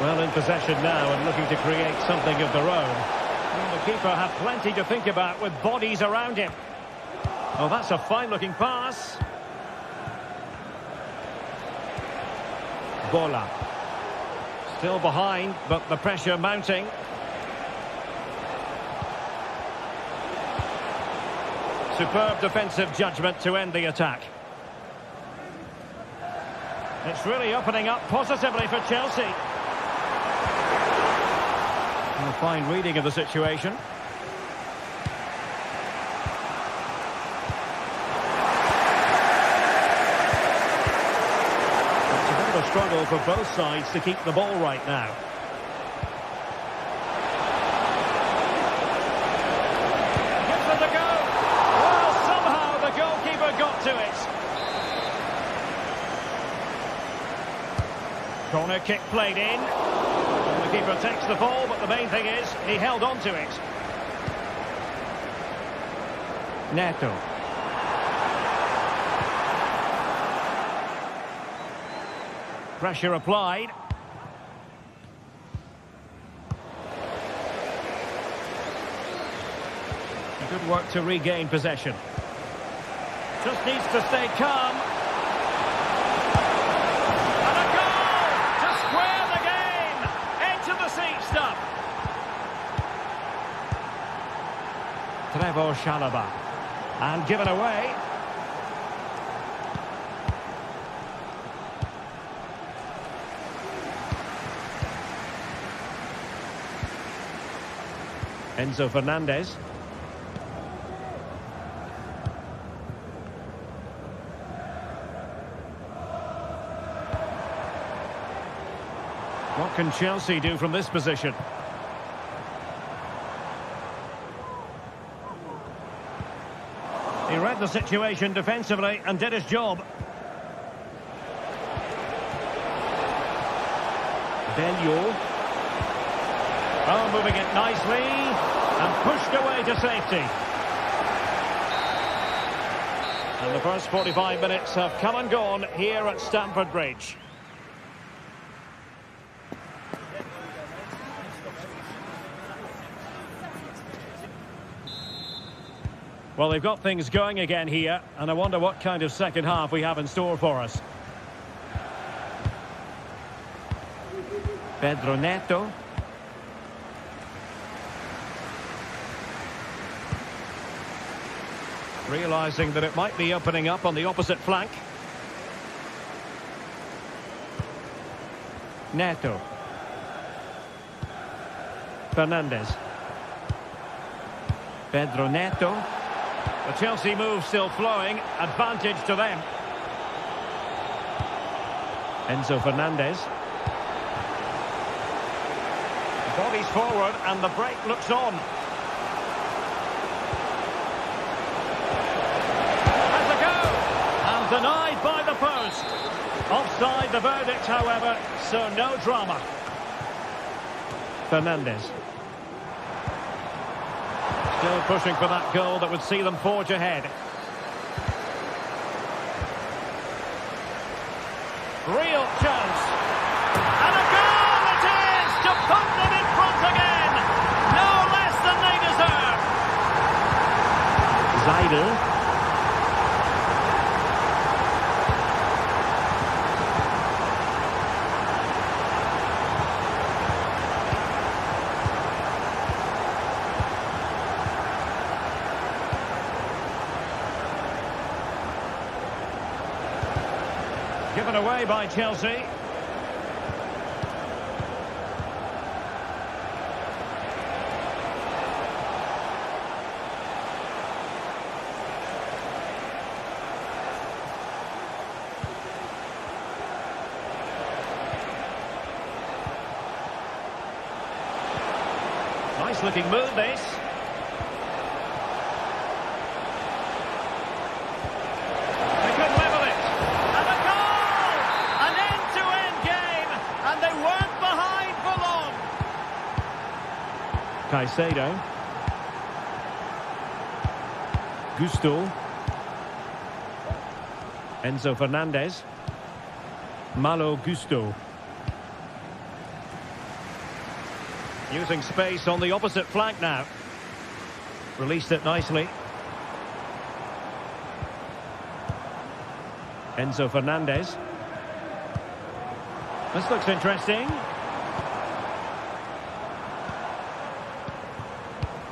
Well, in possession now and looking to create something of their own. Well, the keeper had plenty to think about with bodies around him. Oh, that's a fine-looking pass. Bola. Still behind, but the pressure mounting. Superb defensive judgment to end the attack. It's really opening up positively for Chelsea. And a fine reading of the situation. It's a bit of a struggle for both sides to keep the ball right now. Gives it a go. Well, somehow the goalkeeper got to it. Corner kick played in. The keeper takes the ball, but the main thing is he held on to it. Neto. Pressure applied. Good work to regain possession. Just needs to stay calm. And a goal to square the game. Edge of the seat stuff. Trevor Chalobah. And given away. Enzo Fernandez. What can Chelsea do from this position? He read the situation defensively and did his job. Bellew. Oh, moving it nicely and pushed away to safety. And the first 45 minutes have come and gone here at Stamford Bridge. Well, they've got things going again here, and I wonder what kind of second half we have in store for us. Pedro Neto. Realising that it might be opening up on the opposite flank. Neto. Fernandez. Pedro Neto. The Chelsea move still flowing. Advantage to them. Enzo Fernandez. Bodies forward and the break looks on. Has a go. And denied by the post. Offside the verdict, however, so no drama. Fernandez. Still pushing for that goal that would see them forge ahead. Real chance. And a goal it is to put them in front again. No less than they deserve. Zaidel. Given away by Chelsea. Nice looking move this. Caicedo. Gusto. Enzo Fernandez. Malo Gusto. Using space on the opposite flank now. Released it nicely. Enzo Fernandez. This looks interesting.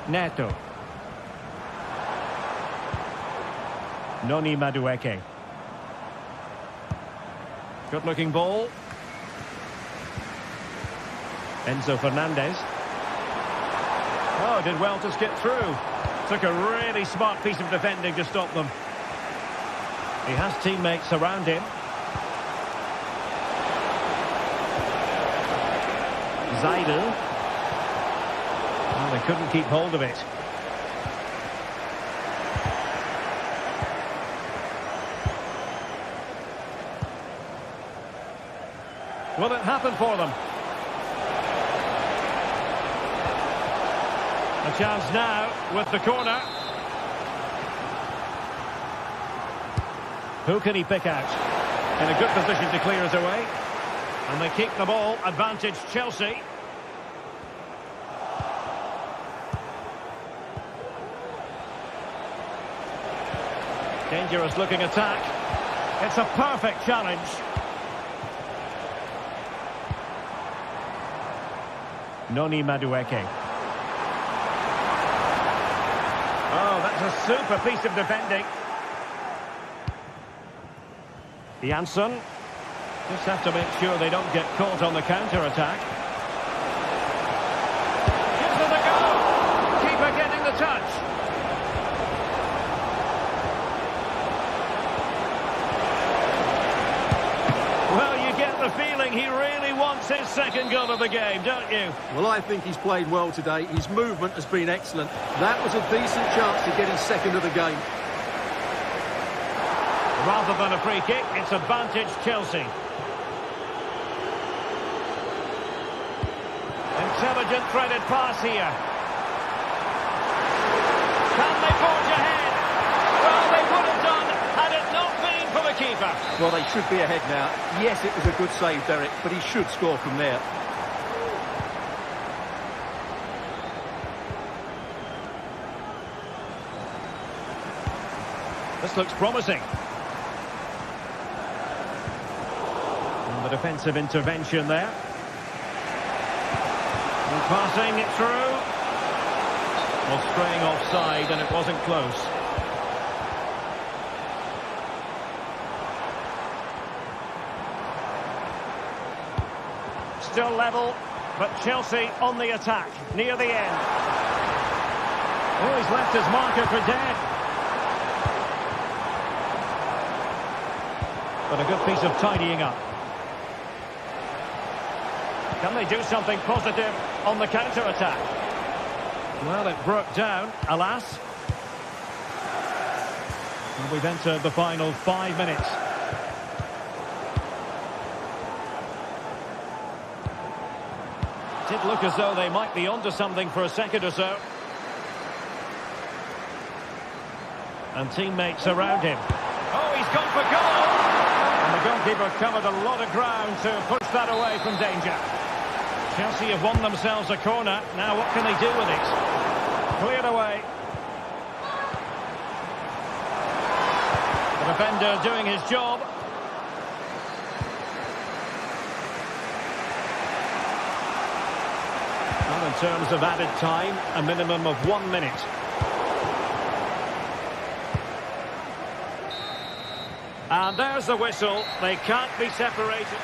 Neto. Noni Madueke. Good-looking ball. Enzo Fernandez. Oh, did well to skip through. Took a really smart piece of defending to stop them. He has teammates around him. Zaidel. Oh, they couldn't keep hold of it. Will it happen for them? A chance now with the corner. Who can he pick out? In a good position to clear it away. And they keep the ball. Advantage Chelsea. Dangerous looking attack. It's a perfect challenge. Noni Madueke. Oh, that's a super piece of defending. Janssen. Just have to make sure they don't get caught on the counter-attack. Gives them the go. Keeper getting the touch. Well, you get the feeling he really wants his second goal of the game, don't you? Well, I think he's played well today. His movement has been excellent. That was a decent chance to get his second of the game. Rather than a free kick, it's advantage Chelsea. Intelligent threaded pass here. Can they forge ahead? Well, they would have done had it not been for the keeper. Well, they should be ahead now. Yes, it was a good save, Derek, but he should score from there. This looks promising. And the defensive intervention there. And passing it through. Well, straying offside, and it wasn't close. Still level, but Chelsea on the attack, near the end. Oh, he's left his marker for dead. But a good piece of tidying up. Can they do something positive on the counter-attack? Well, it broke down, alas. And we've entered the final 5 minutes. Did look as though they might be onto something for a second or so. And teammates around him. Oh, he's gone for goal! And the goalkeeper covered a lot of ground to push that away from danger. Chelsea have won themselves a corner. Now what can they do with it? Cleared away. The defender doing his job. Well, in terms of added time, a minimum of 1 minute. And there's the whistle. They can't be separated.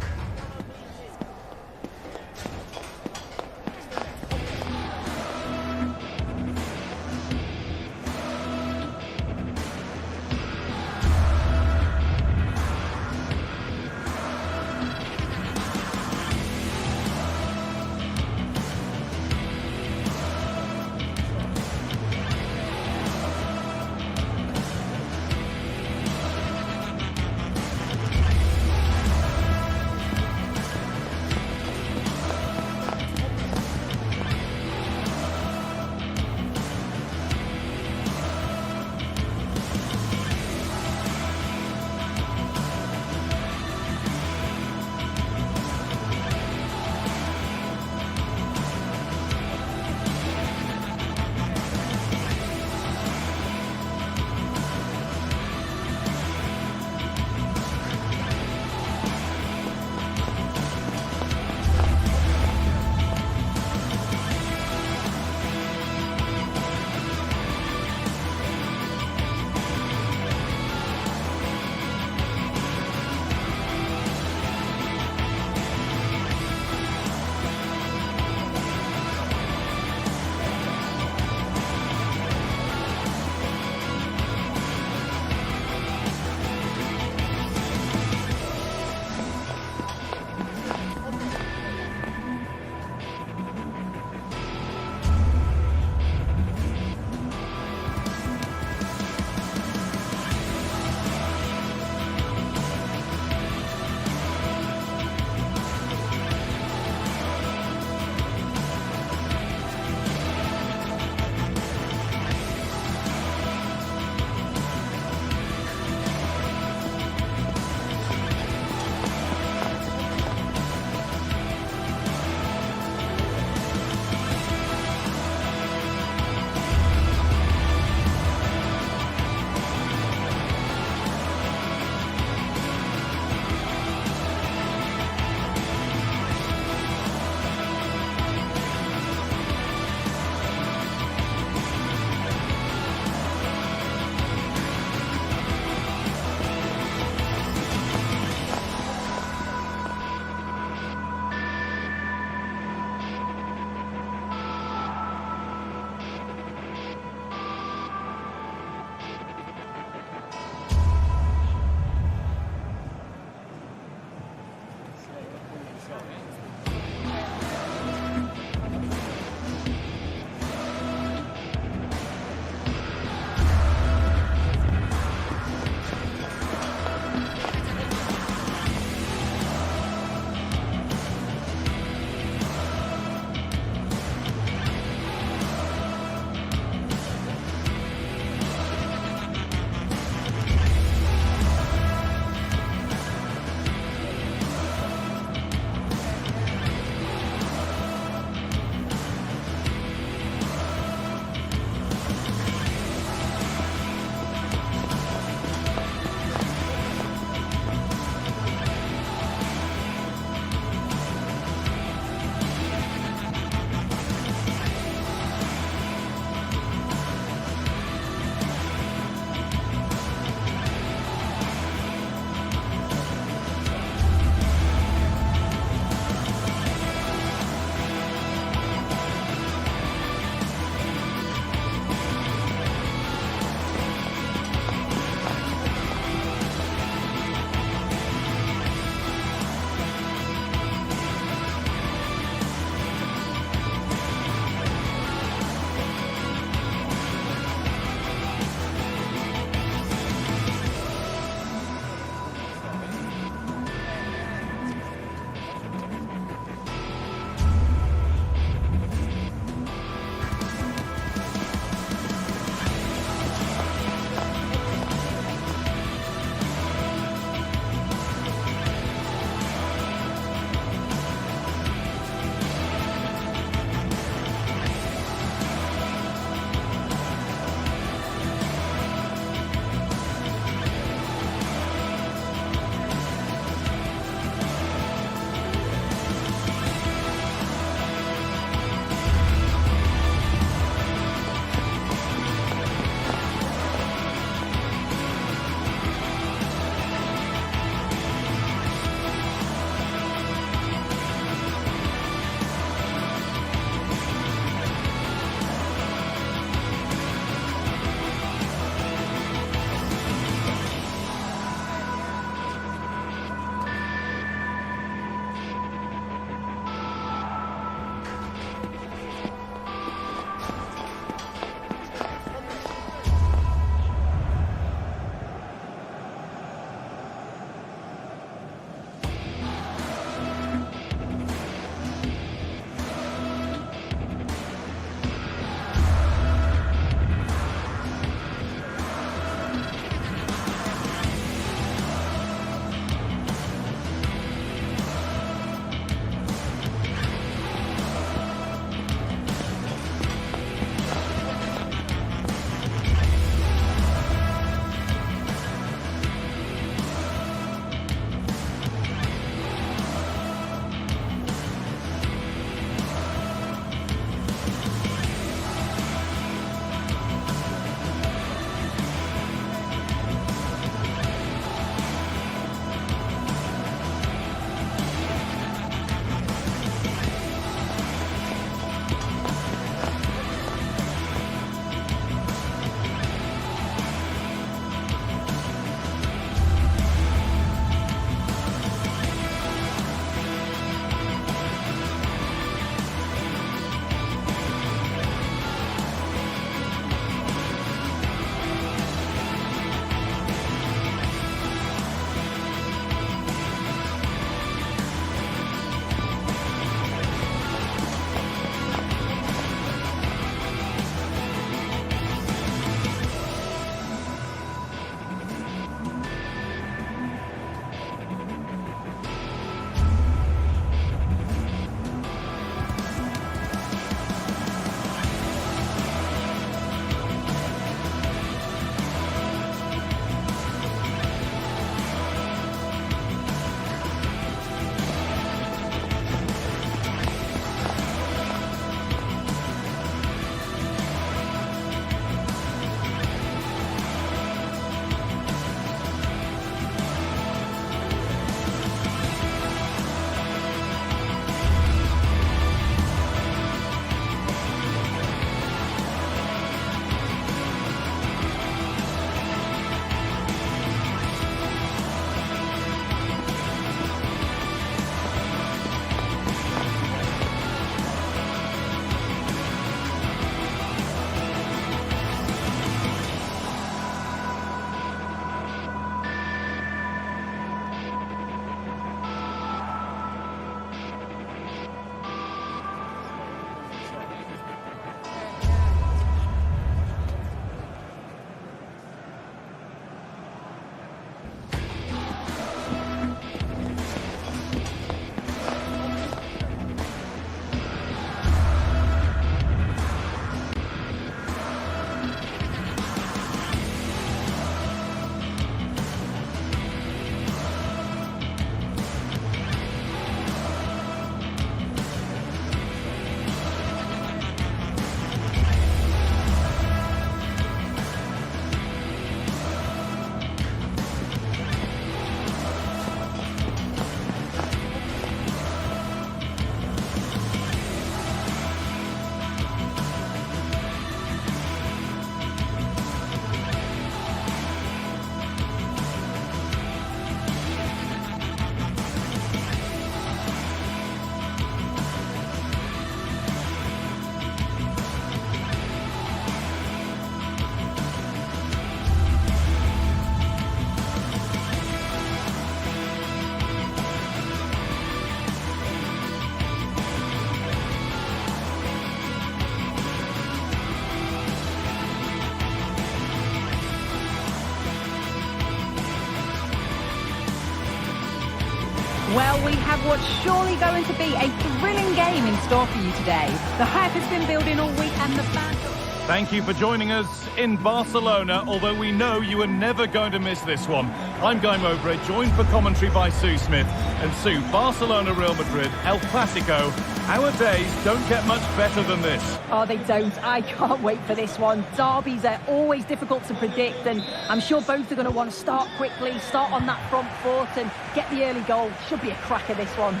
Well, we have what's surely going to be a thrilling game in store for you today. The hype has been building all week and the fans... Thank you for joining us in Barcelona, although we know you are never going to miss this one. I'm Guy Mowbray, joined for commentary by Sue Smith. And Sue, Barcelona, Real Madrid, El Clásico. Our days don't get much better than this. Oh, they don't. I can't wait for this one. Derbies are always difficult to predict, and I'm sure both are going to want to start quickly, start on that front foot and get the early goal. Should be a cracker, this one.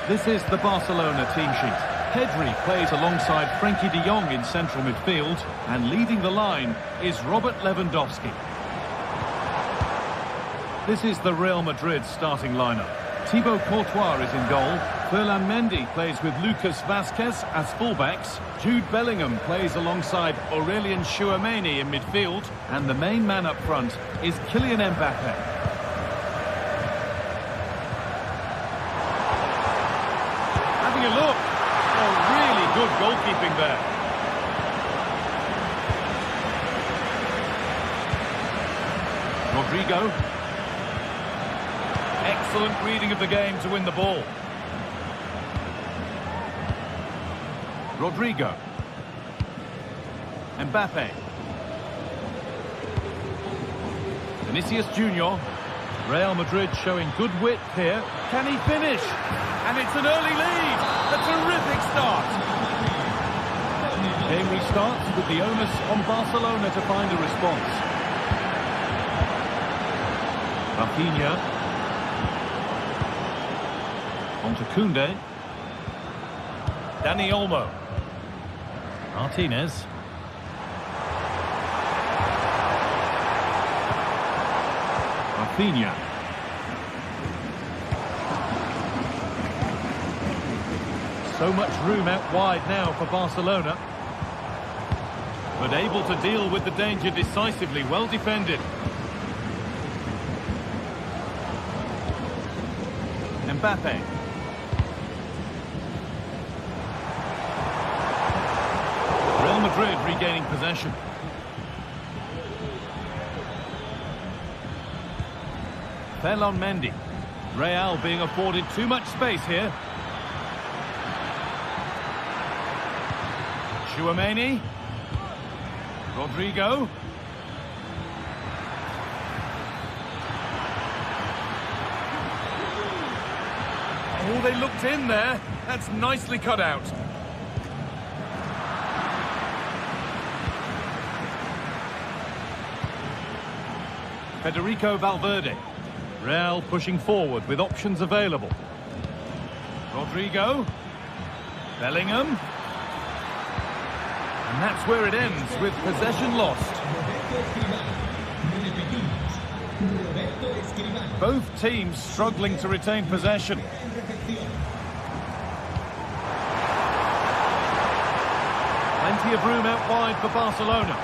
This is the Barcelona team sheet. Pedri plays alongside Frenkie de Jong in central midfield, and leading the line is Robert Lewandowski. This is the Real Madrid starting lineup. Thibaut Courtois is in goal. Ferland Mendy plays with Lucas Vázquez as fullbacks. Jude Bellingham plays alongside Aurélien Tchouaméni in midfield, and the main man up front is Kylian Mbappé. Having a look. Oh, really good goalkeeping there. Rodrigo. Excellent reading of the game to win the ball. Rodrigo. Mbappé. Vinicius Junior. Real Madrid showing good width here. Can he finish? And it's an early lead. A terrific start. Game restarts with the onus on Barcelona to find a response. Raphinha. On to Koundé. Dani Olmo. Martinez. Raphinha. So much room out wide now for Barcelona. But able to deal with the danger decisively. Well defended. Mbappé. Real Madrid regaining possession. Ferland Mendy. Real being afforded too much space here. Tchouaméni. Rodrigo. Oh, they looked in there. That's nicely cut out. Federico Valverde. Real pushing forward with options available. Rodrigo. Bellingham. And that's where it ends, with possession lost. Both teams struggling to retain possession. Plenty of room out wide for Barcelona.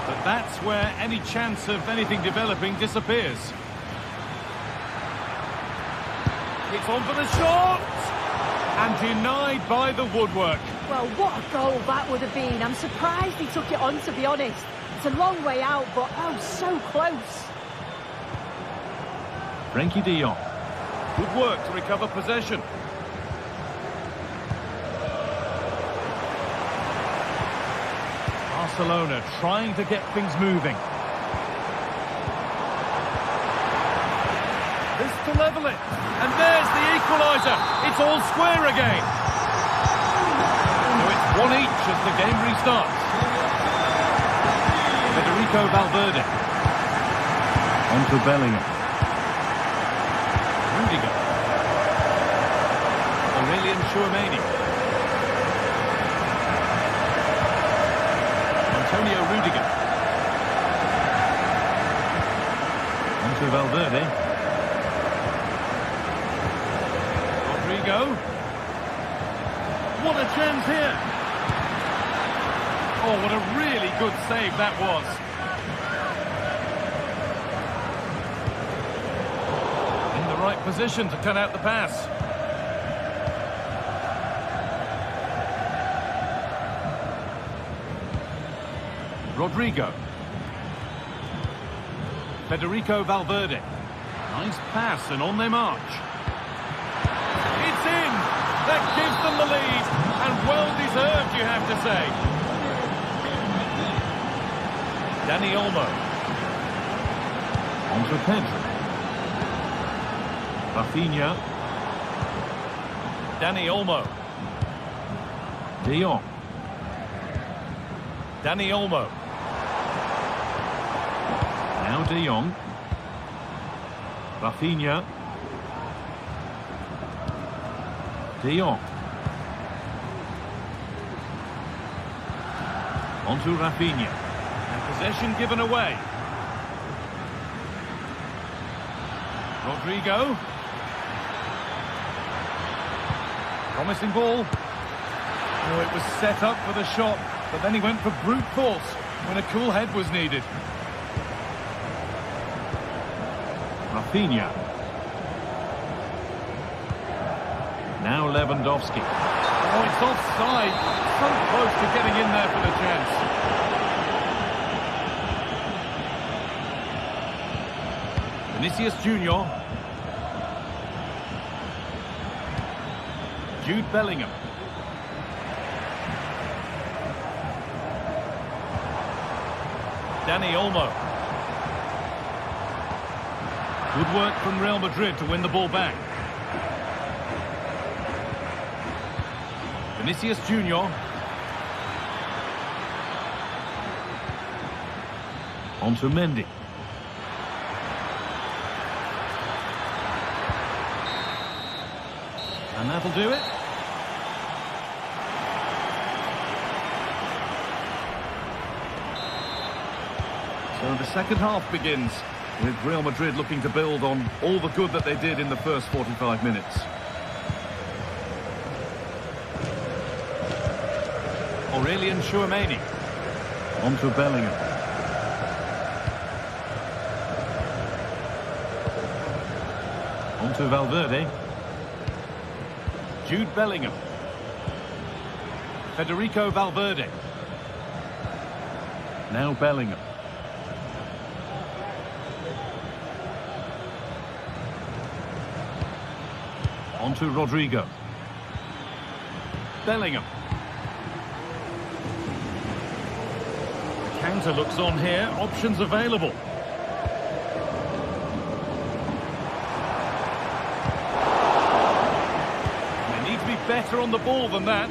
But that's where any chance of anything developing disappears. It's on for the shot! And denied by the woodwork. Well, what a goal that would have been. I'm surprised he took it on, to be honest. It's a long way out, but oh, so close. Frenkie de Jong. Good work to recover possession. Barcelona trying to get things moving. This to level it. And there's the equaliser. It's all square again. So it's 1 each as the game restarts. Federico Valverde. On to Bellingham. Rudiger. Aurélien Tchouaméni. Antonio Rudiger. On to Valverde. Rodrigo. What a chance here. Oh, what a really good save that was. In the right position to cut out the pass. Rodrigo. Federico Valverde. Nice pass and on their march. It's in! That gives them the lead, and well-deserved, you have to say. Dani Olmo. On to Pedro. Rafinha. Dani Olmo. De Jong. Dani Olmo. Now De Jong. Rafinha. De Jong. On to Rafinha. And possession given away. Rodrigo. Promising ball. Oh, it was set up for the shot, but then he went for brute force when a cool head was needed. Rafinha. Now Lewandowski. Oh, it's offside. So close to getting in there for the chance. Vinicius Junior. Jude Bellingham. Dani Olmo. Good work from Real Madrid to win the ball back. Vinicius Junior. On to Mendy. And that'll do it. So the second half begins with Real Madrid looking to build on all the good that they did in the first 45 minutes. Aurelian Chouameni. On to Bellingham. On to Valverde. Jude Bellingham. Federico Valverde. Now Bellingham. On to Rodrigo. Bellingham. Counter looks on here. Options available. They need to be better on the ball than that.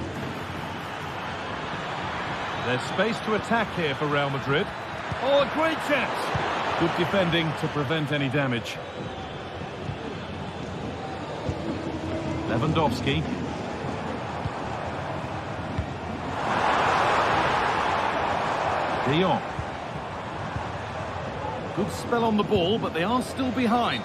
There's space to attack here for Real Madrid. Oh, a great chance. Good defending to prevent any damage. Lewandowski. De Jong. Good spell on the ball, but they are still behind.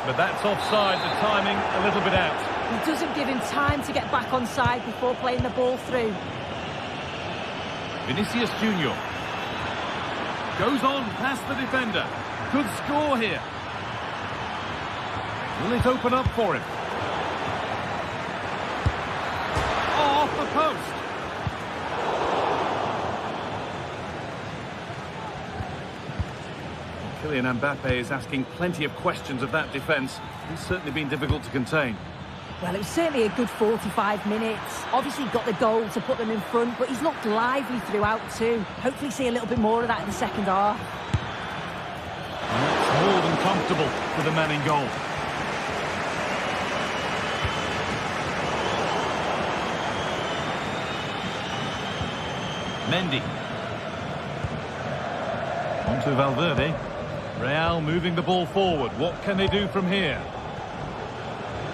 But that's offside, the timing a little bit out. It doesn't give him time to get back on side before playing the ball through. Vinicius Junior. Goes on past the defender. Good score here. Will it open up for him? Oh, off the post. Kylian Mbappe is asking plenty of questions of that defence. He's certainly been difficult to contain. Well, it was certainly a good 45 minutes. Obviously got the goal to put them in front, but he's looked lively throughout too. Hopefully see a little bit more of that in the second half. And that's more than comfortable for the man in goal. Mendy. On to Valverde. Real moving the ball forward. What can they do from here?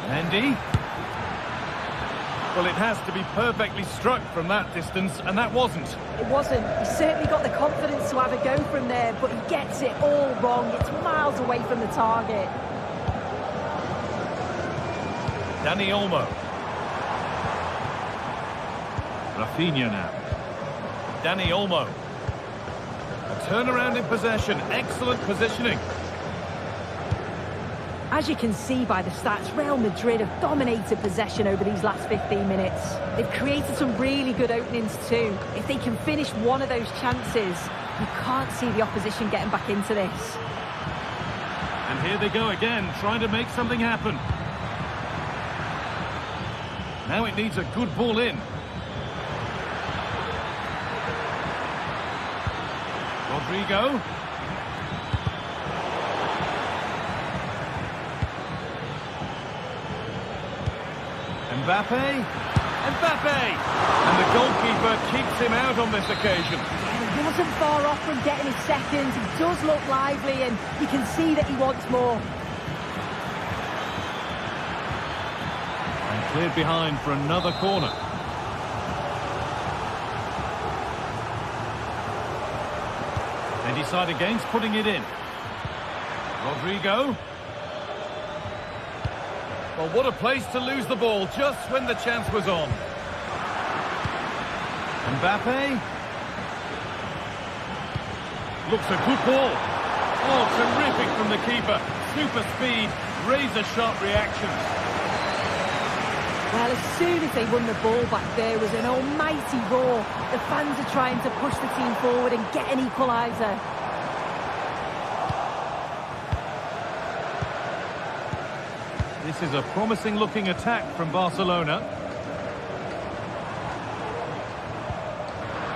Mendy. Well, it has to be perfectly struck from that distance, and that wasn't. It wasn't. He's certainly got the confidence to have a go from there, but he gets it all wrong. It's miles away from the target. Dani Olmo. Rafinha now. Dani Olmo. A turnaround in possession. Excellent positioning. As you can see by the stats, Real Madrid have dominated possession over these last 15 minutes. They've created some really good openings too. If they can finish one of those chances, you can't see the opposition getting back into this. And here they go again, trying to make something happen. Now it needs a good ball in. Rodrigo. Mbappe. And the goalkeeper keeps him out on this occasion. He wasn't far off from getting his seconds. He does look lively and you can see that he wants more. And cleared behind for another corner. They decide against putting it in. Rodrigo. Well, what a place to lose the ball just when the chance was on. Mbappe. Looks a good ball. Oh, terrific from the keeper. Super speed, razor-sharp reactions. Well, as soon as they won the ball back, there was an almighty roar. The fans are trying to push the team forward and get an equaliser. This is a promising-looking attack from Barcelona.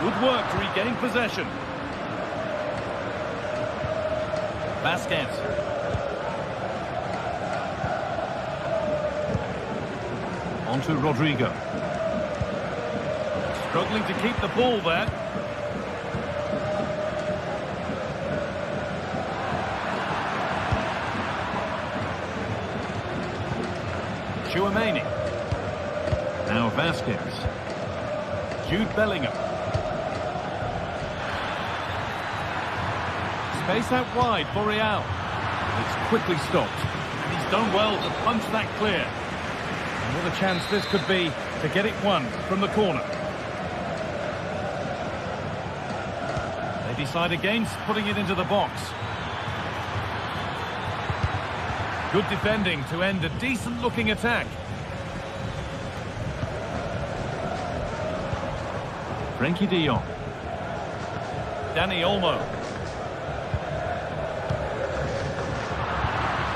Good work to regain possession. Vasquez. On to Rodrigo. Struggling to keep the ball there. Chouameni. Now Vasquez. Jude Bellingham. Space out wide for Real. It's quickly stopped. And he's done well to punch that clear. And what a chance this could be to get it won from the corner. They decide against putting it into the box. Good defending to end a decent-looking attack. Frenkie de Jong. Dani Olmo.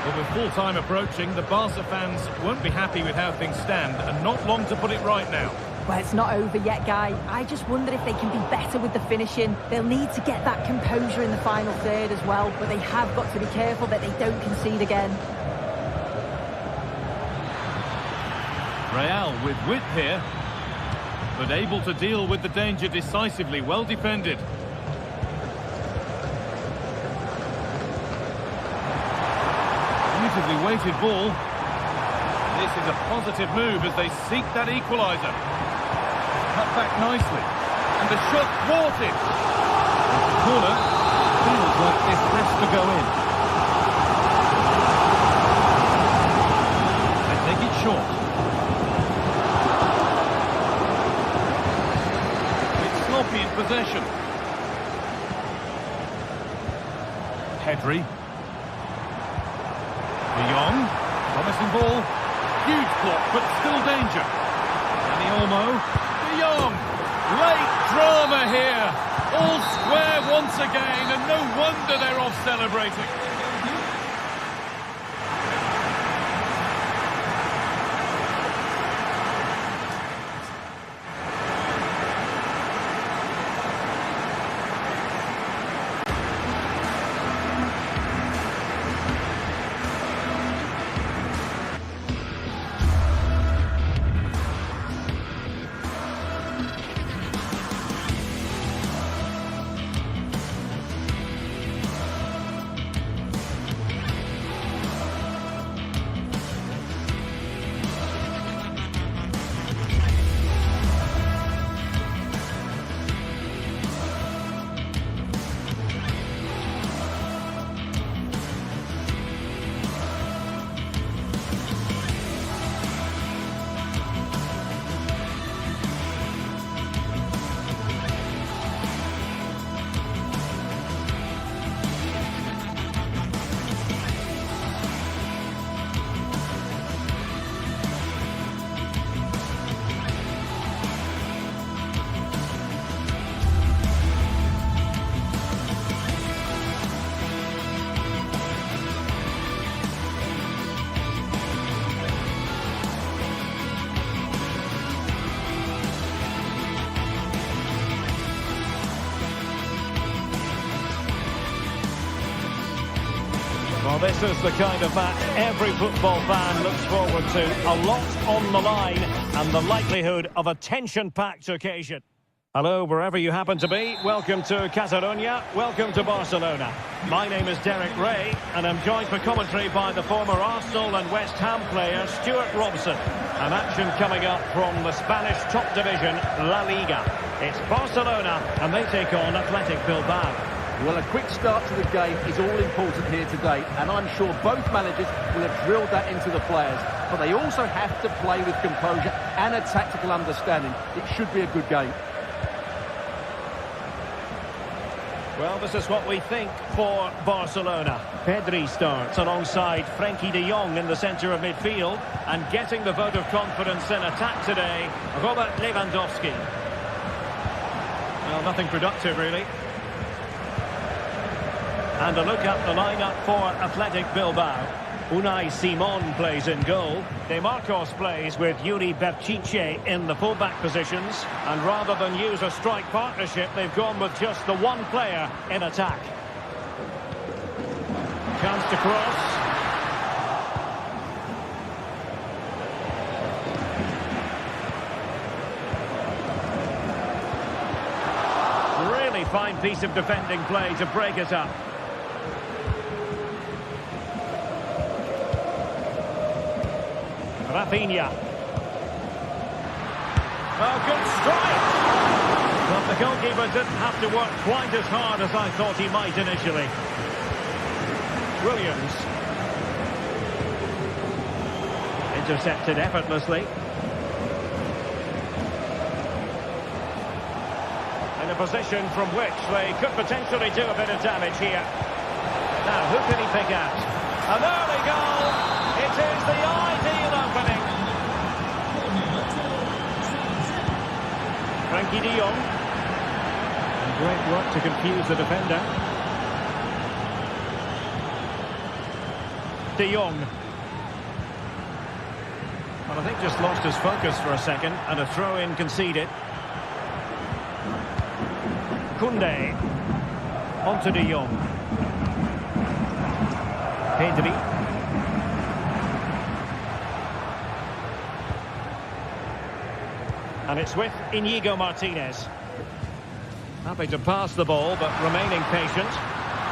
Well, with full-time approaching, the Barca fans won't be happy with how things stand, and not long to put it right now. Well, it's not over yet, Guy. I just wonder if they can be better with the finishing. They'll need to get that composure in the final third as well, but they have got to be careful that they don't concede again. Real with width here, but able to deal with the danger decisively. Well defended. Beautifully weighted ball. This is a positive move as they seek that equaliser. Cut back nicely, and the shot thwarted. The corner feels like this has to go in. They take it short. Sloppy in possession. Pedri. De Jong. Promising ball. Huge block, but still danger. Dani Olmo. De Jong. Late drama here. All square once again, and no wonder they're off celebrating. this is the kind of match every football fan looks forward to. A lot on the line and the likelihood of a tension-packed occasion. Hello, wherever you happen to be. Welcome to Catalonia. Welcome to Barcelona. My name is Derek Ray, and I'm joined for commentary by the former Arsenal and West Ham player Stuart Robson. An action coming up from the Spanish top division, La Liga. It's Barcelona, and they take on Athletic Bilbao. Well, a quick start to the game is all important here today, and I'm sure both managers will have drilled that into the players. But they also have to play with composure and a tactical understanding. It should be a good game. Well, this is what we think for Barcelona. Pedri starts alongside Frenkie de Jong in the centre of midfield, and getting the vote of confidence in attack today, Robert Lewandowski. Well, nothing productive, really. And a look at the lineup for Athletic Bilbao. Unai Simon plays in goal. De Marcos plays with Yuri Berchiche in the fullback positions. And rather than use a strike partnership, they've gone with just the one player in attack. Chance to cross. Really fine piece of defending play to break it up. Raphinha. Oh, good strike! But the goalkeeper didn't have to work quite as hard as I thought he might initially. Williams. Intercepted effortlessly. In a position from which they could potentially do a bit of damage here. Now, who can he pick out? An early goal! It is the ideal opening. Frenkie de Jong. And great work to confuse the defender. De Jong. Well, I think just lost his focus for a second, and a throw-in conceded. Koundé. On to de Jong. Pedri. And it's with Íñigo Martínez. Happy to pass the ball, but remaining patient.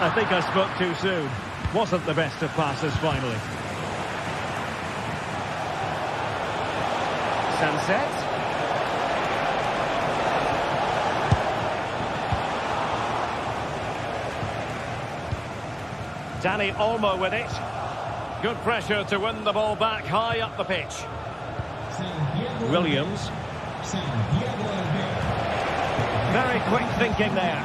I think I spoke too soon. Wasn't the best of passes, finally. Sunset. Dani Olmo with it. Good pressure to win the ball back high up the pitch. Williams. Very quick thinking there.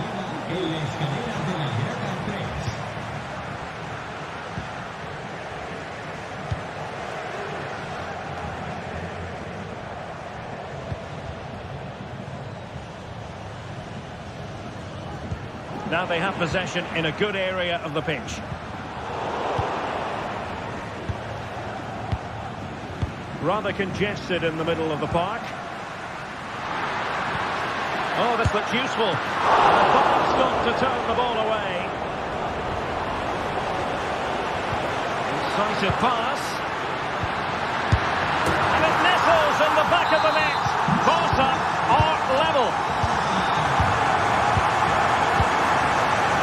Now they have possession in a good area of the pitch. Rather congested in the middle of the park. Oh, this looks useful. And a fast stop to turn the ball away. Decisive pass. And it nestles in the back of the net. Barca are level.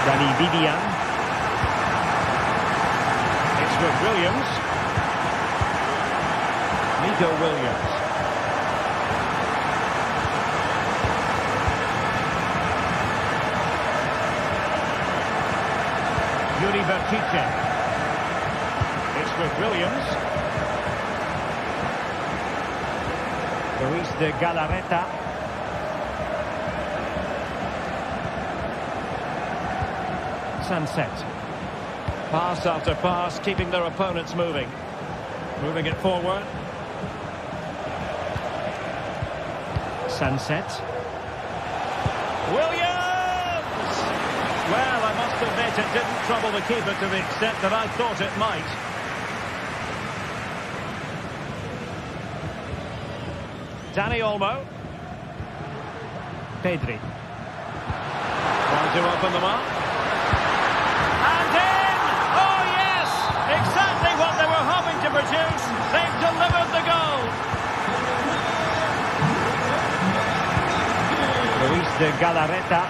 Dani Vivian. It's with Williams. Nico Williams. Yuri Berchiche. It's with Williams. Luis de Galarreta. Sunset. Pass after pass, keeping their opponents moving. Moving it forward. Sunset. Williams! Well, I must admit it didn't trouble the keeper to the extent that I thought it might. Dani Olmo. Pedri. Trying to open them up. And in! Oh, yes! juice. They've delivered the goal. Luis de Galarreta.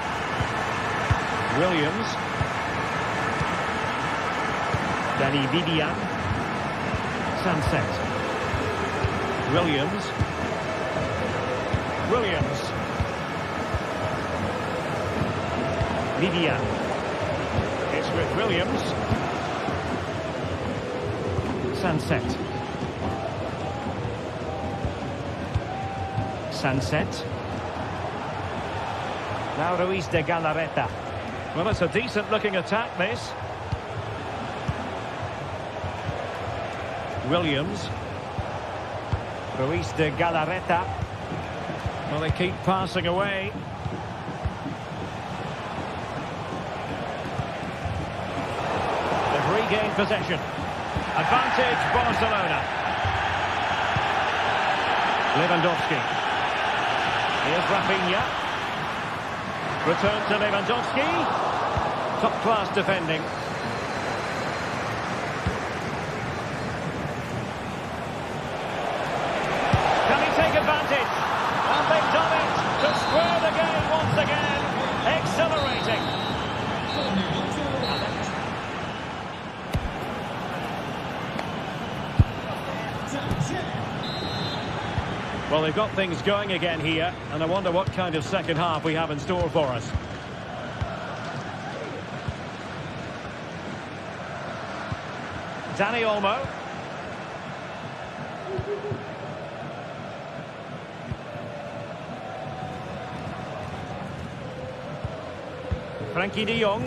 Williams. Danny Vivian. Sunset. Williams. Vivian. It's with Williams. Sunset. Now Luis de Galarreta. Well, it's a decent-looking attack, this. Williams. Luis de Galarreta. Well, they keep passing away. They've regained possession. Advantage Barcelona. Lewandowski. Here's Rapid. Return to Lewandowski. Top-class defending. Can he take advantage? And they've done it to square the game once again. Exhilarating. Well, they've got things going again here, and I wonder what kind of second half we have in store for us. Dani Olmo. Frankie de Jong.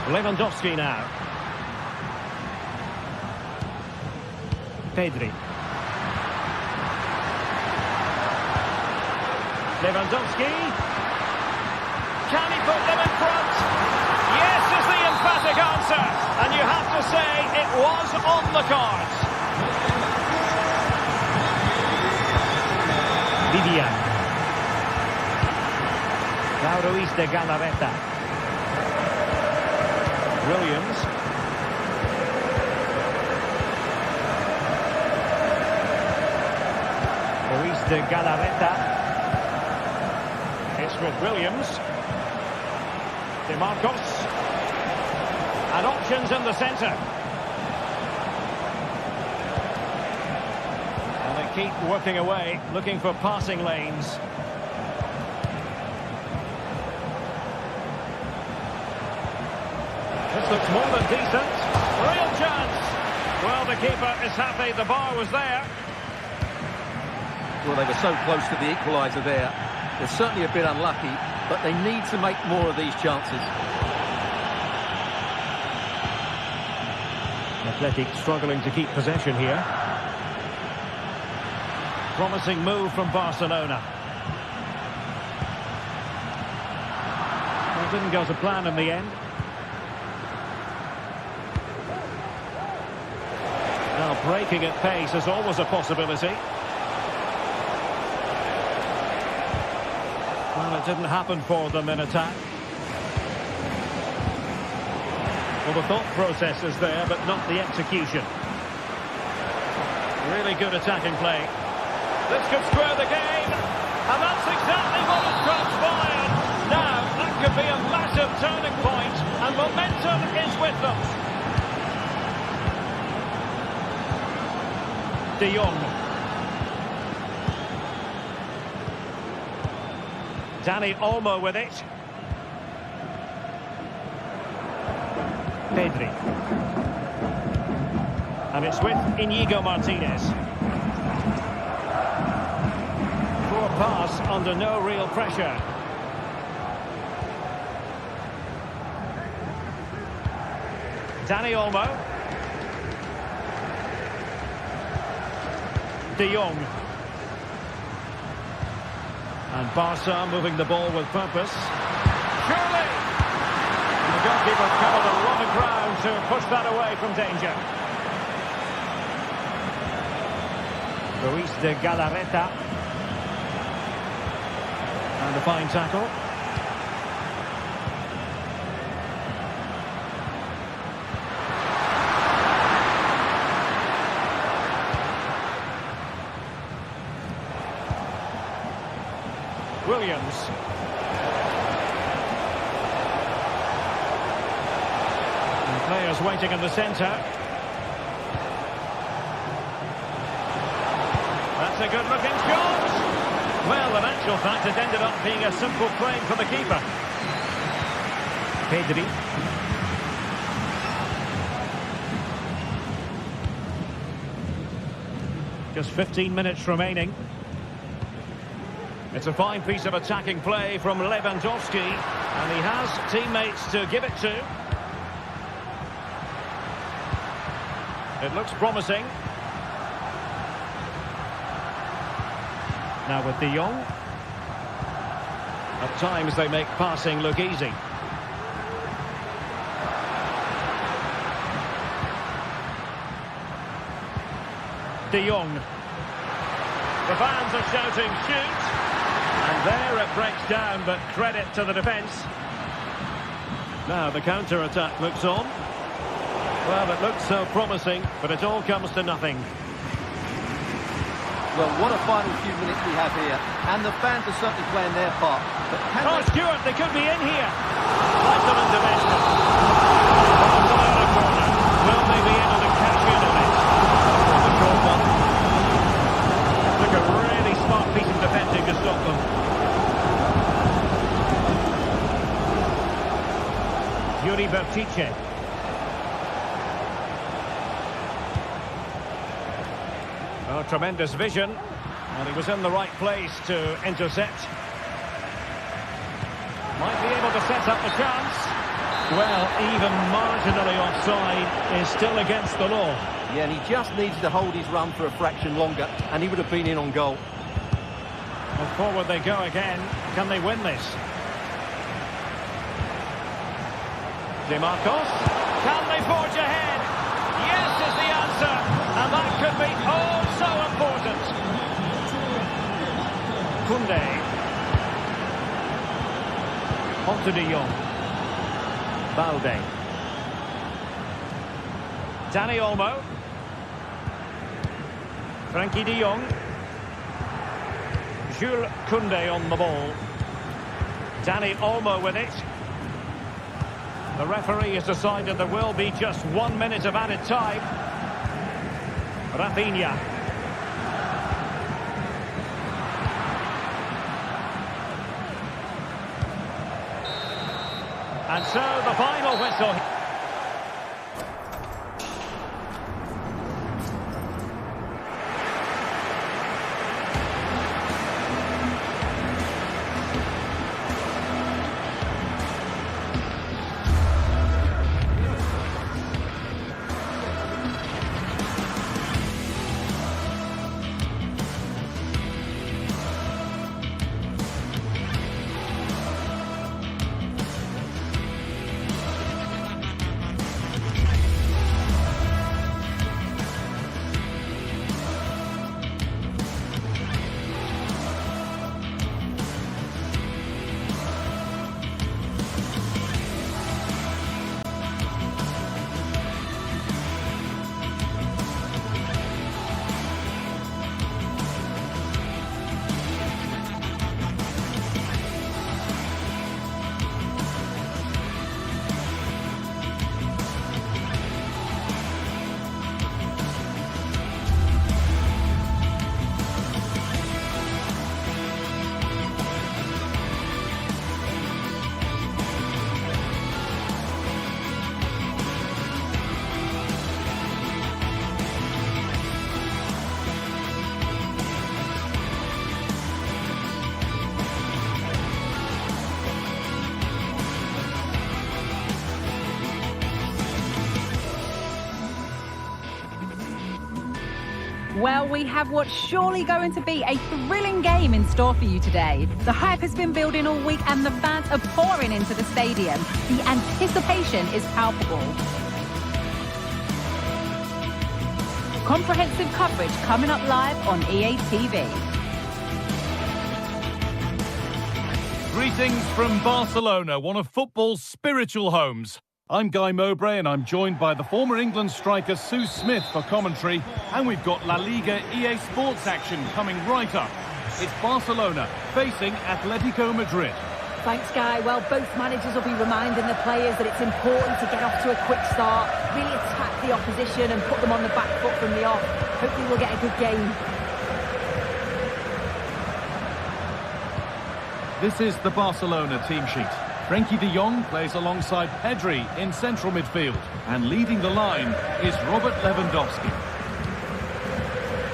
Lewandowski now. Pedri. Lewandowski. Can he put them in front? Yes is the emphatic answer. And you have to say it was on the cards. Vivian. Now Luis de Galarreta. Williams. Luis de Galarreta. It's with Williams. DeMarcos. And options in the centre. And they keep working away, looking for passing lanes. This looks more than decent. Real chance. Well, the keeper is happy the bar was there. Well, they were so close to the equaliser there. They're certainly a bit unlucky, but they need to make more of these chances. Athletic struggling to keep possession here. Promising move from Barcelona. Well, didn't go to plan in the end. Now breaking at pace is always a possibility. Well, it didn't happen for them in attack. Well, the thought process is there, but not the execution. Really good attacking play. This could square the game, and that's exactly what has transpired. Now, that could be a massive turning point, and momentum is with them. De Jong. Dani Olmo with it. Pedri. And it's with Íñigo Martínez. Poor pass under no real pressure. Dani Olmo. De Jong. And Barca moving the ball with purpose. Surely! And the goalkeeper covered a lot of ground to push that away from danger. Luis de Galarreta. And a fine tackle. Williams. And players waiting in the centre. That's a good-looking shot. Well, in actual fact, it ended up being a simple frame for the keeper. Pedri. Just 15 minutes remaining. It's a fine piece of attacking play from Lewandowski, and he has teammates to give it to. It looks promising. Now with De Jong. At times they make passing look easy. De Jong. The fans are shouting, shoot! And there it breaks down, but credit to the defence. Now the counter-attack looks on. Well, it looks so promising, but it all comes to nothing. Well, what a final few minutes we have here. And the fans are certainly playing their part. But can Stewart, they could be in here. Vital intervention. Barcelona corner. Will they be able to cash in on it? The short one. Look, a really smart piece of defending to stop them. Yuri Bertice. Oh, tremendous vision. And he was in the right place to intercept. Might be able to set up the chance. Well, even marginally offside is still against the law. Yeah, and he just needs to hold his run for a fraction longer, and he would have been in on goal. Well, forward they go again. Can they win this? DeMarcos. Can they forge ahead? Yes is the answer. And that could be oh so important. Koundé. On to De Jong. Balde. Dani Olmo. Frankie De Jong. Jules Koundé on the ball. Dani Olmo with it. The referee has decided there will be just 1 minute of added time. Rapid And so the final whistle. Well, we have what's surely going to be a thrilling game in store for you today. The hype has been building all week and the fans are pouring into the stadium. The anticipation is palpable. Comprehensive coverage coming up live on EA TV. Greetings from Barcelona, one of football's spiritual homes. I'm Guy Mowbray and I'm joined by the former England striker Sue Smith for commentary. And we've got La Liga EA Sports action coming right up. It's Barcelona facing Atletico Madrid. Thanks, Guy. Well, both managers will be reminding the players that it's important to get off to a quick start, really attack the opposition and put them on the back foot from the off. Hopefully we'll get a good game. This is the Barcelona team sheet. Frenkie de Jong plays alongside Pedri in central midfield. And leading the line is Robert Lewandowski.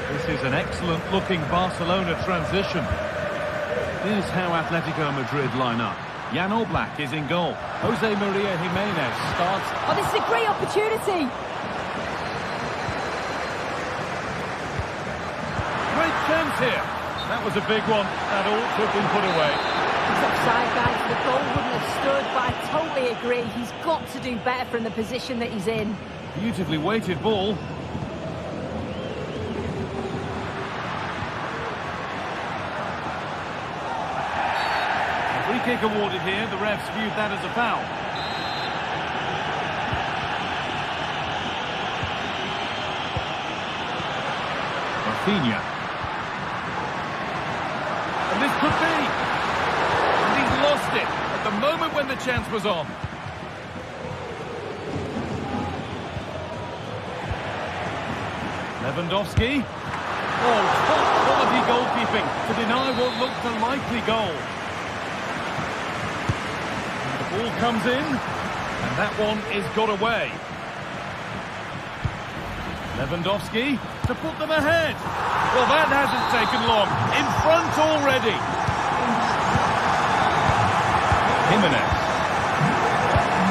This is an excellent-looking Barcelona transition. Here's how Atletico Madrid line up. Jan Oblak is in goal. Jose Maria Jimenez starts. Oh, this is a great opportunity. Great chance here. That was a big one. That ought to have been put away. He's offside, guys. The goal wouldn't have stood, but I totally agree. He's got to do better from the position that he's in. Beautifully weighted ball. A free kick awarded here. The refs viewed that as a foul. Rafinha. And this could be. And he's lost it at the moment when the chance was on. Lewandowski. Oh, top quality goalkeeping to deny what looked a likely goal. The ball comes in, and that one is got away. Lewandowski to put them ahead. Well, that hasn't taken long. In front already. Jimenez.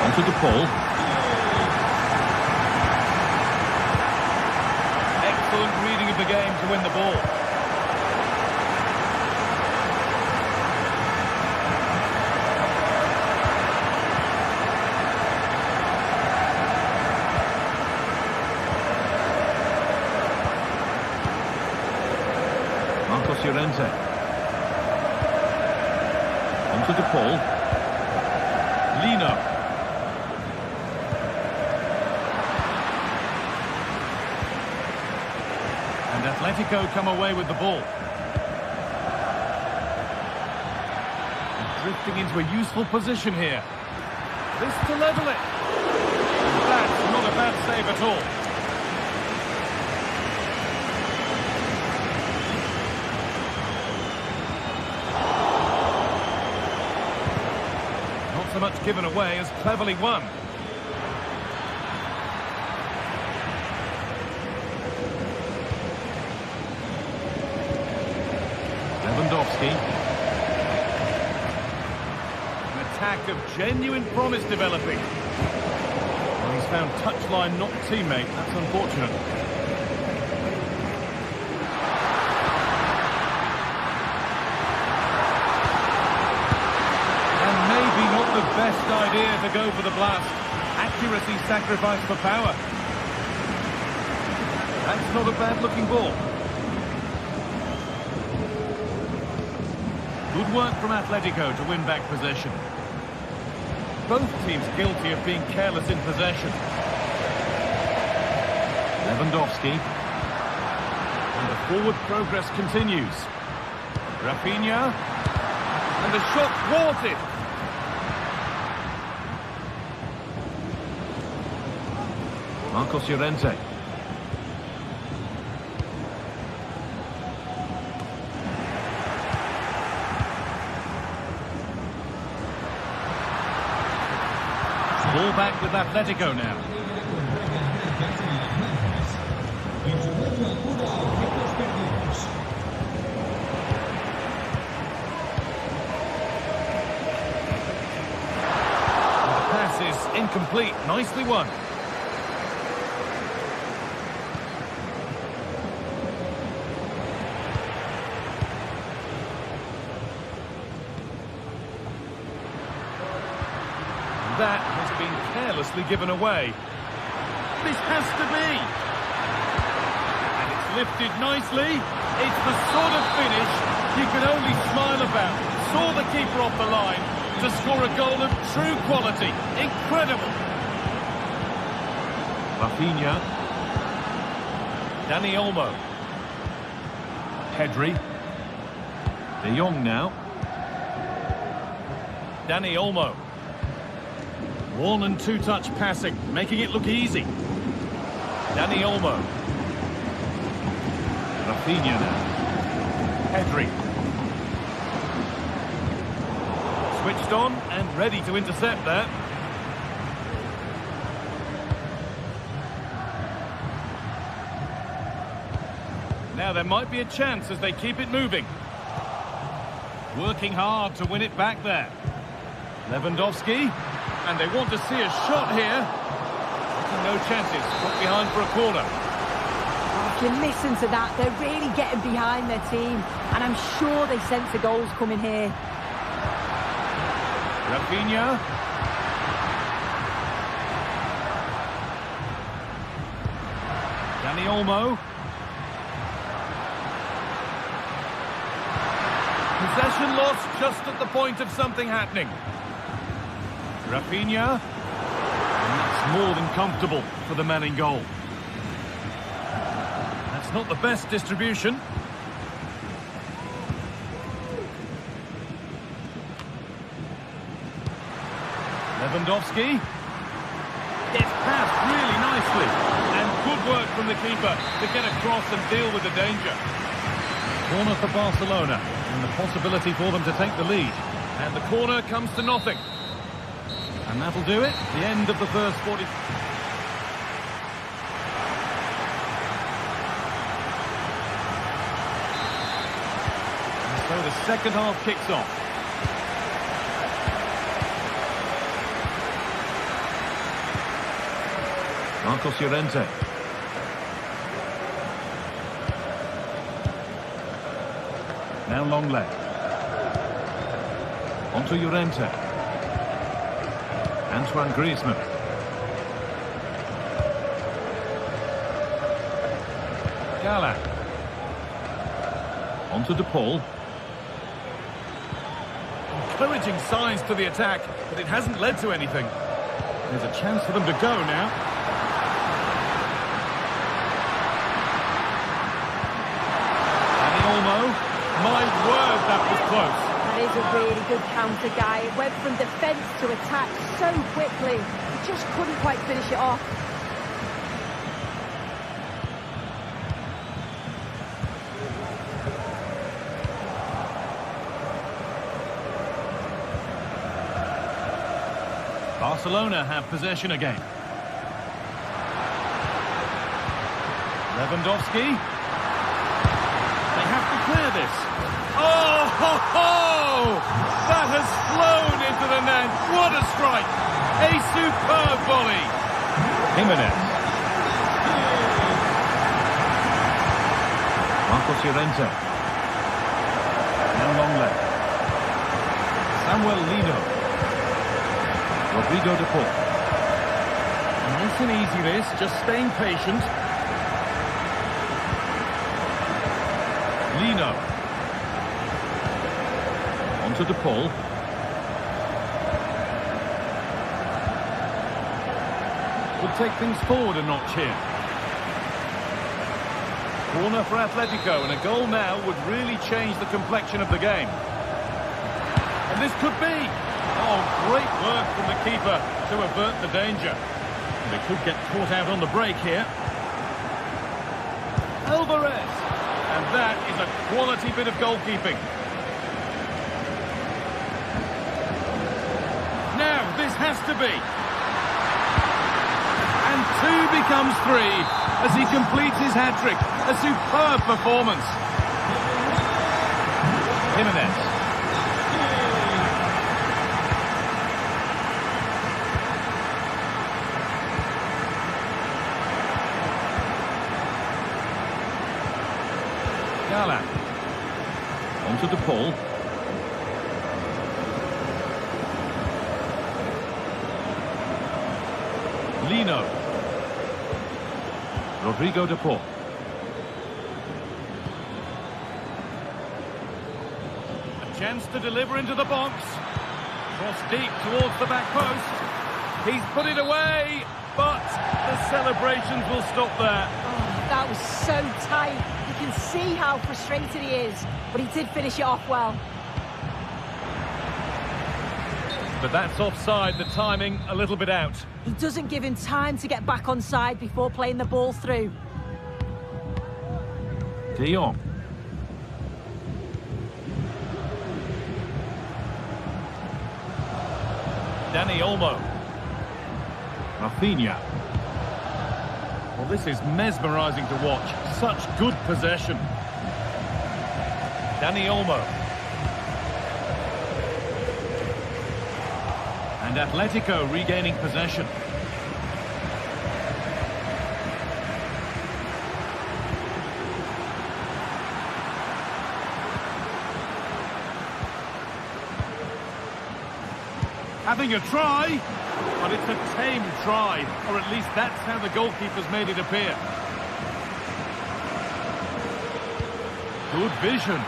Onto the Paul. Excellent reading of the game to win the ball. Fiorentina. Onto De Paul. Lino. And Atletico come away with the ball. And drifting into a useful position here. This to level it. And that's not a bad save at all. So much given away as cleverly won. Lewandowski. An attack of genuine promise developing. Well, he's found touchline, not teammate. That's unfortunate. The best idea to go for the blast. Accuracy sacrificed for power. That's not a bad looking ball. Good work from Atletico to win back possession. Both teams guilty of being careless in possession. Lewandowski. And the forward progress continues. Rafinha. And the shot thwarted. Marcos Llorente. Ball back with Atletico now. The pass is incomplete. Nicely won. That has been carelessly given away. This has to be. And it's lifted nicely. It's the sort of finish you can only smile about. saw the keeper off the line to score a goal of true quality. Incredible. Rafinha. Dani Olmo. Pedri. De Jong now. Dani Olmo. One and two-touch passing, making it look easy. Dani Olmo. Rafinha now. Pedri. Switched on and ready to intercept there. Now there might be a chance as they keep it moving. Working hard to win it back there. Lewandowski. And they want to see a shot here. No chances. Put behind for a corner. If you listen to that, they're really getting behind their team. And I'm sure they sense the goals coming here. Rafinha. Dani Olmo. Possession lost just at the point of something happening. Rafinha. And that's more than comfortable for the man in goal. That's not the best distribution. Lewandowski. Gets past really nicely. And good work from the keeper to get across and deal with the danger. Corner for Barcelona. And the possibility for them to take the lead. And the corner comes to nothing. And that'll do it. The end of the first 40. And so the second half kicks off. Marcos Llorente. Now Longley. Onto Llorente. Antoine Griezmann. Gala. Onto De Paul. Encouraging signs to the attack, but it hasn't led to anything. There's a chance for them to go now. Dani Olmo. My word, that was close. That is a really good counter, guy. It went from defence to attack so quickly. He just couldn't quite finish it off. Barcelona have possession again. Lewandowski. They have to clear this. Oh, ho, ho! That has flown into the net. What a strike! A superb volley. Jimenez. Marcos Llorente. Now Longley. Samuel Lino. Rodrigo De Paul. Nice and easy this, just staying patient. Lino. Onto De Paul. Would take things forward a notch here. Corner for Atletico, and a goal now would really change the complexion of the game. And this could be. Oh, great work from the keeper to avert the danger. They could get caught out on the break here. Alvarez. And that is a quality bit of goalkeeping. Now, this has to be. And 2 becomes 3 as he completes his hat-trick. A superb performance. Jimenez. Gala. Onto De Paul. Lino. Rodrigo De Paul. A Chance to deliver into the box. Cross deep towards the back post. He's put it away, but the celebrations will stop there. Oh, that was so tight. You can see how frustrated he is, but he did finish it off well. But that's offside, the timing a little bit out. He doesn't give him time to get back on side before playing the ball through. De Jong. Dani Olmo. Rafinha. Well, this is mesmerising to watch. Such good possession. Dani Olmo. And Atletico regaining possession. Having a try, but it's a tame try, or at least that's how the goalkeeper's made it appear. Good vision,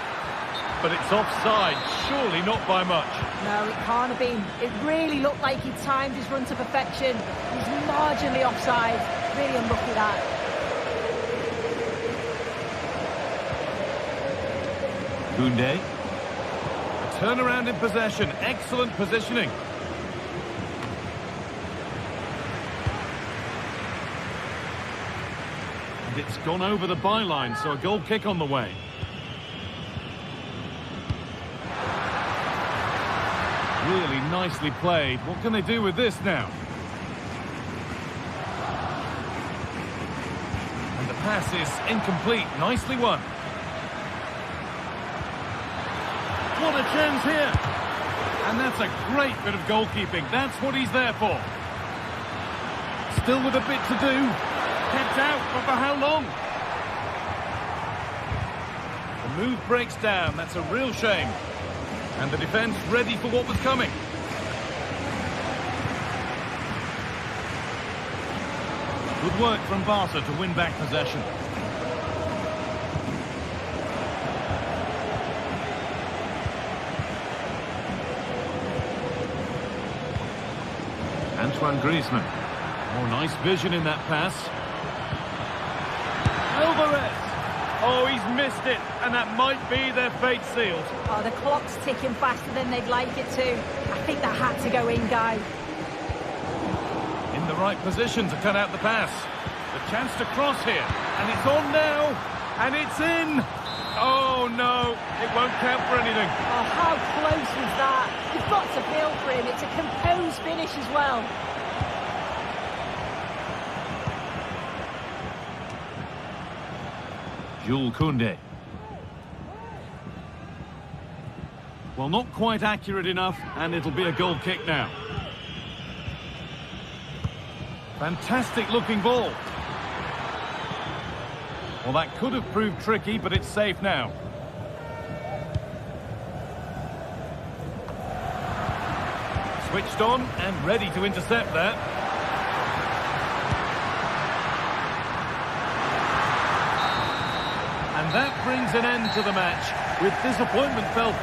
but it's offside, surely not by much. No, it can't have been. It really looked like he timed his run to perfection. He's marginally offside. Really unlucky that. Koundé. A turnaround in possession, excellent positioning. And it's gone over the byline, so a goal kick on the way. Really nicely played. What can they do with this now? And the pass is incomplete. Nicely won. What a chance here. And that's a great bit of goalkeeping. That's what he's there for. Still with a bit to do. Kept out, but for how long? The move breaks down. That's a real shame. And the defence ready for what was coming. Good work from Barca to win back possession. Antoine Griezmann. Oh, nice vision in that pass. Alvarez. Oh, he's missed it, and that might be their fate sealed. Oh, the clock's ticking faster than they'd like it to. I think that had to go in, Guy. In the right position to cut out the pass. The chance to cross here, and it's on now, and it's in. Oh, no, it won't count for anything. Oh, how close was that? You've got to feel for him. It's a composed finish as well. Jules Koundé. Well, not quite accurate enough, and it'll be a goal kick now. Fantastic looking ball. Well, that could have proved tricky, but it's safe now. Switched on and ready to intercept that. And that brings an end to the match with disappointment felt.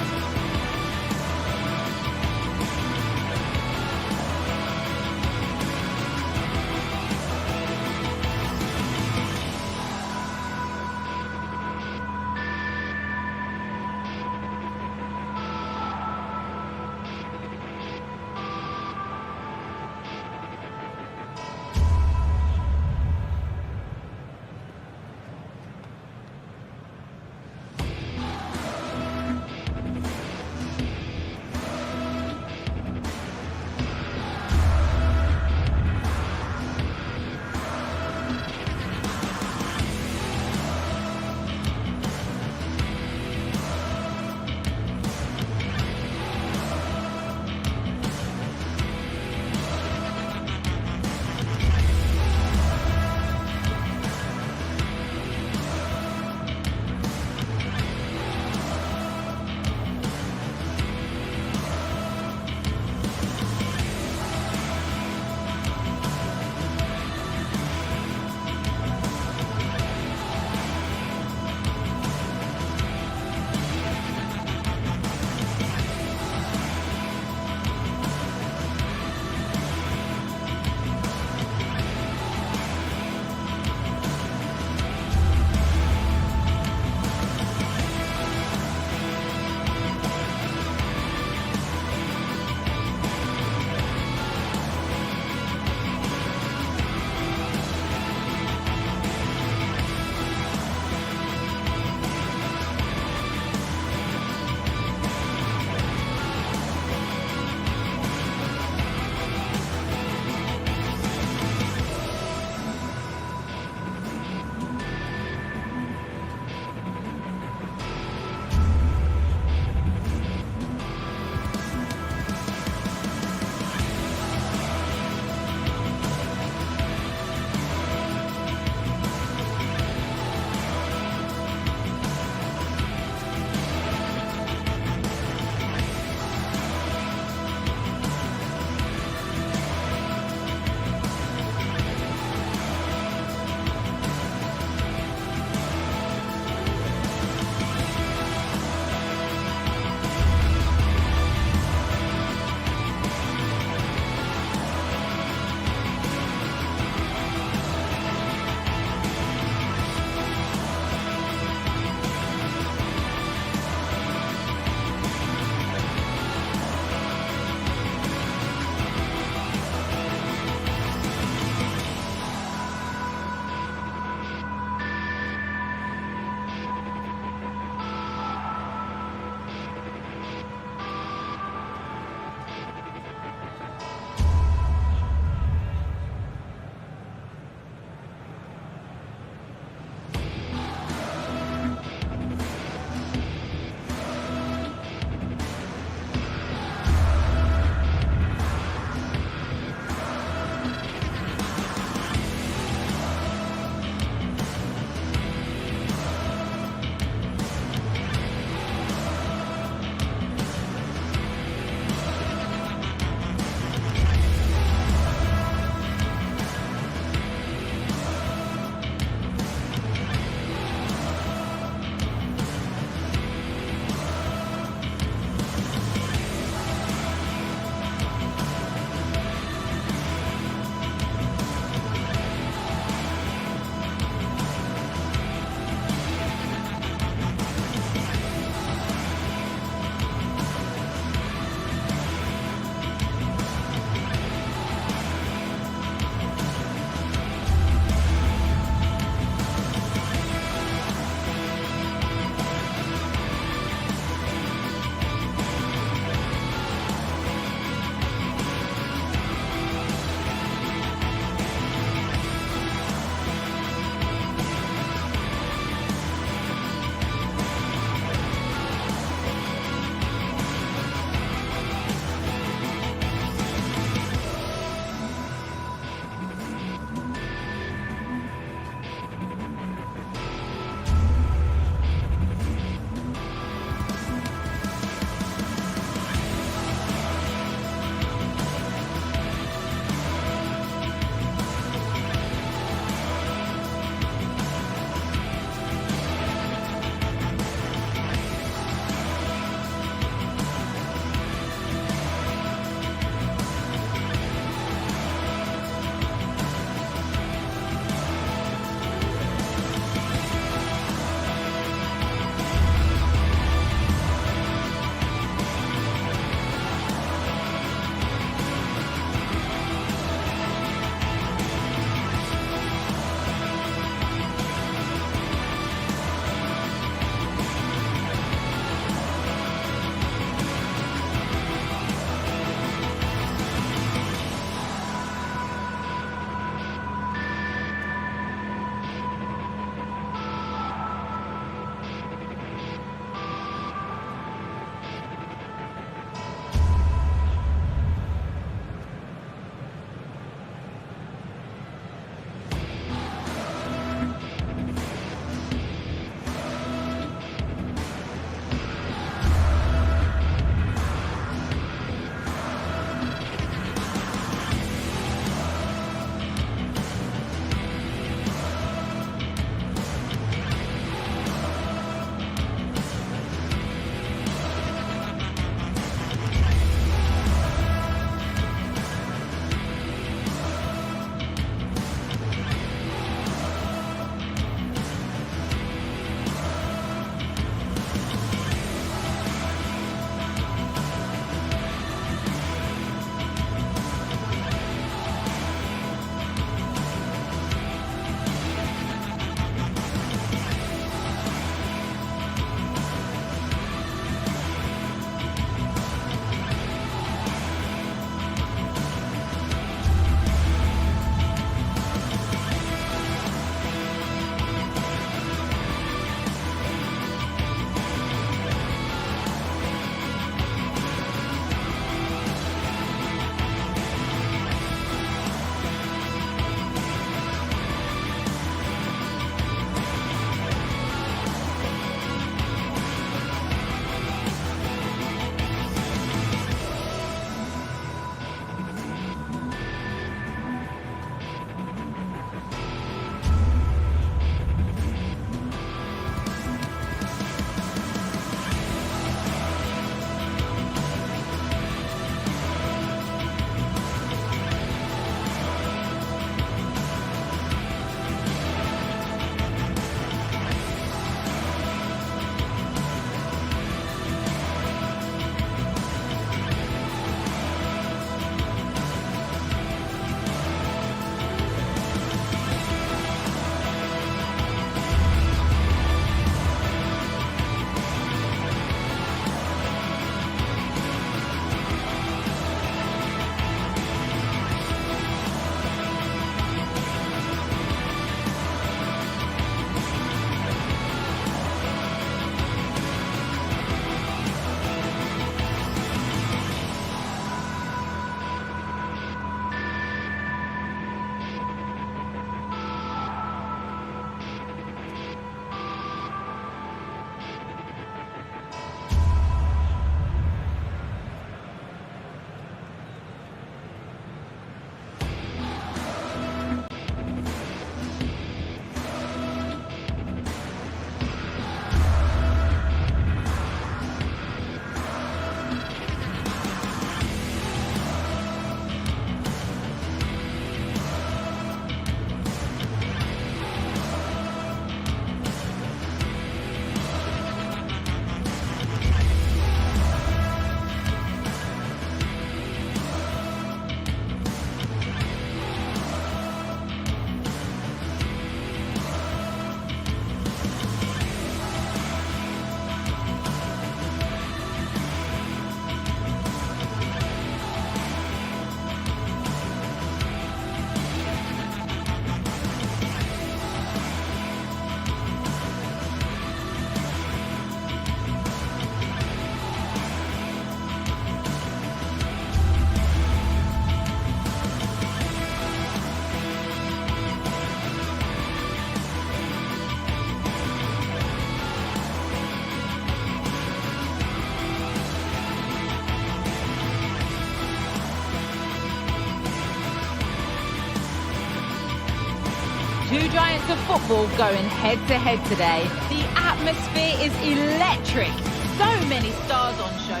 Two giants of football going head-to-head today. The atmosphere is electric. So many stars on show.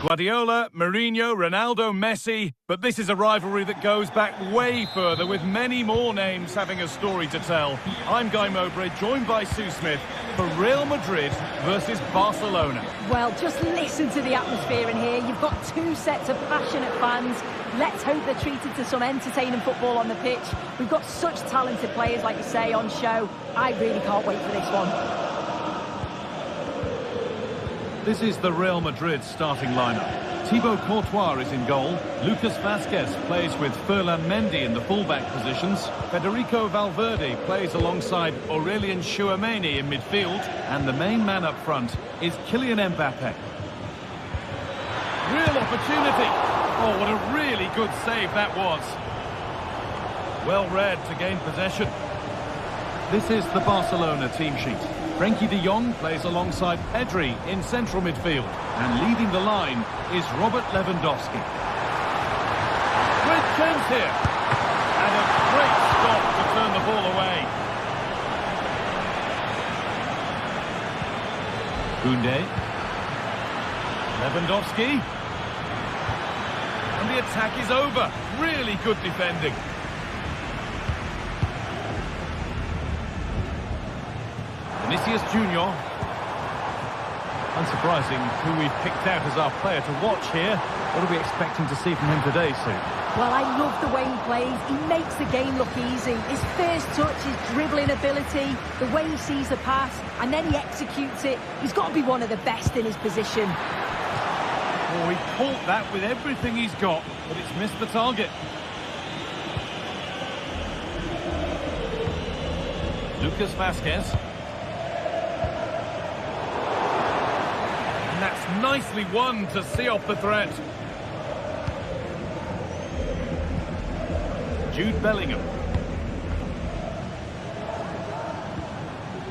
Guardiola, Mourinho, Ronaldo, Messi. But this is a rivalry that goes back way further, with many more names having a story to tell. I'm Guy Mowbray, joined by Sue Smith for Real Madrid versus Barcelona. Well, just listen to the atmosphere in here. You've got two sets of passionate fans. Let's hope they're treated to some entertaining football on the pitch. We've got such talented players, like you say, on show. I really can't wait for this one. This is the Real Madrid starting lineup. Thibaut Courtois is in goal. Lucas Vazquez plays with Ferland Mendy in the fullback positions. Federico Valverde plays alongside Aurelien Tchouameni in midfield. And the main man up front is Kylian Mbappe. Real opportunity. Oh, what a really good save that was. Well read to gain possession. This is the Barcelona team sheet. Frenkie de Jong plays alongside Pedri in central midfield. And leading the line is Robert Lewandowski. Great chance here. And a great stop to turn the ball away. Koundé. Lewandowski. And the attack is over. Really good defending. Vinicius Junior. Unsurprising who we've picked out as our player to watch here. What are we expecting to see from him today, Sue? Well, I love the way he plays. He makes the game look easy. His first touch, his dribbling ability, the way he sees the pass, and then he executes it. He's got to be one of the best in his position. Oh, he caught that with everything he's got, but it's missed the target. Lucas Vazquez. And that's nicely won to see off the threat. Jude Bellingham.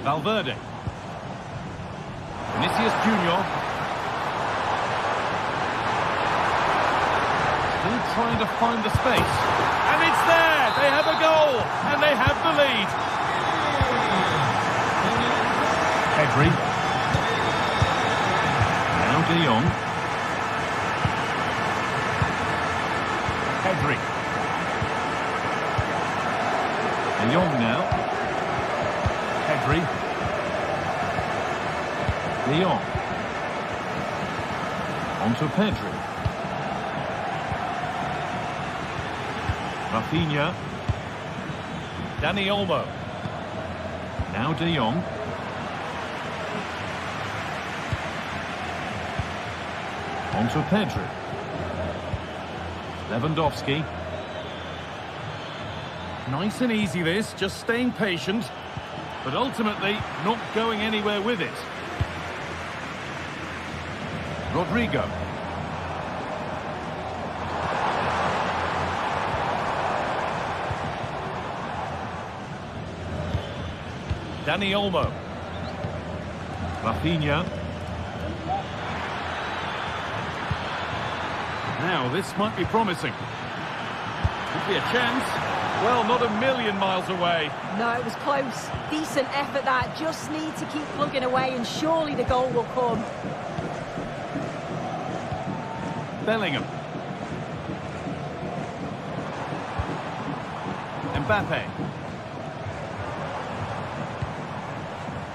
Valverde. Vinicius Junior. Still trying to find the space. And it's there! They have a goal! And they have the lead. Pedri. Now De Jong. Pedri. De Jong now. Pedri. De Jong. On to Pedri. Rafinha. Dani Olmo. Now De Jong. On to Pedri. Lewandowski. Nice and easy this, just staying patient, but ultimately not going anywhere with it. Rodrigo. Dani Olmo. Rafinha. Now, this might be promising. Could be a chance. Well, not a million miles away. No, it was close. Decent effort that. Just need to keep plugging away and surely the goal will come. Bellingham. Mbappe.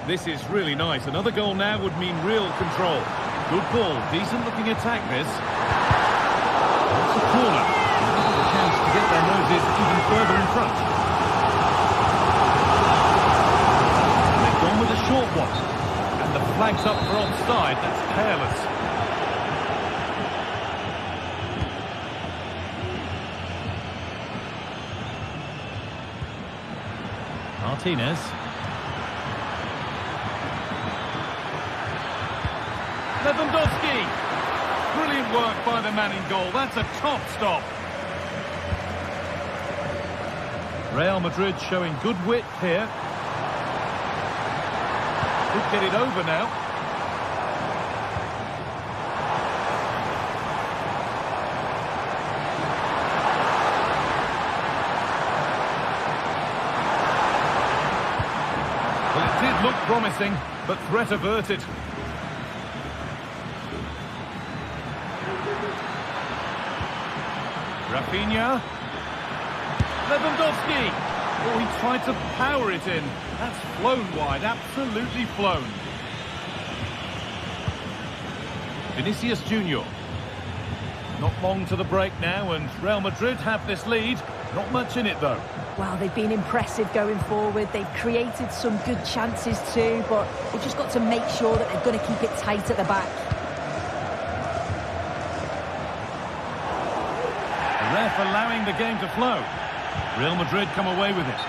This is really nice. Another goal now would mean real control. Good ball. Decent looking attack this. It's a corner. Another chance to get their noses even further in front. And they've gone with a short one. And the flag's up for offside. That's careless. Martinez. Lewandowski. Brilliant work by the man in goal. That's a top stop. Real Madrid showing good width here. Could get it over now. did look promising, but threat averted. Rafinha. Lewandowski. Oh, he tried to power it in. That's flown wide, absolutely flown. Vinicius Junior. Not long to the break now, and Real Madrid have this lead. Not much in it, though. Well, they've been impressive going forward. They've created some good chances too, but they've just got to make sure that they're going to keep it tight at the back. The ref allowing the game to flow. Real Madrid come away with it.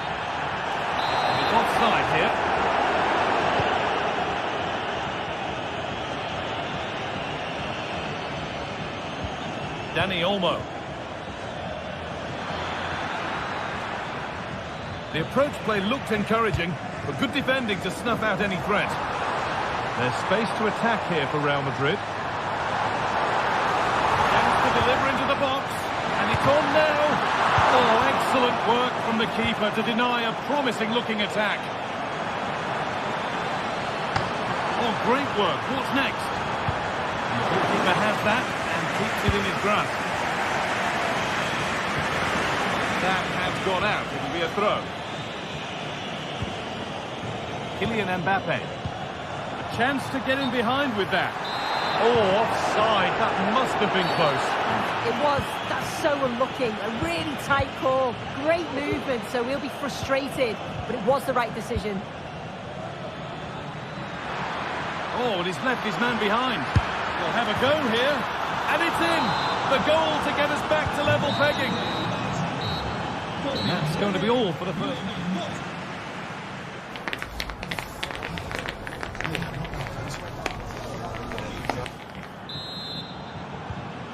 It's offside here. Dani Olmo. The approach play looked encouraging, but good defending to snuff out any threat. There's space to attack here for Real Madrid. Tends to deliver into the box, and it's on now. Oh, excellent work from the keeper to deny a promising-looking attack. Oh, great work. What's next? The goalkeeper has that and keeps it in his grasp. That has gone out. It'll be a throw. Kylian Mbappe. A chance to get in behind with that. Oh, offside. That must have been close. It was. That's so unlucky. A really tight call. Great movement, so we'll be frustrated. But it was the right decision. Oh, and he's left his man behind. We'll have a go here. And it's in. The goal to get us back to level pegging. That's going to be all for the first.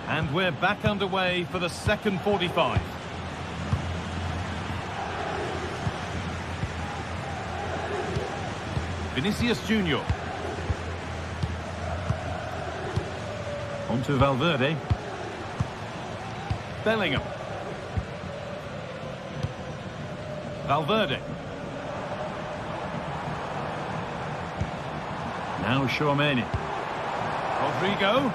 And we're back underway for the second 45. Vinicius Junior. On to Valverde. Bellingham. Valverde. Now Tchouaméni. Rodrigo.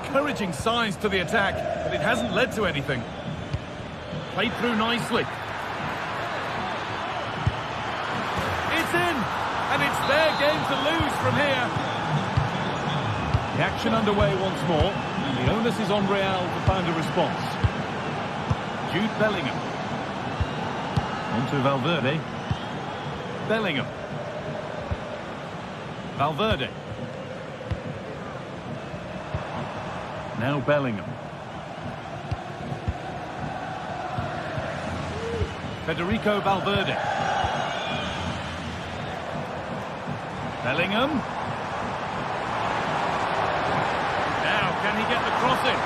Encouraging signs to the attack, but it hasn't led to anything. Played through nicely. It's in! And it's their game to lose from here. The action underway once more, and the onus is on Real to find a response. Jude Bellingham. On to Valverde. Bellingham. Valverde. Now Bellingham. Federico Valverde. Bellingham. Now, can he get the cross in?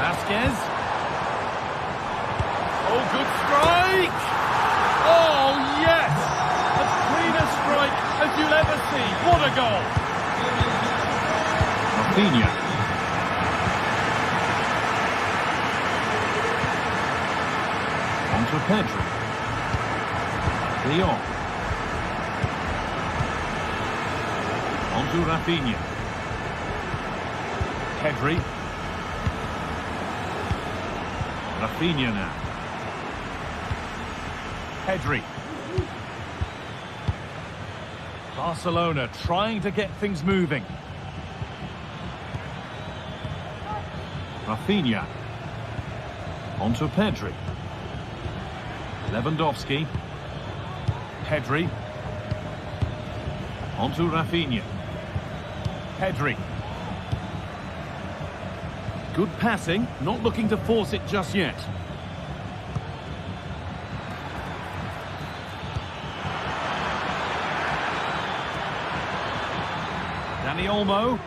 Vasquez. Oh, good strike! Oh, yes! As clean a strike as you'll ever see. What a goal! Rafinha. On to Pedri. De Jong. On to Rafinha. Pedri. Rafinha now. Pedri. Barcelona trying to get things moving. Rafinha. On to Pedri. Lewandowski. Pedri. On to Rafinha. Pedri. Good passing, not looking to force it just yet. Dani Olmo.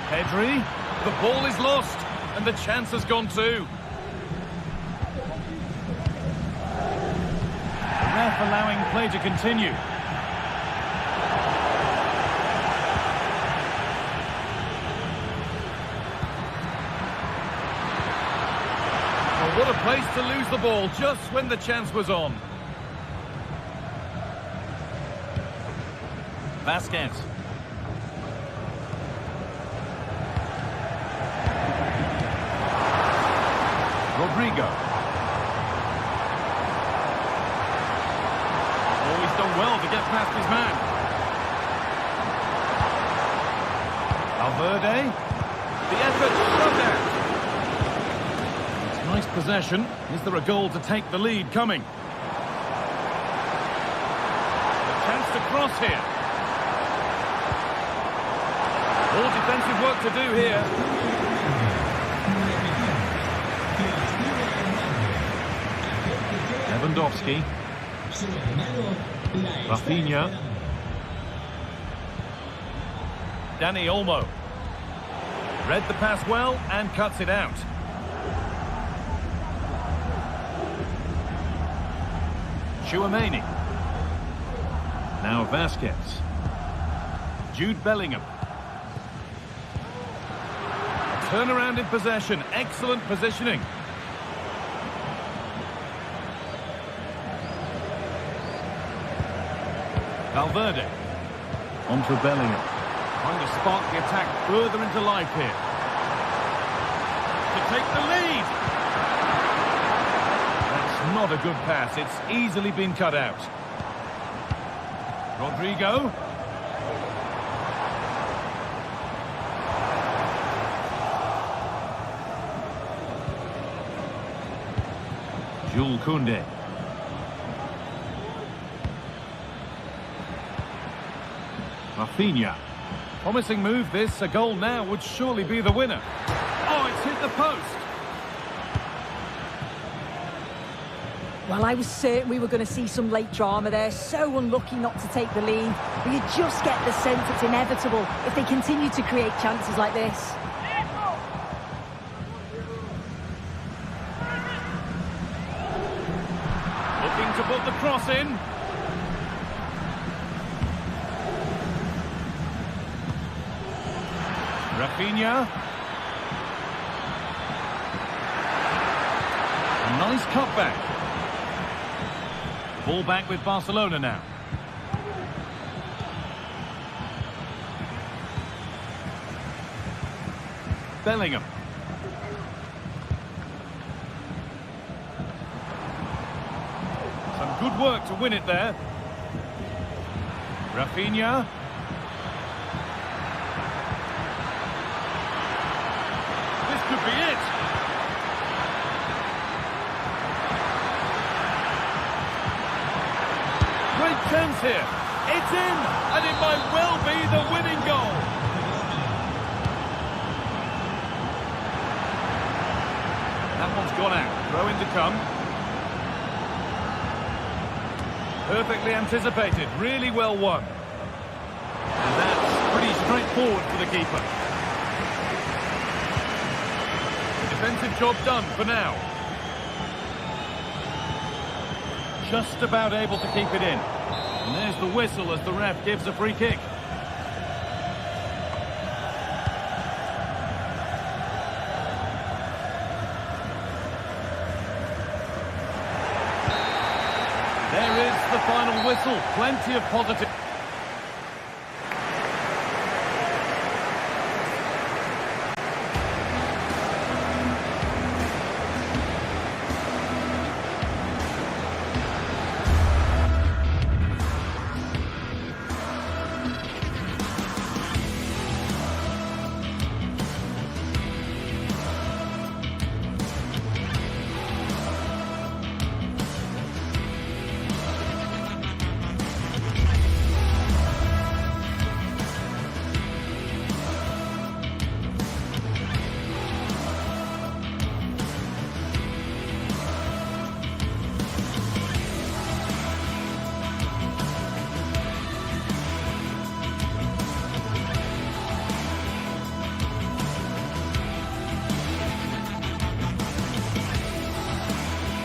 Pedri. The ball is lost, and the chance has gone too. The ref allowing play to continue. What a place to lose the ball just when the chance was on. Vasquez. Rodrigo. Oh, he's done well to get past his man. Valverde. The effort shut out. It's nice possession. Is there a goal to take the lead coming? A chance to cross here. All defensive work to do here. Lewandowski. Rafinha. Dani Olmo. Read the pass well and cuts it out. Tchouaméni. Now Vasquez. Jude Bellingham. Turnaround in possession. Excellent positioning. Valverde. On to Bellingham. Trying to spark the attack further into life here. To take the lead. That's not a good pass. It's easily been cut out. Rodrigo. Jules Koundé. Rafinha. Promising move this. A goal now would surely be the winner. Oh, it's hit the post. Well, I was certain we were going to see some late drama there. So unlucky not to take the lead. But you just get the sense it's inevitable if they continue to create chances like this. Looking to put the cross in. Rafinha. A nice cutback. Ball back with Barcelona now. Bellingham. Some good work to win it there. Rafinha. Could be it. Great chance here. It's in, and it might well be the winning goal. That one's gone out. Throw in to come. Perfectly anticipated. Really well won. And that's pretty straightforward for the keeper. Defensive job done for now. Just about able to keep it in. And there's the whistle as the ref gives a free kick. There is the final whistle. Plenty of positive.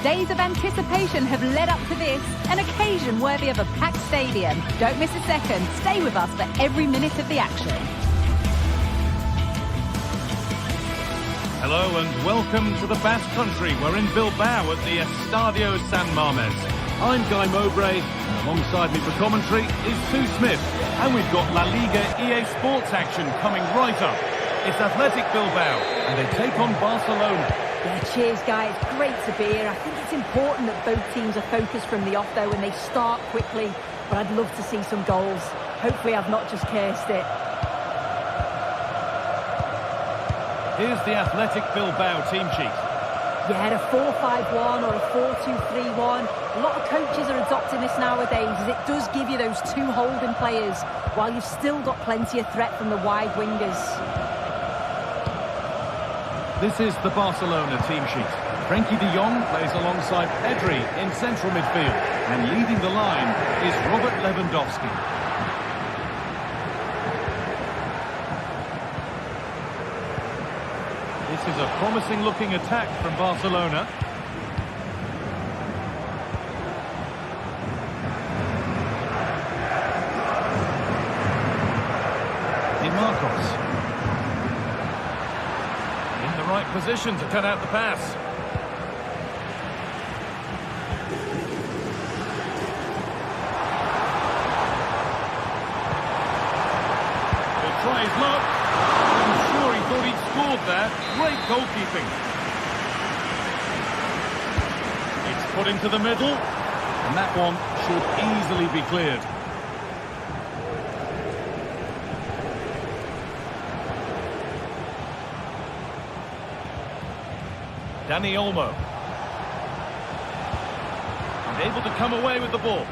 Days of anticipation have led up to this, an occasion worthy of a packed stadium. Don't miss a second. Stay with us for every minute of the action. Hello and welcome to the Basque Country. We're in Bilbao at the Estadio San Mamés. I'm Guy Mowbray, and alongside me for commentary is Sue Smith. And we've got La Liga EA Sports action coming right up. It's Athletic Bilbao, and they take on Barcelona. Yeah, cheers, Guy. It's great to be here. I think it's important that both teams are focused from the off, though, and they start quickly. But I'd love to see some goals. Hopefully I've not just cursed it. Here's the Athletic Bilbao team sheet. Yeah, a 4-5-1 or a 4-2-3-1. A lot of coaches are adopting this nowadays, as it does give you those two holding players, while you've still got plenty of threat from the wide wingers. This is the Barcelona team sheet. Frenkie de Jong plays alongside Pedri in central midfield. And leading the line is Robert Lewandowski. This is a promising-looking attack from Barcelona. Marcos. In the right position to cut out the pass. He'll try his luck. I'm sure he thought he'd scored there. Great goalkeeping. It's put into the middle. And that one should easily be cleared. Dani Olmo. And able to come away with the ball.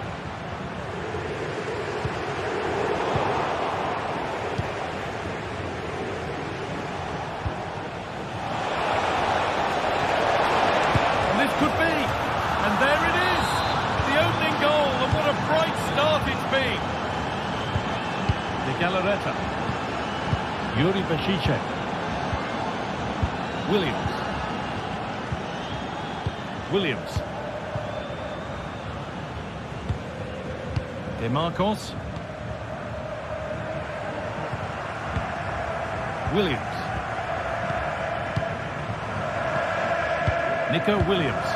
And this could be. And there it is. The opening goal, and what a bright start it's been. De Galarreta. Yuri Bashicek. Williams. Williams. De Marcos. Williams. Nico Williams.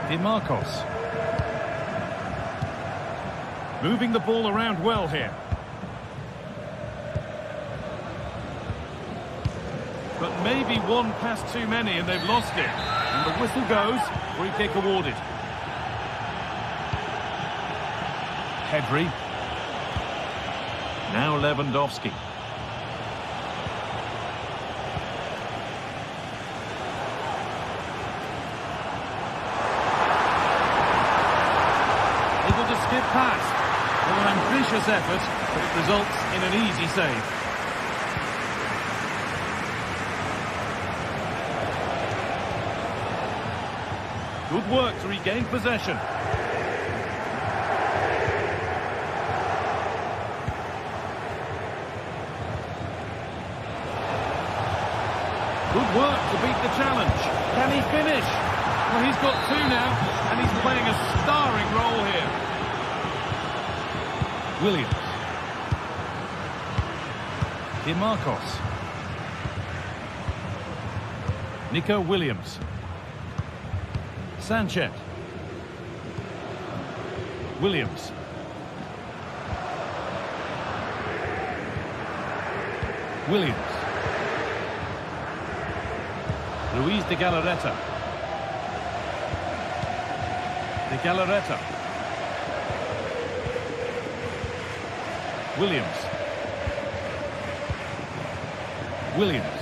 De Marcos. Moving the ball around well here. But maybe one pass too many and they've lost it. And the whistle goes, free kick awarded. Pedri. Now Lewandowski. Able to skip past. Well, an ambitious effort, but it results in an easy save. Good work to regain possession. Good work to beat the challenge. Can he finish? Well, he's got two now, and he's playing a starring role here. Williams. De Marcos. Nico Williams. Sanchez. Williams. Williams. Luis de Galarreta. De Galarreta. Williams. Williams.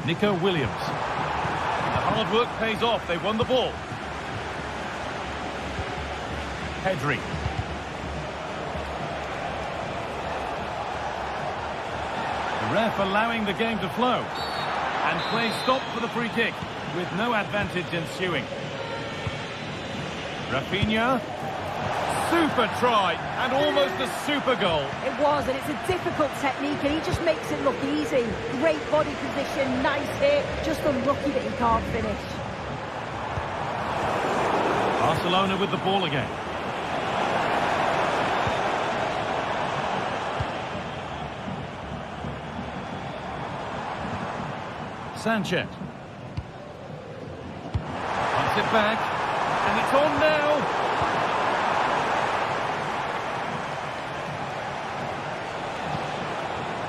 Nico Williams. The hard work pays off. They won the ball. Pedri. The ref allowing the game to flow. And play stopped for the free kick, with no advantage ensuing. Rafinha. Super try, and almost a super goal. It was, and it's a difficult technique, and he just makes it look easy. Great body position, nice hit, just unlucky that he can't finish. Barcelona with the ball again. Sanchez. Puts it back, and it's on now.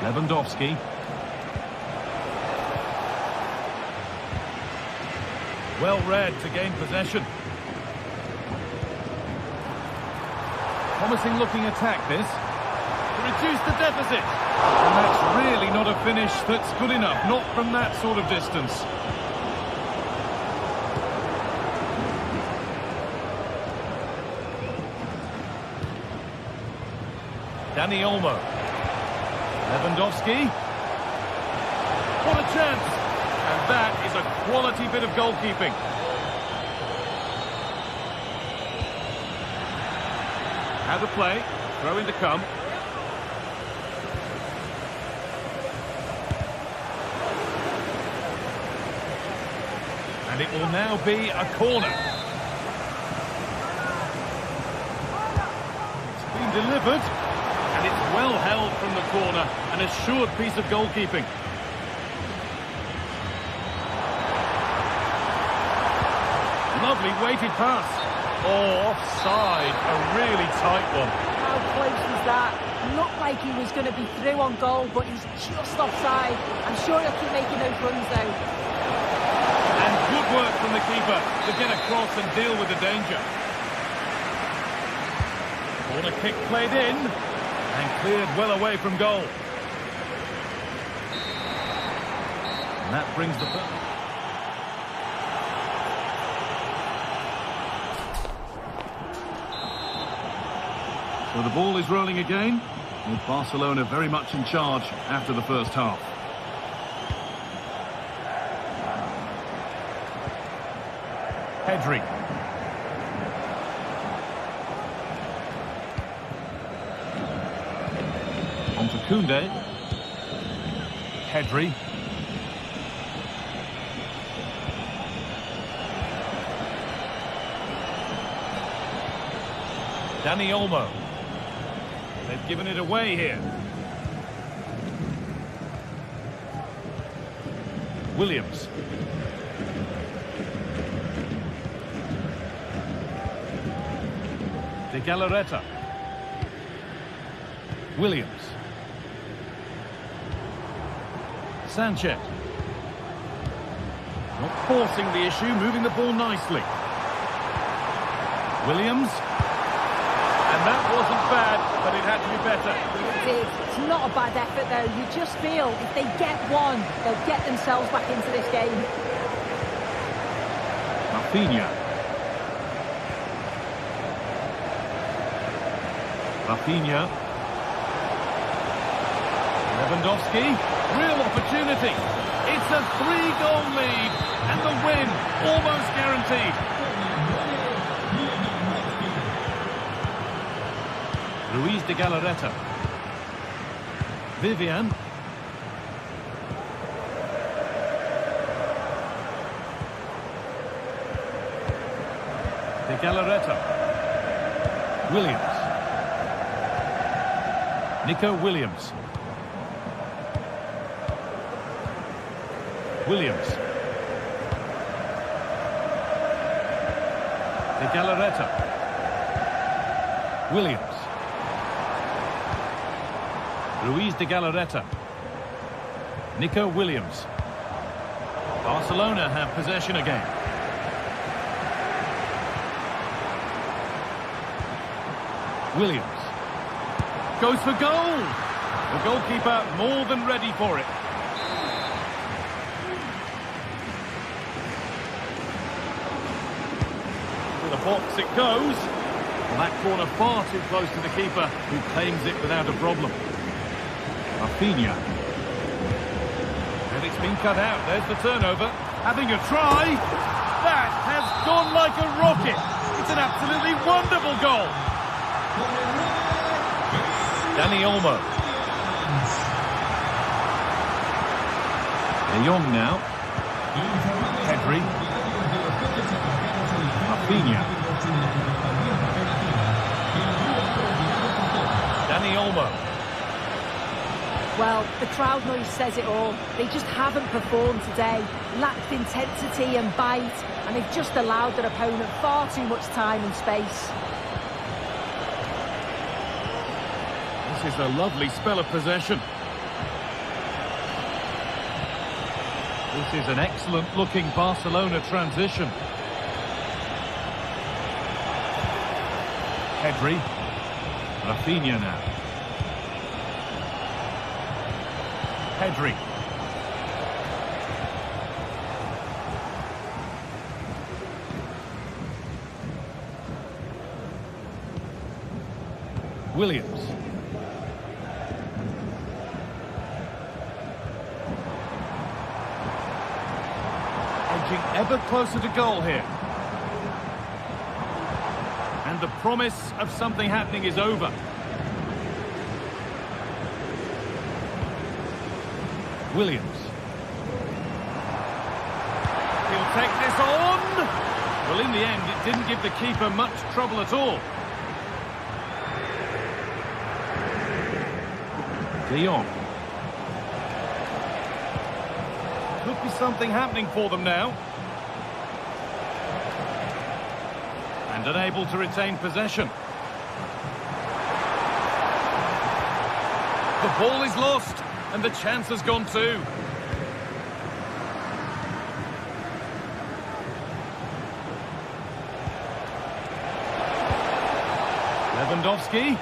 Lewandowski. Well read to gain possession. Promising looking attack this. To reduce the deficit. And that's really not a finish that's good enough. Not from that sort of distance. Dani Olmo. Lewandowski. What a chance! And that is a quality bit of goalkeeping. How to play. Throw in to come. And it will now be a corner. It's been delivered. And it's well held from the corner. An assured piece of goalkeeping. Lovely weighted pass. Oh, offside. A really tight one. How close was that? Looked like he was going to be through on goal, but he's just offside. I'm sure he'll keep making those runs, though. And good work from the keeper to get across and deal with the danger. Corner kick played in and cleared well away from goal. And that brings the... So the ball is rolling again, with Barcelona very much in charge after the first half. Pedri. On to Koundé. Pedri. Dani Olmo. They've given it away here. Williams. De Galarreta. Williams. Sanchez. Not forcing the issue, moving the ball nicely. Williams. And that wasn't bad, but it had to be better. It is. It's not a bad effort, though. You just feel if they get one, they'll get themselves back into this game. Rafinha. Rafinha. Lewandowski. Real opportunity. It's a 3-goal lead, and the win almost guaranteed. Luis de Galarreta. Vivian. De Galarreta. Williams. Nico Williams. Williams. De Galarreta. Williams. Luis de Galarreta. Nico Williams. Barcelona have possession again. Williams. Goes for goal. The goalkeeper more than ready for it. To the box it goes. And that corner far too close to the keeper, who claims it without a problem. Rafinha. And it's been cut out. There's the turnover. Having a try. That has gone like a rocket. It's an absolutely wonderful goal. Dani Olmo. De Jong now. Pedri. Rafinha. Dani Olmo. Well, the crowd noise says it all. They just haven't performed today. Lacked intensity and bite, and they've just allowed their opponent far too much time and space. This is a lovely spell of possession. This is an excellent-looking Barcelona transition. Pedri. Raphinha now. Pedri. Williams. Edging ever closer to goal here. And the promise of something happening is over. Williams. He'll take this on. Well, in the end, it didn't give the keeper much trouble at all. De Jong. Could be something happening for them now. And unable to retain possession. The ball is lost. And the chance has gone too. Lewandowski.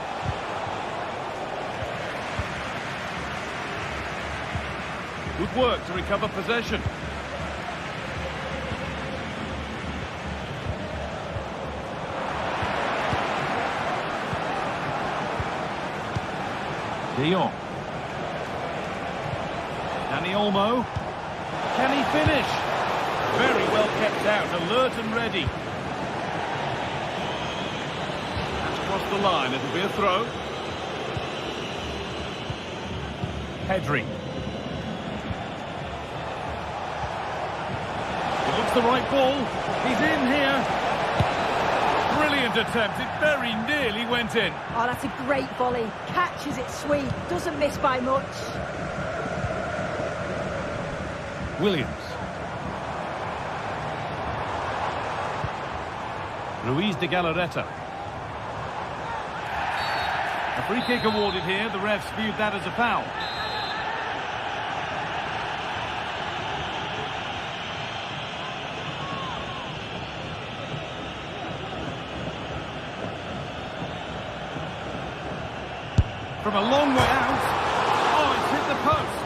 Good work to recover possession. De Jong. Dani Olmo. Can he finish? Very well kept out, alert and ready. That's crossed the line, it'll be a throw. Pedri. It looks the right ball. He's in here. Brilliant attempt, it very nearly went in. Oh, that's a great volley. Catches it sweet, doesn't miss by much. Williams. Ruiz de Galarreta. A free kick awarded here. The refs viewed that as a foul. From a long way out. Oh, it's hit the post.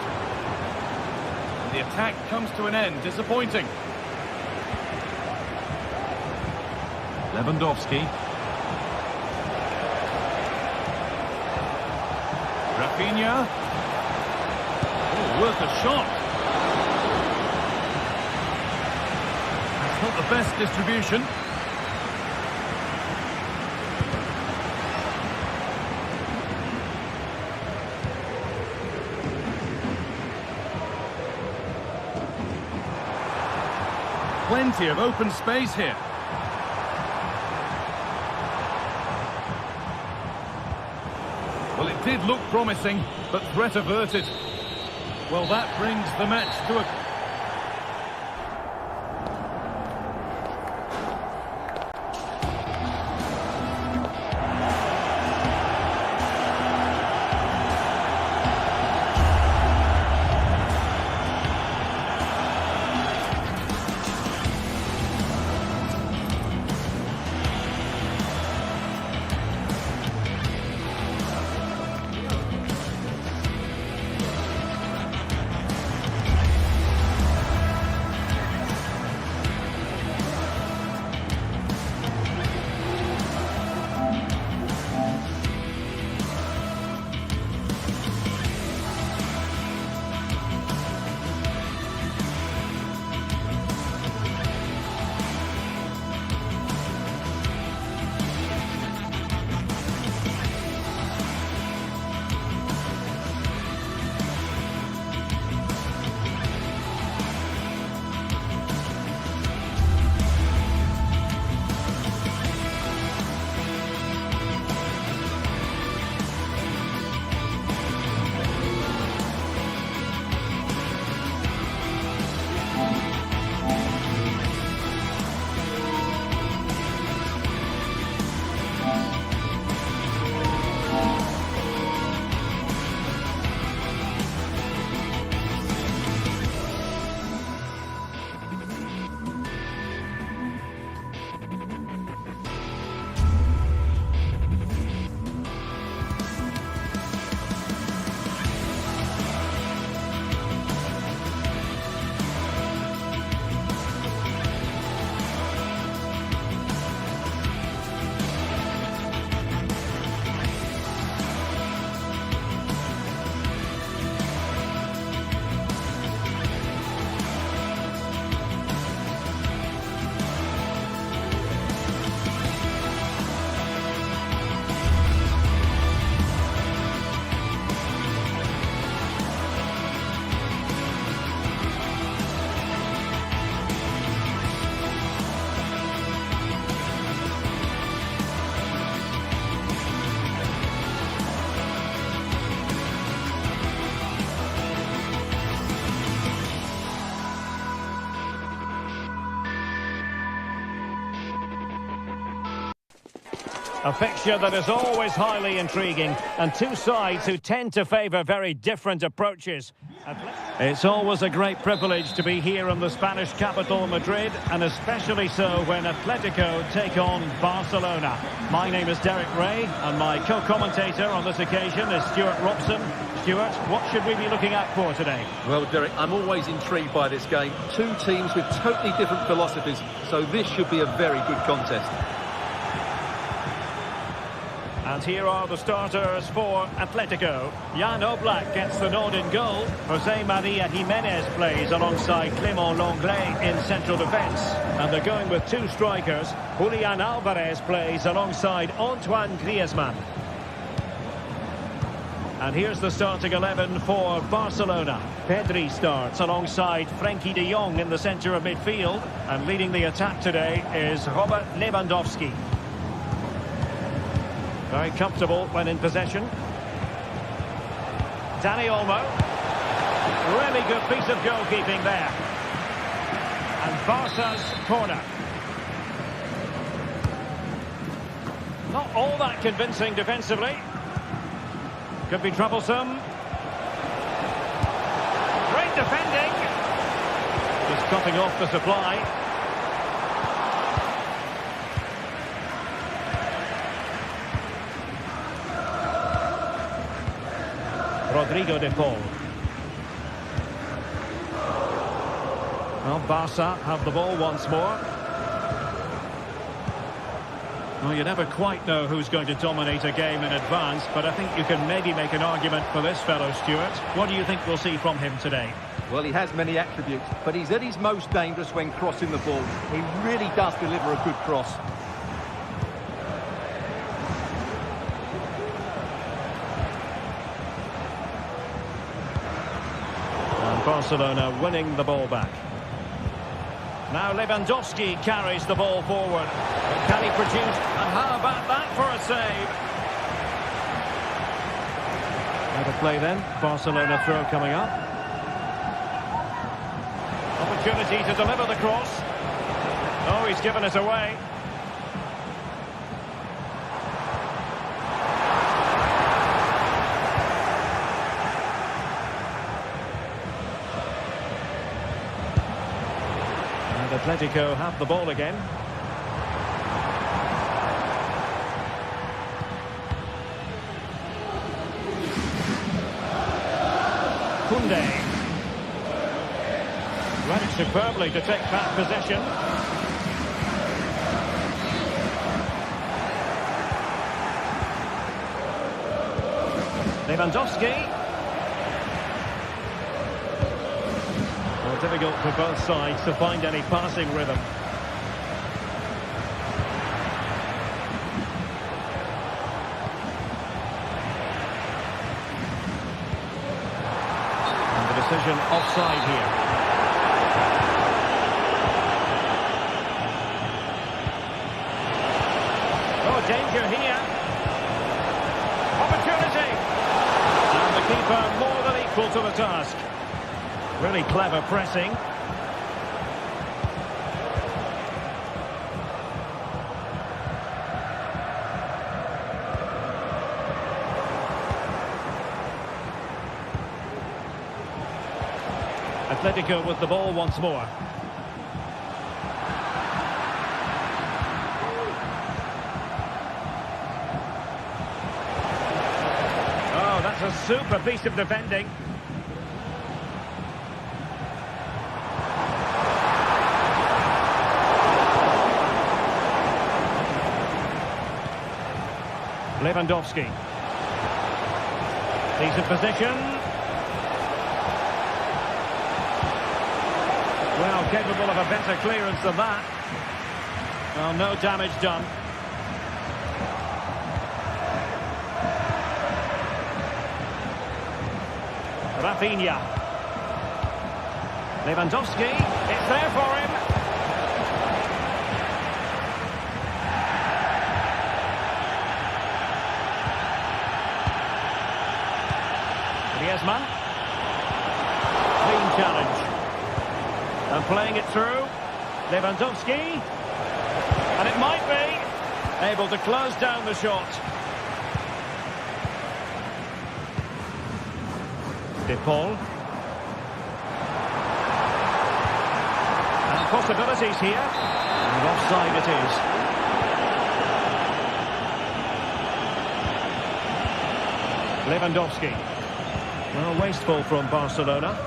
The attack comes to an end, disappointing. Lewandowski. Raphinha. Oh, worth a shot. That's not the best distribution. Plenty of open space here. Well, it did look promising, but threat averted. Well, that brings the match to a... A fixture that is always highly intriguing, and two sides who tend to favour very different approaches. It's always a great privilege to be here in the Spanish capital, Madrid, and especially so when Atletico take on Barcelona. My name is Derek Ray, and my co-commentator on this occasion is Stuart Robson. Stuart, what should we be looking out for today? Well, Derek, I'm always intrigued by this game. Two teams with totally different philosophies, so this should be a very good contest. And here are the starters for Atletico. Jan Oblak gets the nod in goal. Jose Maria Jimenez plays alongside Clément Lenglet in central defence. And they're going with two strikers. Julian Alvarez plays alongside Antoine Griezmann. And here's the starting 11 for Barcelona. Pedri starts alongside Frenkie de Jong in the centre of midfield. And leading the attack today is Robert Lewandowski. Very comfortable when in possession. Dani Olmo. Really good piece of goalkeeping there. And Barca's corner. Not all that convincing defensively. Could be troublesome. Great defending. Just cutting off the supply. Rodrigo de Paul. Well, Barca have the ball once more. Well, you never quite know who's going to dominate a game in advance, but I think you can maybe make an argument for this fellow, Stuart. What do you think we'll see from him today? Well, he has many attributes, but he's at his most dangerous when crossing the ball. He really does deliver a good cross. Barcelona winning the ball back. Now Lewandowski carries the ball forward. But can he produce? And how about that for a save? Out of play then. Barcelona throw coming up. Opportunity to deliver the cross. Oh, he's given it away. Atletico have the ball again. Koundé. Ran it superbly to take back possession. Lewandowski. Difficult for both sides to find any passing rhythm. And the decision offside here. Oh, danger here. Opportunity. And the keeper more than equal to the task. Really clever pressing. Atletico with the ball once more. Oh, that's a super piece of defending. Lewandowski. Decent position. Well, capable of a better clearance than that. Well, no damage done. Rapid. Lewandowski. It's there for him. Griezmann. Clean challenge. And playing it through. Lewandowski. And it might be. Able to close down the shot. De Paul. And possibilities here. And offside it is. Lewandowski. Well, wasteful from Barcelona.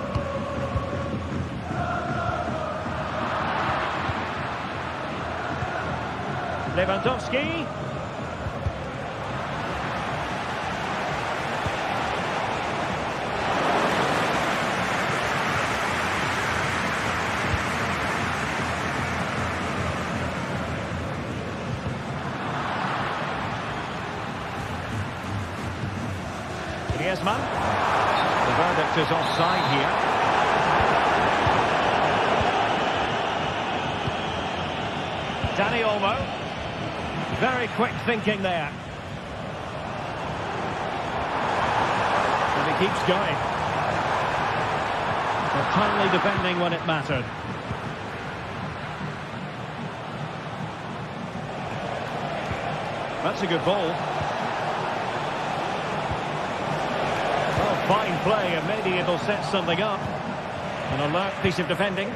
Lewandowski. Griezmann. The verdict is offside here. Dani Olmo. Very quick thinking there. And he keeps going. But timely defending when it mattered. That's a good ball. Fine play, and maybe it'll set something up. An alert piece of defending.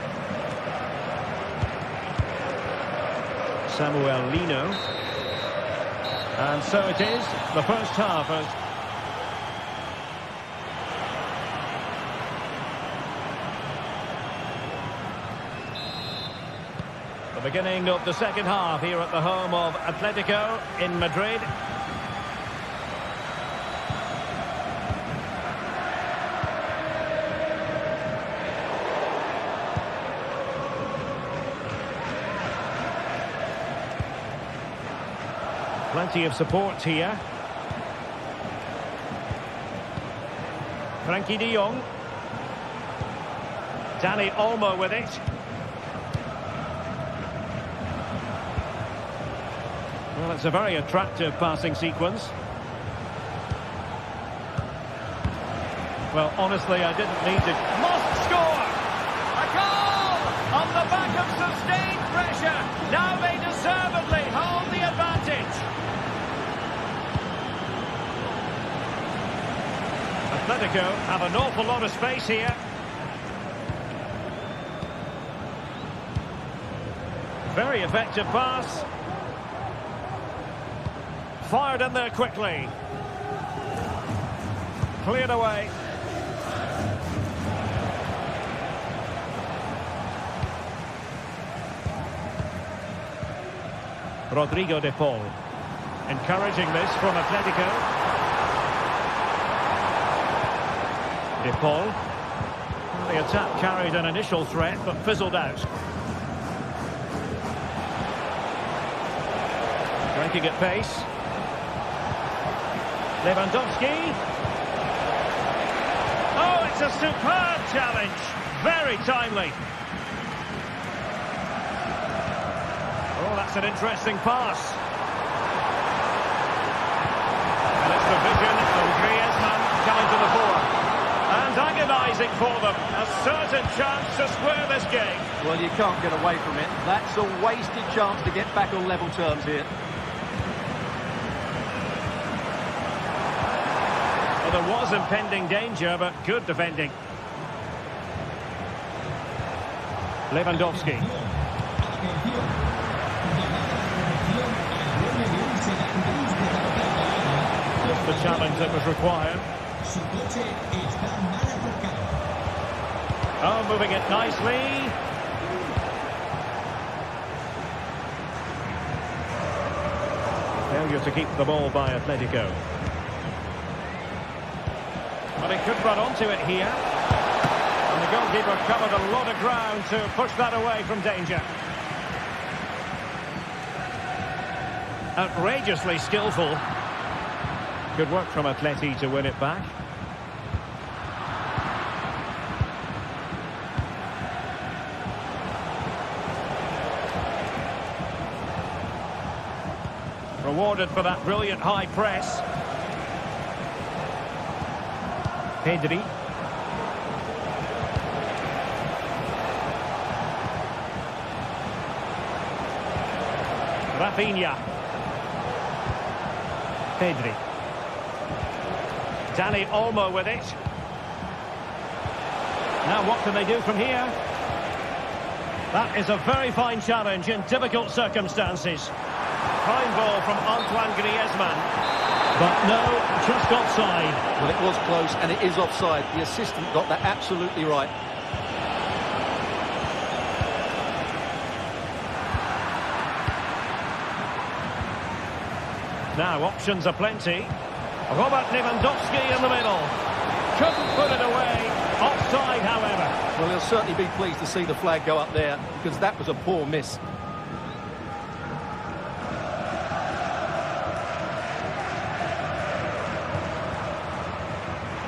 Samuel Lino. And so it is, the first half has... The beginning of the second half here at the home of Atletico in Madrid. Plenty of support here. Frankie de Jong. Dani Olmo with it. Well, it's a very attractive passing sequence. Well, honestly, I didn't need to... Must score! A goal! On the back of sustained pressure. Now they deservedly hold the advantage. Atletico have an awful lot of space here. Very effective pass. Fired in there quickly. Cleared away. Rodrigo de Paul. Encouraging this from Atletico. De Paul. The attack carried an initial threat but fizzled out. Breaking at pace. Lewandowski. Oh, it's a superb challenge. Very timely. Oh, that's an interesting pass. And it's the vision of Griezmann coming to the fore. And agonising for them. A certain chance to square this game. Well, you can't get away from it. That's a wasted chance to get back on level terms here. Well, there was impending danger, but good defending. Lewandowski. Just the challenge that was required. Oh, moving it nicely. Failure to keep the ball by Atletico. But he could run onto it here. And the goalkeeper covered a lot of ground to push that away from danger. Outrageously skillful. Good work from Atleti to win it back. Rewarded for that brilliant high press. Pedri. Rapid Vienna. Pedri. Dani Olmo with it. Now what can they do from here? That is a very fine challenge in difficult circumstances. Fine ball from Antoine Griezmann. But no, just offside. Well, it was close and it is offside. The assistant got that absolutely right. Now options are plenty. Robert Lewandowski in the middle. Couldn't put it away. Offside, however. Well, he'll certainly be pleased to see the flag go up there because that was a poor miss.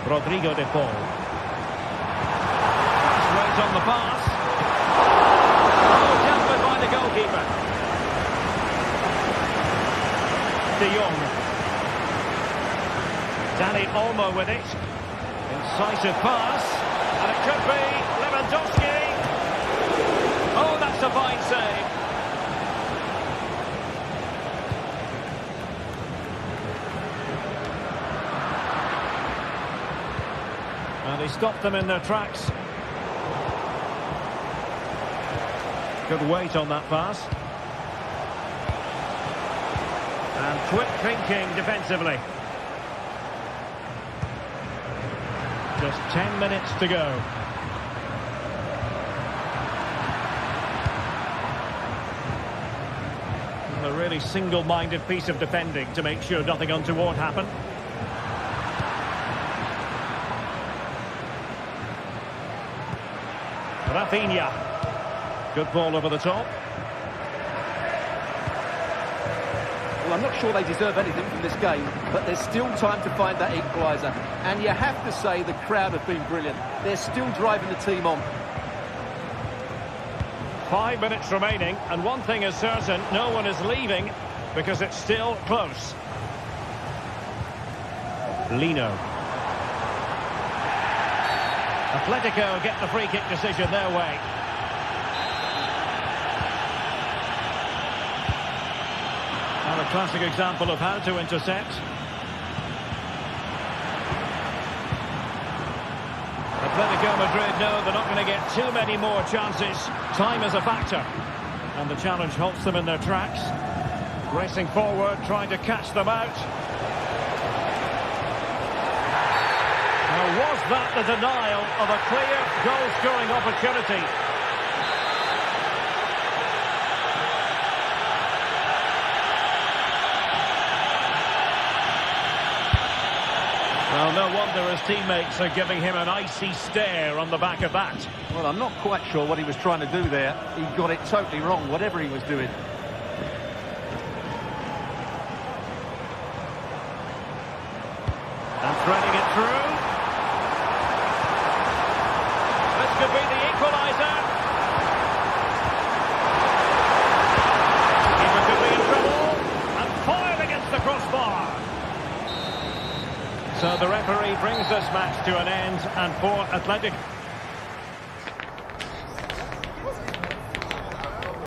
Rodrigo de Paul. Straight on the pass. Oh, jumpered by the goalkeeper. De Jong. Dani Olmo with it. Incisive pass. And it could be Lewandowski. Oh, that's a fine save. And he stopped them in their tracks. Good weight on that pass. And quick thinking defensively. Just 10 minutes to go. A really single-minded piece of defending to make sure nothing untoward happened. Raphinha. Good ball over the top. Well, I'm not sure they deserve anything from this game, but there's still time to find that equaliser. And you have to say the crowd have been brilliant. They're still driving the team on. 5 minutes remaining, and one thing is certain, no one is leaving because it's still close. Lino. Atletico get the free kick decision their way. Now a classic example of how to intercept. Atletico Madrid know they're not going to get too many more chances. Time is a factor. And the challenge halts them in their tracks. Racing forward, trying to catch them out. Now, was that the denial of a clear goal-scoring opportunity? Well, no wonder his teammates are giving him an icy stare on the back of that. Well, I'm not quite sure what he was trying to do there. He got it totally wrong, whatever he was doing. And threading it through. This could be the equaliser. Keeper could be in trouble. And foiled against the crossbar. So the referee brings this match to an end, and for Atletico.